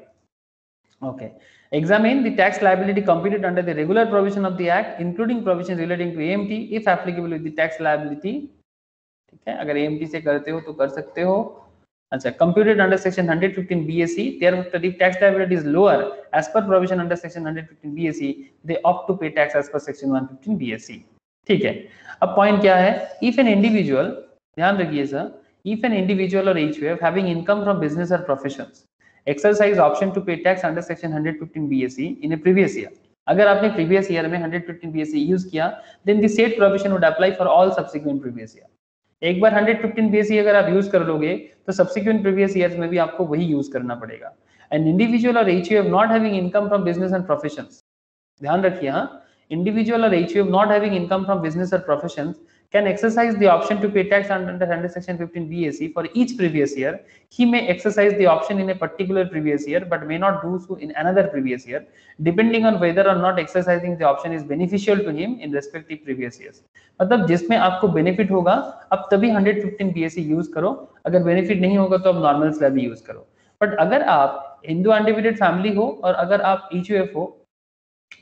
Okay, examine the tax liability computed under the regular provision of the act including provisions relating to AMT if applicable with the tax liability, ठीक है। अगर AMT से करते हो तो कर सकते हो। अच्छा, computed under section 115 BSC, thereafter if tax liability is lower as per provision under section 115 BSC, they opt to pay tax as per section 115 BSC, ठीक है। अब पॉइंट क्या है, if an individual, ध्यान रखिए sir, if an individual or HUF having income from business or professions exercise option to pay tax under section 115 BSC in a previous year, अगर आपने previous year में 115 BSC यूज किया, then the said provision would apply for all subsequent previous year। एक बार 115 BSC अगर आप यूज कर लोगे तो subsequent previous years में भी आपको वही यूज करना पड़ेगा। An individual or HUF not having income from business and professions, ध्यान रखिए, हाँ, individual or HUF not having income from business or professions can exercise the option to pay tax under section 15 BSC for each previous year. He may exercise the option in a particular previous year but may not do so in another previous year, depending on whether or not exercising the option is beneficial to him in respective previous years। मतलब जिसमें आपको बेनिफिट होगा अब तभी 115 BSC यूज करो, अगर बेनिफिट नहीं होगा तो अब नॉर्मल स्लैब यूज करो। बट अगर आप हिंदू अनडिविडेड फैमिली हो और अगर आप HUF हो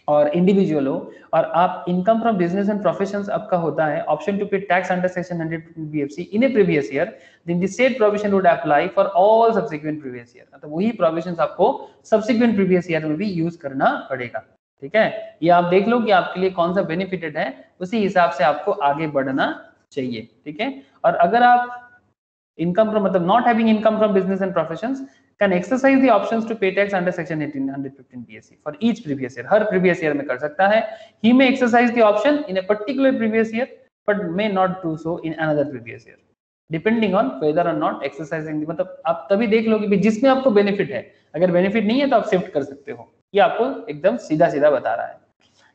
और इंडिविजुअल हो और आप income from business and professions आपका होता है option to pay tax under section 115 BFC in a previous year, then the said provision would apply for all subsequent previous year. तो वही प्रोविजंस आपको सब्सिक्वेंट प्रीवियस ईयर में भी यूज करना पड़ेगा, ठीक है। ये आप देख लो कि आपके लिए कौन सा बेनिफिटेड है, उसी हिसाब से आपको आगे बढ़ना चाहिए, ठीक है। और अगर आप इनकम फ्रॉम मतलब not having income from business and professions can exercise the options to pay tax under section 115 BSC for each previous year, her previous year में कर सकता है। He may exercise the option in a particular previous year but may not do so in another previous year, depending on whether or not exercising the, मतलब आप तभी देख लोगे कि जिसमें आपको बेनिफिट है, अगर बेनिफिट नहीं है तो आप शिफ्ट कर सकते हो। ये आपको एकदम सीधा सीधा बता रहा है।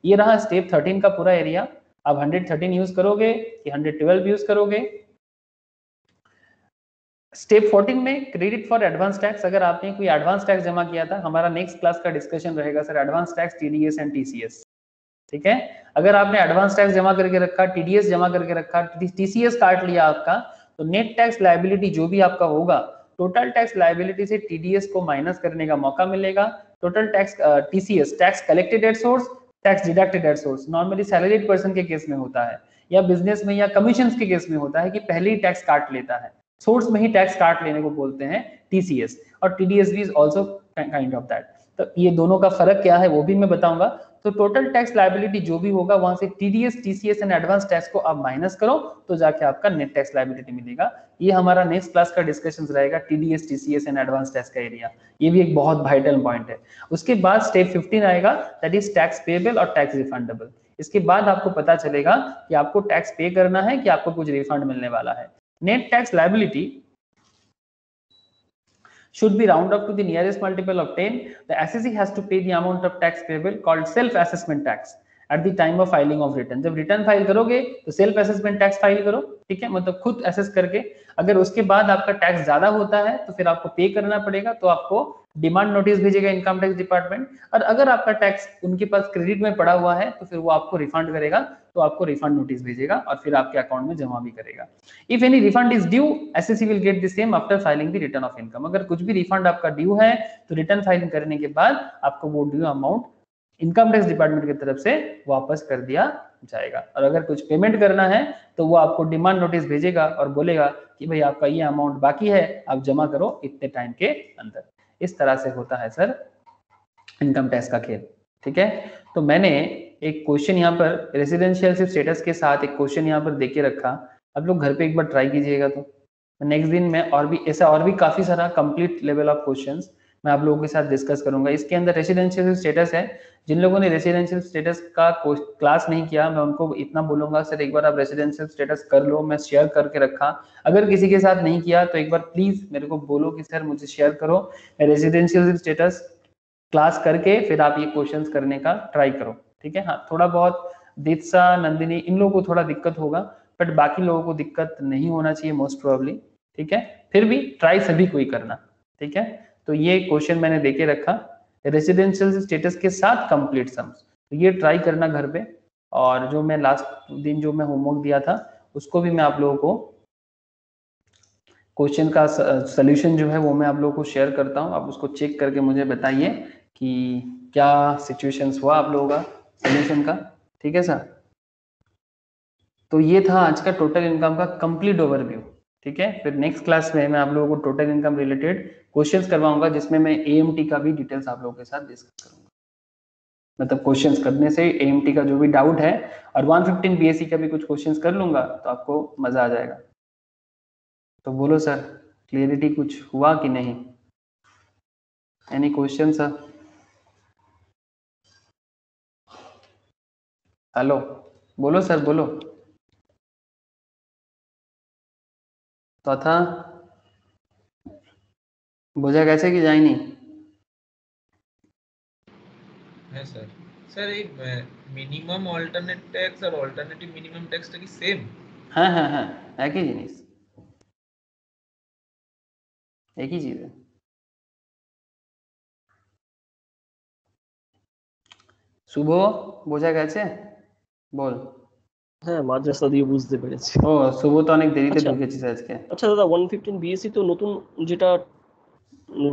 ये रहा स्टेप 13 का पूरा एरिया। आप 113 यूज करोगे कि 112 यूज करोगे। स्टेप 14 में क्रेडिट फॉर एडवांस टैक्स, अगर आपने कोई एडवांस टैक्स जमा किया था, हमारा नेक्स्ट क्लास का डिस्कशन रहेगा sir advance tax, TDS and TCS, ठीक है। अगर आपने एडवांस टैक्स जमा करके रखा, टीडीएस जमा करके रखा, टीसीएस काट लिया आपका, तो नेट टैक्स लायबिलिटी जो भी आपका होगा, टोटल टैक्स लायबिलिटी से टीडीएस को माइनस करने का मौका मिलेगा। Total tax TCS, tax collected at source, tax deducted at source, normally salaried person के केस में होता है, या बिजनेस में या कमीशंस के केस में होता है कि पहले ही टैक्स काट लेता है। सोर्स में ही टैक्स काट लेने को बोलते हैं टीसीएस, और टीडीएस भी is also kind of that. तो ये दोनों का फर्क क्या है वो भी मैं बताऊंगा। तो टोटल टैक्स लायबिलिटी जो भी होगा वहां से TDS, TCS and advance tax को आप माइनस करो तो जाके आपका नेट टैक्स लायबिलिटी मिलेगा। ये हमारा नेक्स्ट क्लास का डिस्कशन रहेगा, TDS, TCS and advance tax का एरिया। ये भी एक बहुत वाइटल पॉइंट है। उसके बाद स्टेप 15 आएगा, दैट इज टैक्स पेएबल और टैक्स रिफंडेबल। इसके बाद आपको पता चलेगा कि आपको टैक्स पे करना है कि आपको कुछ रिफंड मिलने वाला है। Net tax liability should be round up to the nearest multiple of 10. The assessee has to pay the amount of tax payable called self assessment tax at the time of filing of return. जब रिटर्न फाइल करोगे तो सेल्फ असेसमेंट टैक्स फाइल करो, ठीक है, मतलब खुद असेस करके। अगर उसके बाद आपका टैक्स ज्यादा होता है तो फिर आपको पे करना पड़ेगा, तो आपको डिमांड नोटिस भेजेगा इनकम टैक्स डिपार्टमेंट। और अगर आपका टैक्स उनके पास क्रेडिट में पड़ा हुआ है तो फिर वो आपको रिफंड करेगा, तो आपको रिफंड नोटिस भेजेगा और फिर आपके अकाउंट में जमा भी करेगा। If any refund is due, SSC will get the same after filing the return of income. अगर कुछ भी रिफंड आपका ड्यू है तो रिटर्न फाइलिंग करने के बाद आपको वो due amount income tax department की तरफ से वापस कर दिया जाएगा। और अगर कुछ पेमेंट करना है तो वो आपको डिमांड नोटिस भेजेगा और बोलेगा कि भाई आपका ये अमाउंट बाकी है, आप जमा करो इतने टाइम के अंदर। इस तरह से होता है सर इनकम टैक्स का खेल, ठीक है। तो मैंने एक क्वेश्चन यहाँ पर रेसिडेंशियल स्टेटस के साथ एक क्वेश्चन यहाँ पर देके रखा, आप लोग घर पे एक बार ट्राई कीजिएगा। तो नेक्स्ट दिन में और भी ऐसा और भी काफी सारा कंप्लीट लेवल ऑफ क्वेश्चंस मैं आप लोगों के साथ डिस्कस करूंगा। इसके अंदर रेसिडेंशियल स्टेटस है, जिन लोगों ने रेसिडेंशियल स्टेटस का क्लास नहीं किया मैं उनको इतना बोलूंगा सर एक बार आप रेसिडेंशियल स्टेटस कर लो, मैं शेयर करके रखा। अगर किसी के साथ नहीं किया तो एक बार प्लीज मेरे को बोलो कि सर मुझे शेयर करो, रेसिडेंशियल स्टेटस क्लास करके फिर आप ये क्वेश्चंस करने का ट्राई करो, ठीक है। हाँ थोड़ा बहुत दीक्षा, नंदिनी इन लोगों को थोड़ा दिक्कत होगा, बट बाकी लोगों को दिक्कत नहीं होना चाहिए मोस्ट प्रोबेबली, ठीक है। फिर भी ट्राई सभी को ही करना, ठीक है। तो ये क्वेश्चन मैंने देके रखा रेसिडेंशियल स्टेटस के साथ कंप्लीट सम्स, तो ये ट्राई करना घर पे। और जो मैं लास्ट दिन जो मैं होमवर्क दिया था उसको भी मैं आप लोगों को क्वेश्चन का सॉल्यूशन जो है वो मैं आप लोगों को शेयर करता हूँ, आप उसको चेक करके मुझे बताइए कि क्या सिचुएशंस हुआ आप लोगों का सॉल्यूशन का, ठीक है सर। तो ये था आज का टोटल इनकम का कंप्लीट ओवरव्यू, ठीक है। फिर नेक्स्ट क्लास में मैं आप लोगों को टोटल इनकम रिलेटेड क्वेश्चंस करवाऊंगा जिसमें मैं एएमटी का भी डिटेल्स आप लोगों के साथ डिस्कस करूंगा। मतलब क्वेश्चंस करने से एएमटी का जो भी डाउट है और 115 बीएससी का भी कुछ क्वेश्चंस कर लूंगा तो आपको मजा आ जाएगा। तो बोलो सर क्लियरिटी कुछ हुआ कि नहीं, एनी क्वेश्चन सर? हेलो बोलो सर बोलो। तो था बुझा कैसे कि जाए नहीं है सर। सर एक मिनिमम অল্টারনেট ট্যাক্স আর অল্টারনেটিভ মিনিমাম ট্যাক্সটা কি সেম? हाँ हाँ हाँ एक ही जिनिस, एक ही चीज है। শুভ বোঝা গেছে বল। হ্যাঁ মাঝ রাস্তা দিয়ে বুঝতে পেরেছি। ও শুভ তো অনেক দেরিতে আচ্ছা ঢুকেছিস আজকে। আচ্ছা দাদা 115 বিএসসি তো নতুন যেটা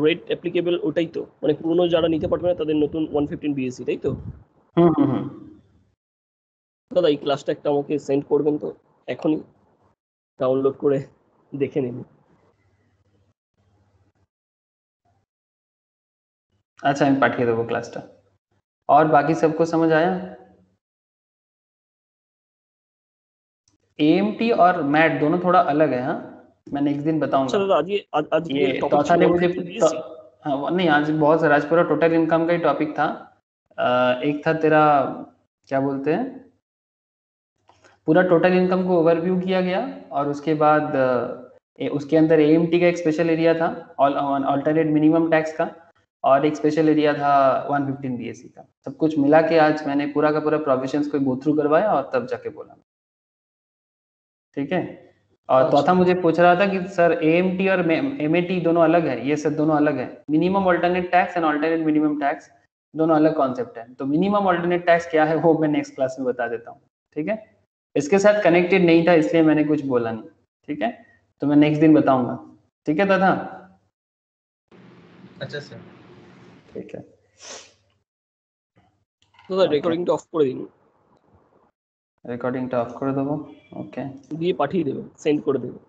রেট অ্যাপ্লিকেবল ওটাই তো, মানে পুরনো যারা নিতে পারবে না তাদের নতুন 115 বিএসসি তাই তো? হুম হুম হুম দাদা এই ক্লাসটা একটা আমাকে সেন্ড করবেন তো, এখনই ডাউনলোড করে দেখে নিন। अच्छा मैं पाठिए देवो क्लासটা। और बाकी सबको समझ आया? एएमटी और मैट दोनों थोड़ा अलग है, हाँ मैं नेक्स्ट दिन बताऊंगा। अच्छा दादा आज ये टॉपिक चौथा ने मुझे 115 बीएससी। हाँ नहीं आज बहुत सारा, आज पूरा टोटल इनकम का ही टॉपिक था। एक था तेरा क्या बोलते हैं पूरा टोटल इनकम को ओवरव्यू किया गया, और उसके बाद उसके अंदर एएमटी का एक स्पेशल एरिया था ऑल्टरनेट मिनिमम टैक्स का, और एक स्पेशल एरिया था 115 बीएससी का। सब कुछ मिला के आज मैंने पूरा का पूरा प्रोविजंस को गो थ्रू करवाया और तब जाके बोला, ठीक है। और चौथा मुझे पूछ रहा था कि सर एएमटी और एमएटी दोनों अलग है, ये सब दोनों अलग है। Minimum alternate tax and alternate minimum tax दोनों अलग कॉन्सेप्ट है। तो मिनिमम ऑल्टरनेट टैक्स क्या है वो मैं नेक्स्ट क्लास में बता देता हूँ, ठीक है। इसके साथ कनेक्टेड नहीं था इसलिए मैंने कुछ बोला नहीं, ठीक है। तो मैं नेक्स्ट दिन बताऊंगा, ठीक है दादा। আচ্ছা স্যার। ठीक है দাদা রেকর্ডিংটা অফ করে দিন, রেকর্ডিংটা অফ করে দেবো, ওকে দিয়ে পাঠিয়ে দেবেন, সেন্ড করে দেবেন।